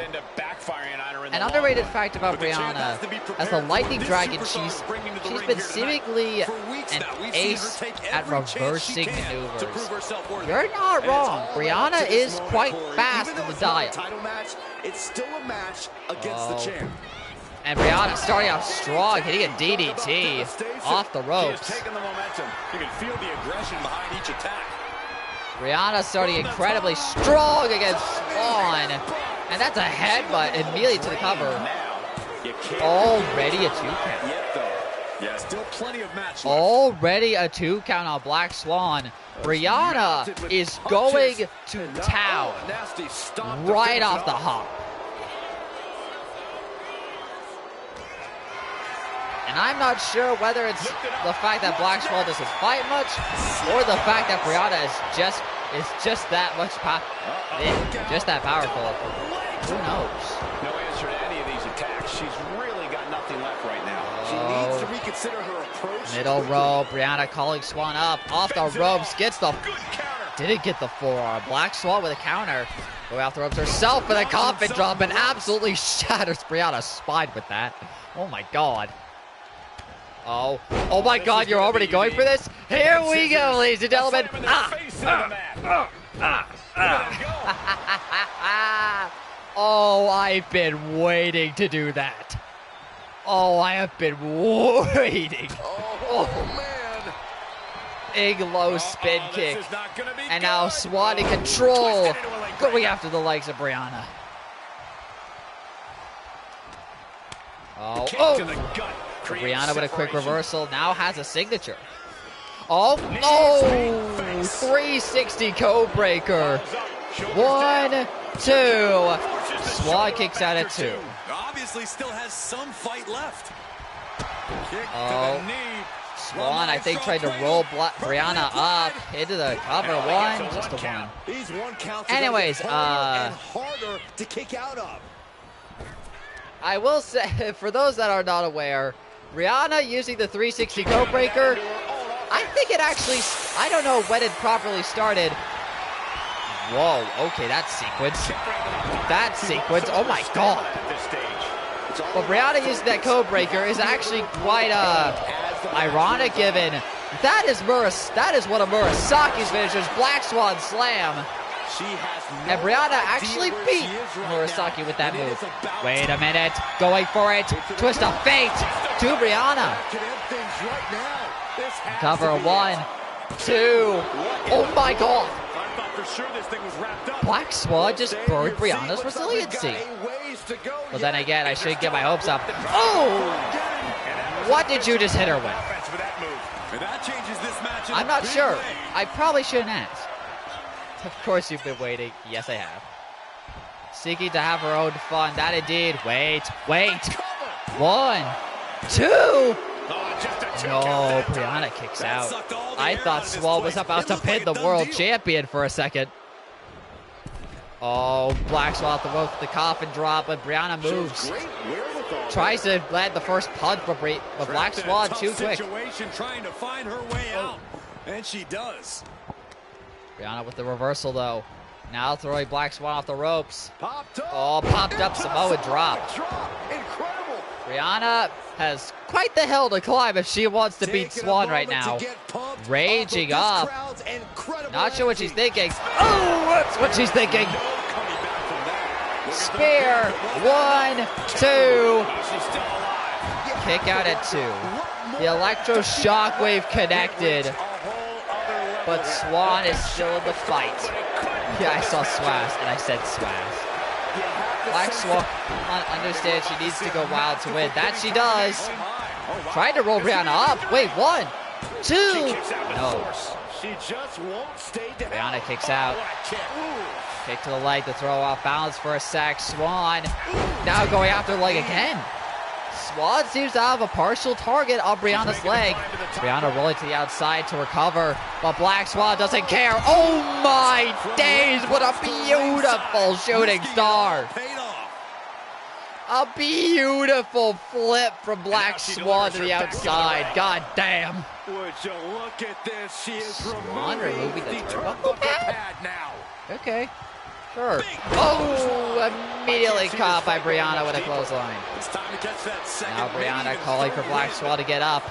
An underrated fact about Brianna, as the Lightning Dragon, she's been seemingly an ace at reversing maneuvers. You're not wrong. Brianna is quite fast in the dial. It's still a match against the champ. And Brianna starting out strong, hitting a DDT off the ropes. Taking the momentum. You can feel the aggression behind each attack. Brianna starting incredibly strong against Swan. And that's a headbutt immediately to the cover. Already a 2 count. Yeah, still plenty of match left. Already a 2 count on Black Swan. Brianna is going to town right off the hop. And I'm not sure whether it's the fact that Black Swan doesn't fight much, or the fact that Brianna is just that much just that powerful. Who knows? No answer to any of these attacks. She's really got nothing left right now. She needs to reconsider her approach. Middle row, Brianna calling Swan up, off the ropes, didn't get the forearm. Black Swan with a counter. Go off the ropes herself with a coffin drop and absolutely shatters Brianna's spine with that. Oh my god. Oh my god, you're already going for this? Here we go, ladies and gentlemen. Oh, I've been waiting to do that. Oh, I have been waiting. Oh man. Big low spin kick. And now Swan in control. Going after the legs of Brianna. Oh. Brianna with a quick reversal, now has a signature. Oh, 360 code breaker. 1, 2. Swan kicks out at 2. Obviously still has some fight left. Swan, I think, tried to roll Brianna up into the cover. Just a 1. Anyways, and harder to kick out of. I will say, for those that are not aware, Brianna using the 360 code breaker, I think it actually, I don't know when it properly started. Whoa, okay, that sequence, oh my god. But Brianna using that code breaker is actually quite ironic, given that is one of Murasaki's finishers, Black Swan Slam. And Brianna actually beat Murasaki with that move. Wait a minute. Going for it. Twist of fate to Brianna. Cover 1, 2. Oh my god. Black Swan just burned Brianna's resiliency. But then again, I should get my hopes up. Oh! What did you just hit her with? I'm not sure. I probably shouldn't ask. Of course you've been waiting. Yes, I have. Seeking to have her own fun. That indeed. Wait. 1, 2. No, Brianna kicks out. I thought Swan was about to pin the world champion for a second. Oh, Black Swan off the rope with the coffin drop, but Brianna moves. Tries to land the first punch, but Black Swan too quick. Trying to find her way out, and she does. Brianna with the reversal, though. Now throwing Black Swan off the ropes. Popped up Samoa drop. Brianna has quite the hill to climb if she wants to beat Swan right now. Raging up. Not sure what she's thinking. Oh, that's what she's thinking. Spear. 1, 2. Kick out at 2. The Electro Shockwave connected. But Swan is still in the fight. Yeah, I saw Swaz and I said Swaz. Black Swan understands she needs to go wild to win. That she does. Trying to roll Brianna up. Wait, 1, 2. No. Brianna kicks out. Kick to the leg to throw off balance for a sec. Swan now going after the leg again. Swan seems to have a partial target on Brianna's leg. Brianna rolling to the outside to recover, but Black Swan doesn't care. Oh my days, what a beautiful shooting star. A beautiful flip from Black Swan to the outside. God damn. Would you look at this? She is Swan removing the turnbuckle pad now. Okay. Sure. Oh, immediately caught by Brianna with a clothesline. It's time to catch that second. Now Brianna calling for Black Swan to get up.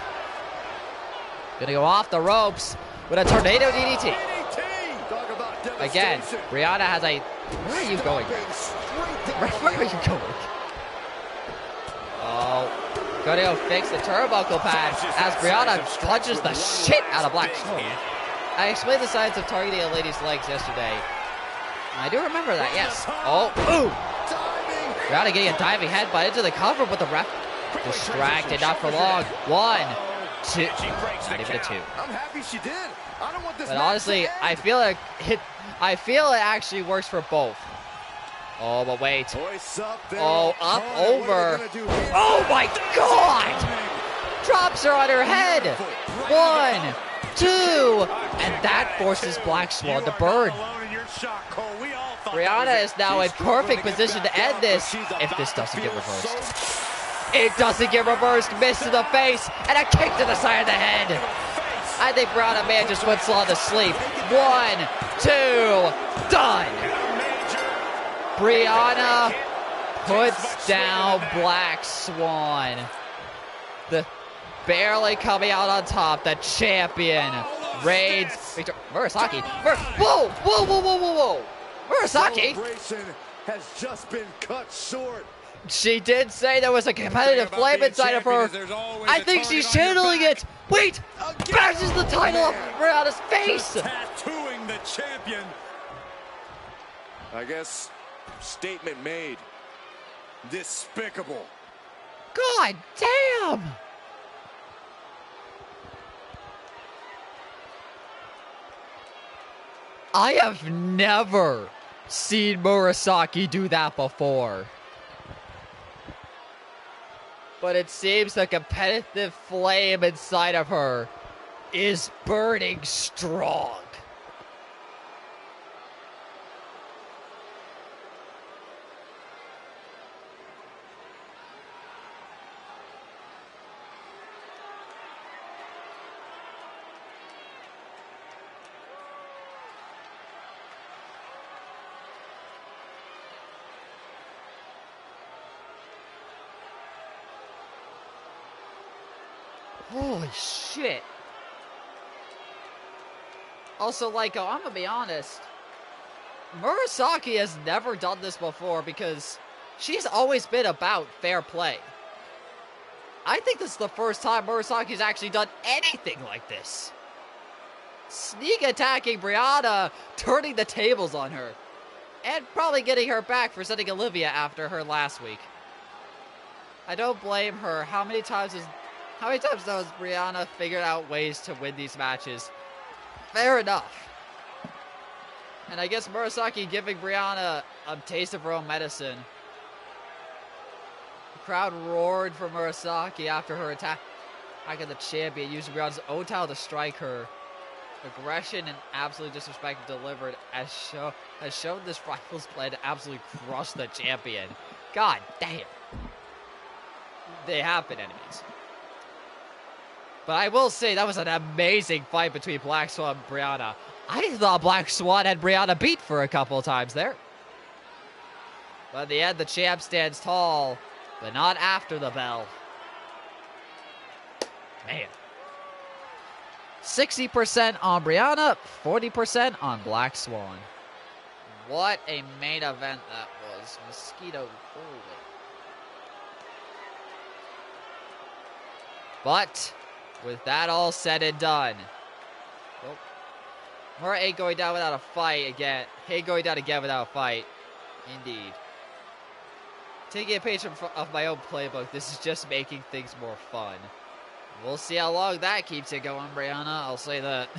Gonna go off the ropes with a tornado DDT. Again, Brianna has a... Where are you going? Where are you going? Oh, gonna fix the turnbuckle pad as Brianna punches the shit out of Black Swan. I explained the science of targeting a lady's legs yesterday. I do remember that, yes. Oh, ooh! Brianna getting a diving headbutt into the cover, but the ref distracted, not for long. 1, 2, not even a 2. I'm happy she did. I don't want this. But honestly, I feel it actually works for both. Oh, but wait. Oh, up, over. Oh my God! Drops her on her head. 1, 2, and that forces Black Swan to burn. Brianna is now in perfect position to end this if this doesn't get reversed. It doesn't get reversed. Miss to the face and a kick to the side of the head. I think Brianna may have just put Solom to sleep. 1, 2, done. Brianna puts down Black Swan. The barely coming out on top, the champion. Reigns, Murasaki. Whoa, whoa, whoa, whoa, whoa, whoa. Murasaki has just been cut short. She did say there was a competitive flame inside of her. I think she's channeling it. Wait, bashes the title off Brianna's face. Tattooing the champion. I guess statement made. Despicable. God damn. I have never seen Murasaki do that before. But it seems the competitive flame inside of her is burning strong. Holy shit. Also, like, I'm gonna be honest. Murasaki has never done this before because she's always been about fair play. I think this is the first time Murasaki's actually done anything like this. Sneak attacking Brianna, turning the tables on her. And probably getting her back for sending Olivia after her last week. I don't blame her. How many times has Brianna figured out ways to win these matches? Fair enough. And I guess Murasaki giving Brianna a taste of her own medicine. The crowd roared for Murasaki after her attack on the champion, using Brianna's own title to strike her. Aggression and absolute disrespect delivered has shown this rival's plan to absolutely crush the champion. God damn. They have been enemies. But I will say that was an amazing fight between Black Swan and Brianna. I thought Black Swan had Brianna beat for a couple of times there. But in the end, the champ stands tall, but not after the bell. man. 60% on Brianna, 40% on Black Swan. What a main event that was. Mosquito. Holy. But with that all said and done, Murray ain't going down without a fight again. Ain't going down again without a fight. Indeed. Taking a page of my own playbook, this is just making things more fun. We'll see how long that keeps it going, Brianna. I'll say that.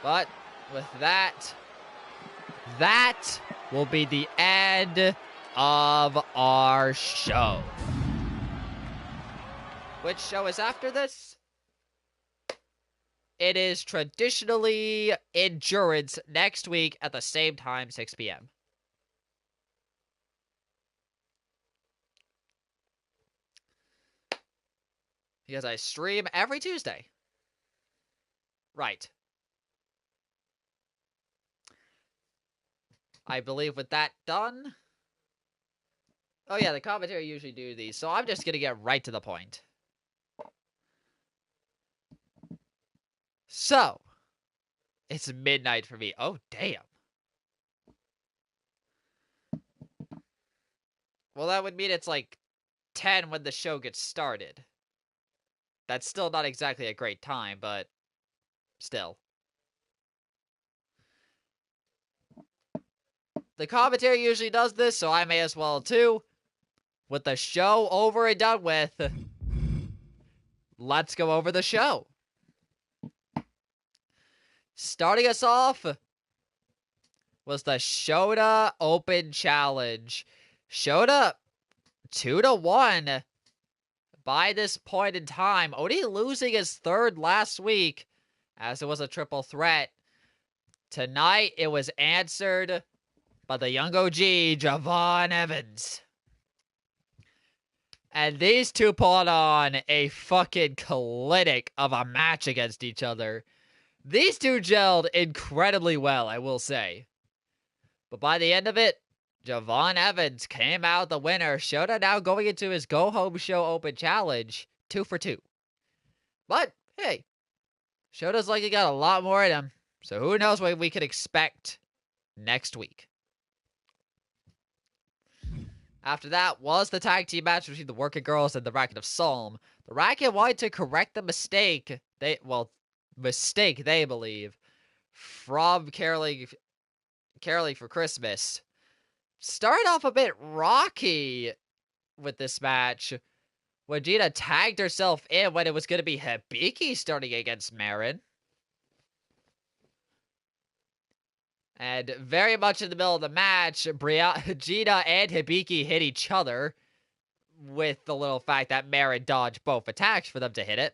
But with that, that will be the end of our show. Which show is after this? It is traditionally Endurance next week at the same time, 6 p.m. Because I stream every Tuesday. Right. I believe with that done... Oh yeah, the commentary usually do these, so I'm just going to get right to the point. So, it's midnight for me. Oh, damn. Well, that would mean it's like 10 when the show gets started. That's still not exactly a great time, but still. The commentary usually does this, so I may as well too. With the show over and done with, let's go over the show. Starting us off was the Shota Open Challenge. Shota 2-1 by this point in time, only losing his third last week as it was a triple threat. Tonight it was answered by the young OG, Javon Evans. And these two put on a fucking clinic of a match against each other. These two gelled incredibly well, I will say. But by the end of it, Javon Evans came out the winner. Shota now going into his go-home show open challenge, 2 for 2. But, hey, Shota's likely got a lot more in him. So who knows what we could expect next week. After that was the tag team match between the Working Girls and the Racket of Solm. The Racket wanted to correct the mistake they believe from caroling for Christmas. Started off a bit rocky with this match when Gina tagged herself in when it was going to be Hibiki starting against Marin. And very much in the middle of the match, Gina and Hibiki hit each other with the little fact that Marin dodged both attacks for them to hit it.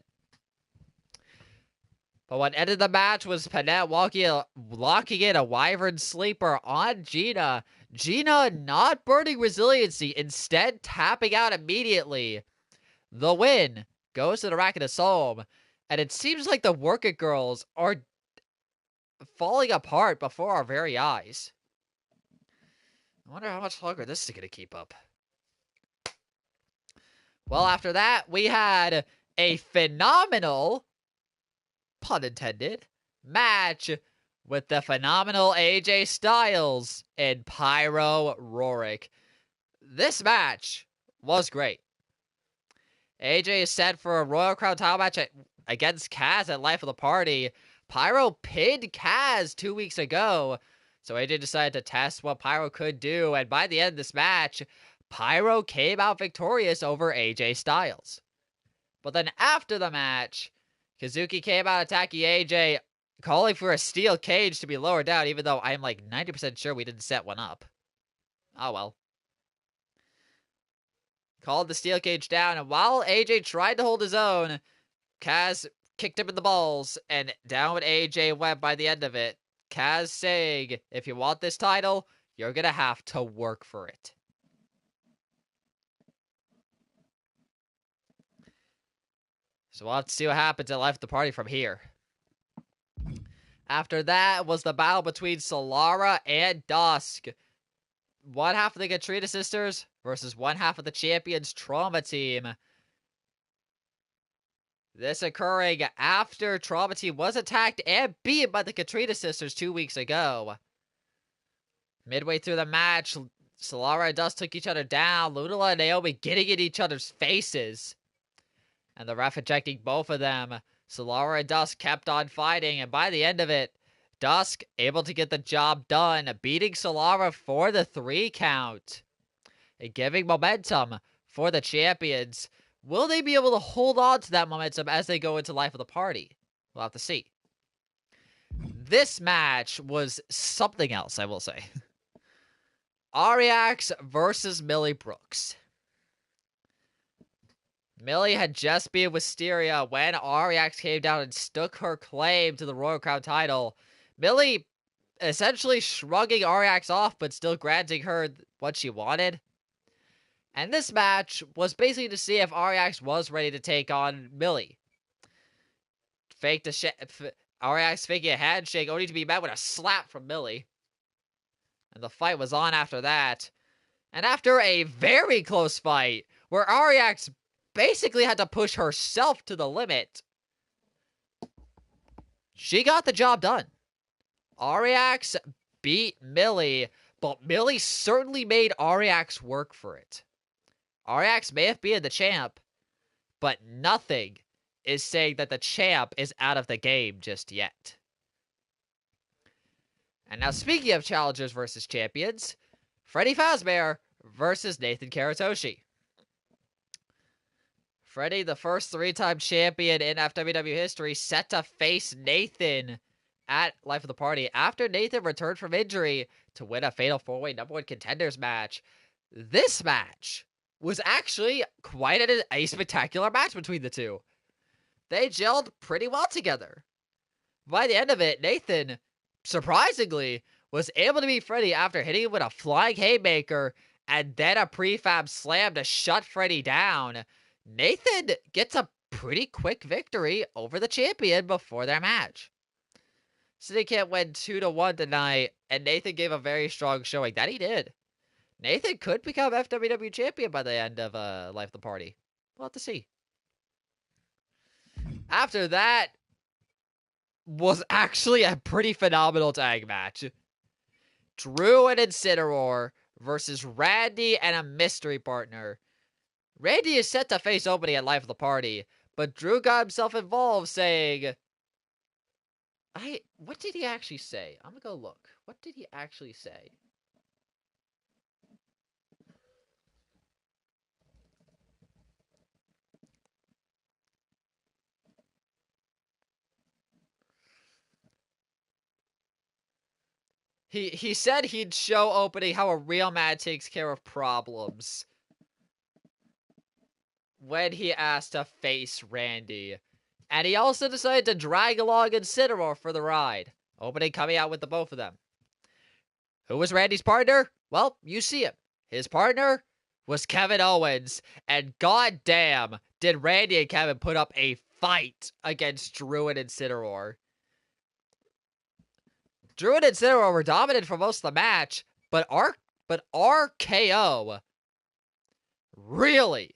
But what ended the match was Panette locking in a Wyvern Sleeper on Gina. Gina not burning resiliency, instead tapping out immediately. The win goes to the Racket of Solm. And it seems like the Working Girls are falling apart before our very eyes. I wonder how much longer this is going to keep up. Well, after that, we had a phenomenal, pun intended, match with the phenomenal AJ Styles and Pyro Roaric. This match was great. AJ is set for a Royal Crown title match against Kaz at Life of the Party. Pyro pinned Kaz 2 weeks ago, so AJ decided to test what Pyro could do, and by the end of this match, Pyro came out victorious over AJ Styles. But then after the match, Kazuki came out attacking AJ, calling for a steel cage to be lowered down, even though I'm like 90% sure we didn't set one up. Oh well. Called the steel cage down, and while AJ tried to hold his own, Kaz kicked him in the balls, and down AJ went by the end of it. Kaz saying, if you want this title, you're gonna have to work for it. So we'll have to see what happens at Life of the Party from here. After that was the battle between Solara and Dusk. one half of the Katrina sisters versus one half of the Champions Trauma team. This occurring after Trauma team was attacked and beaten by the Katrina sisters 2 weeks ago. Midway through the match, Solara and Dusk took each other down. Lunala and Naomi getting in each other's faces. And the ref ejecting both of them. Solara and Dusk kept on fighting, and by the end of it, Dusk able to get the job done, beating Solara for the 3 count. And giving momentum for the champions. Will they be able to hold on to that momentum as they go into Life of the Party? We'll have to see. This match was something else, I will say. Ariax versus Millie Brooks. Millie had just been with Wisteria when Ariax came down and stuck her claim to the Royal Crown title. Millie essentially shrugging Ariax off, but still granting her what she wanted. And this match was basically to see if Ariax was ready to take on Millie. Ariax faking a handshake, only to be met with a slap from Millie. And the fight was on after that. And after a very close fight, where Ariax basically had to push herself to the limit, she got the job done. Ariax beat Millie, but Millie certainly made Ariax work for it. Ariax may have been the champ, but nothing is saying that the champ is out of the game just yet. And now, speaking of challengers versus champions, Freddy Fazbear versus Nathan Karatoshi. Freddy, the first 3-time champion in FWW history, set to face Nathan at Life of the Party after Nathan returned from injury to win a Fatal 4-Way number 1 contenders match. This match was actually quite a spectacular match between the two. They gelled pretty well together. By the end of it, Nathan, surprisingly, was able to beat Freddy after hitting him with a flying haymaker and then a prefab slam to shut Freddy down. Nathan gets a pretty quick victory over the champion before their match. City Camp went 2-1 tonight, and Nathan gave a very strong showing. That he did. Nathan could become FWW champion by the end of Life of the Party. We'll have to see. After that was actually a pretty phenomenal tag match. Drew and Incineroar versus Randy and a mystery partner. Randy is set to face opening at Life of the Party, but Drew got himself involved saying... What did he actually say? I'm gonna go look. What did he actually say? He said he'd show opening how a real man takes care of problems when he asked to face Randy. And he also decided to drag along Incineroar for the ride. Opening coming out with the both of them. Who was Randy's partner? Well, you see him. His partner was Kevin Owens. And goddamn, did Randy and Kevin put up a fight against Drew and Incineroar. Drew and Incineroar were dominant for most of the match, but RKO really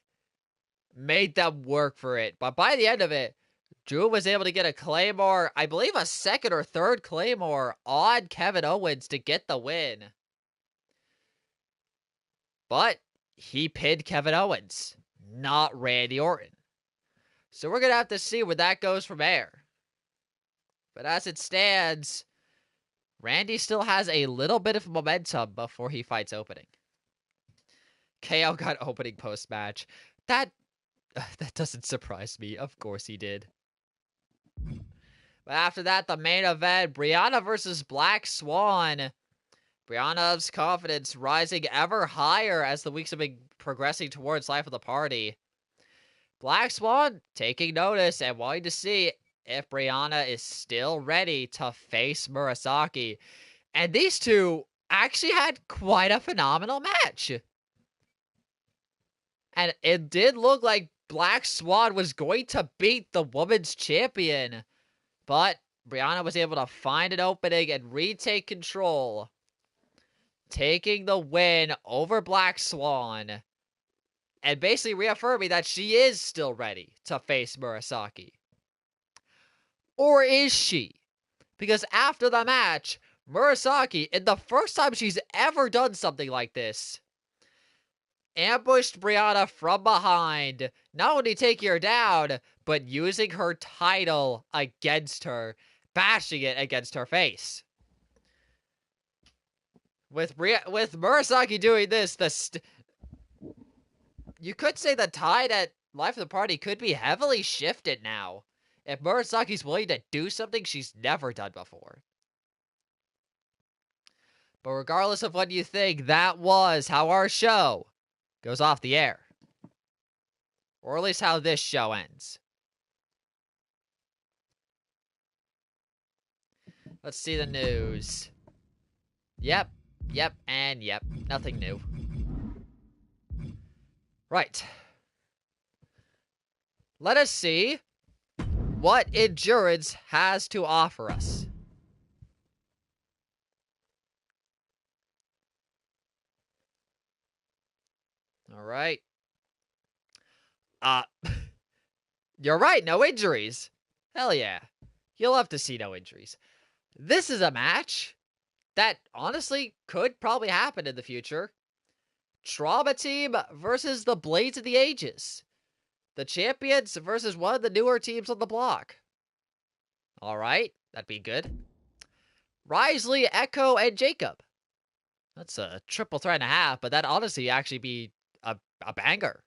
made them work for it. But by the end of it, Drew was able to get a Claymore, I believe a second or third Claymore on Kevin Owens to get the win. But he pinned Kevin Owens, not Randy Orton. So we're going to have to see where that goes from there. But as it stands, Randy still has a little bit of momentum before he fights opening. KO got opening post-match. That doesn't surprise me. Of course he did. But after that, the main event, Brianna versus Black Swan. Brianna's confidence rising ever higher as the weeks have been progressing towards Life of the Party. Black Swan taking notice and wanting to see if Brianna is still ready to face Murasaki. And these two actually had quite a phenomenal match. And it did look like Black Swan was going to beat the women's champion. But Brianna was able to find an opening and retake control. taking the win over Black Swan and basically reaffirming that she is still ready to face Murasaki. Or is she? Because after the match, Murasaki, in the first time she's ever done something like this, ambushed Brianna from behind, not only taking her down, but using her title against her, bashing it against her face. With Murasaki doing this, you could say the tide at Life of the Party could be heavily shifted now, if Murasaki's willing to do something she's never done before. But regardless of what you think, that was how our show goes off the air. Or at least how this show ends. Let's see the news. Yep, and yep. Nothing new. Right. Let us see what Endurance has to offer us. All right. You're right, no injuries. Hell yeah. You'll love to see no injuries. This is a match that honestly could probably happen in the future. Trauma Team versus the Blades of the Ages. The champions versus one of the newer teams on the block. Alright, that'd be good. Risley, Echo, and Jacob. That's a triple threat and a half, but that'd honestly actually be a banger.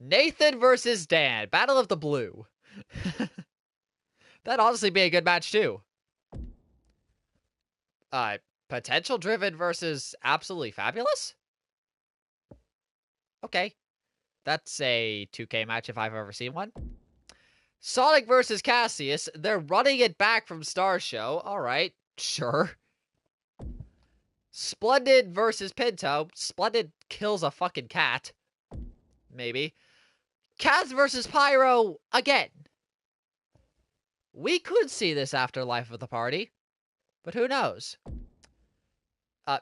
Nathan versus Dan. Battle of the Blue. That'd honestly be a good match too. Potential Driven versus Absolutely Fabulous? Okay. That's a 2K match if I've ever seen one. Sonic versus Cassius. They're running it back from Star Show. Alright, sure. Splendid versus Pinto. Splendid kills a fucking cat. Maybe. Kaz versus Pyro again. We could see this after Life of the Party. But who knows?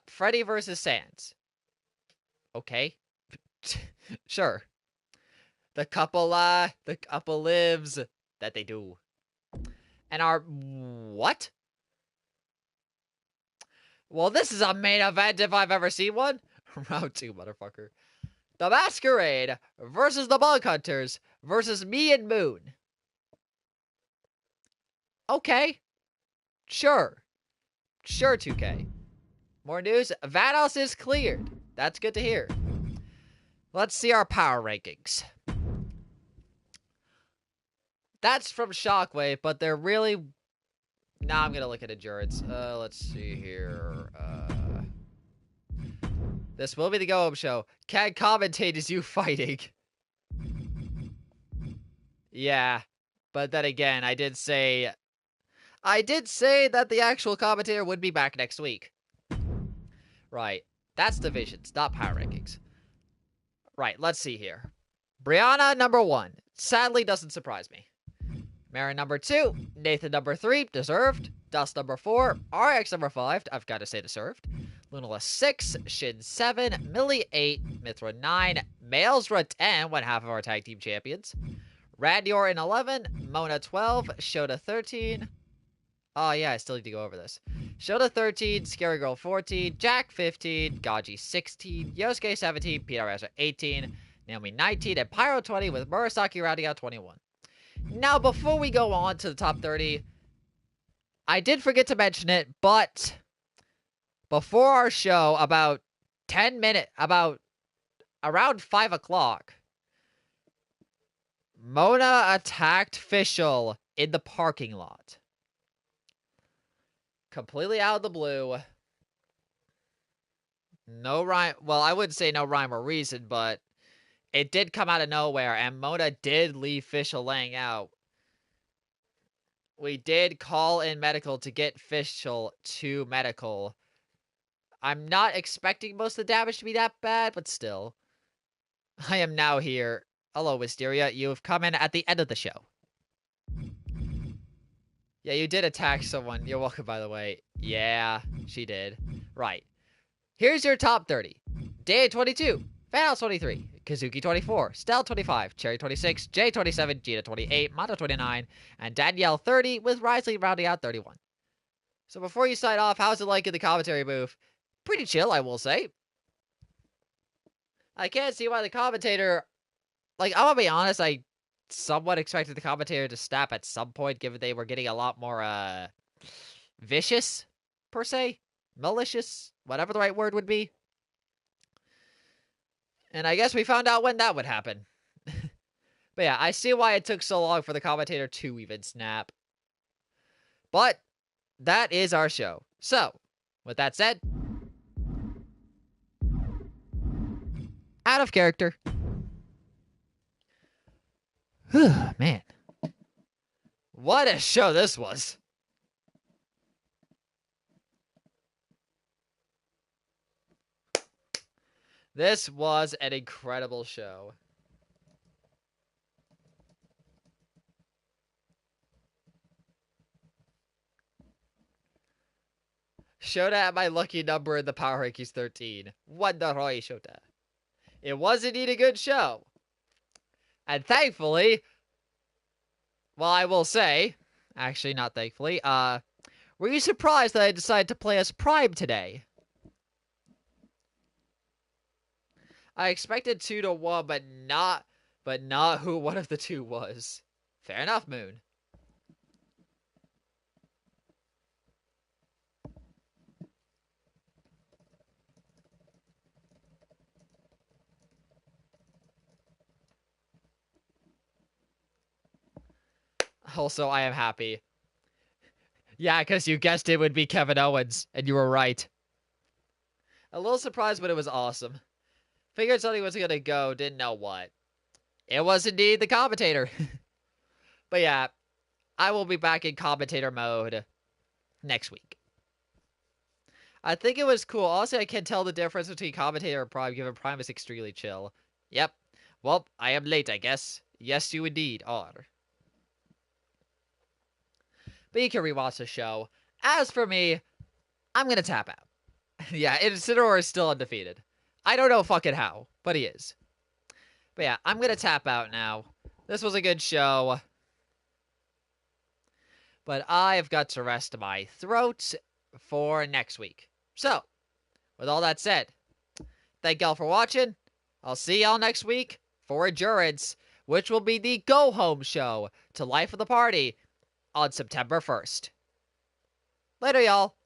Freddy versus Sans. Okay. Sure. The couple lives that they do. And our what? Well, this is a main event if I've ever seen one. Round 2, motherfucker. The Masquerade versus the Bug Hunters versus me and Moon. Okay. Sure. Sure, 2K. More news. Vanos is cleared. That's good to hear. Let's see our power rankings. That's from Shockwave, but they're really... Now I'm going to look at Endurance. Let's see here. This will be the Go Home Show. Can't commentate as you fighting. Yeah. But then again, I did say that the actual commentator would be back next week. Right. That's divisions, not power rankings. Right, let's see here. Brianna, number 1. Sadly, doesn't surprise me. Mara, number 2. Nathan, number 3. Deserved. Dusk, number 4. Ariax, number 5. I've got to say deserved. Lunala, 6. Shin, 7. Millie, 8. Mithra, 9. Maelsra, 10. One half of our tag team champions. Radior in 11. Mona, 12. Shota, 13. Oh, yeah, I still need to go over this. Shota, 13. Scary Girl, 14. Jack, 15. Gaji, 16. Yosuke, 17. Peter 18. Naomi, 19. And Pyro, 20, with Murasaki rounding out 21. Now, before we go on to the top 30, I did forget to mention it, but before our show, about around 5 o'clock, Mona attacked Fischl in the parking lot. Completely out of the blue. No rhyme. Well, I wouldn't say no rhyme or reason, but it did come out of nowhere, and Mona did leave Fischl laying out. We did call in medical to get Fischl to medical. I'm not expecting most of the damage to be that bad, but still. I am now here. Hello, Wisteria. You have come in at the end of the show. Yeah, you did attack someone. You're welcome, by the way. Yeah, she did. Right. Here's your top 30. Day 22, Fan 23, Kazuki 24, Stell 25, Cherry 26, Jay 27, Gina 28, Mato 29, and Danielle 30, with Risley rounding out 31. So before you sign off, how's it like in the commentary booth? Pretty chill, I will say. I can't see why the commentator... Like, I'm gonna be honest, I somewhat expected the commentator to snap at some point, given they were getting a lot more, vicious, per se. Malicious, whatever the right word would be. And I guess we found out when that would happen. But yeah, I see why it took so long for the commentator to even snap. But that is our show. So, with that said, out of character. Man. What a show this was. This was an incredible show. Shota at my lucky number in the Power Rankings 13. Wonderoi Shota. It was indeed a good show. And thankfully, well, I will say, actually not thankfully, were you surprised that I decided to play as Prime today? I expected 2-1, but not who one of the two was. Fair enough, Moon. Also, I am happy. Yeah, because you guessed it would be Kevin Owens, and you were right. A little surprised, but it was awesome. Figured something was gonna go, didn't know what. It was indeed the commentator. But yeah, I will be back in commentator mode next week. I think it was cool. Honestly, I can tell the difference between commentator and Prime, given Prime is extremely chill. Yep. Well, I am late, I guess. Yes, you indeed are. But you can rewatch the show. As for me, I'm gonna tap out. Yeah, Incineroar is still undefeated. I don't know fucking how, but he is. But yeah, I'm gonna tap out now. This was a good show. But I've got to rest my throat for next week. So, with all that said, thank y'all for watching. I'll see y'all next week for Endurance, which will be the go-home show to Life of the Party on September 1st. Later, y'all.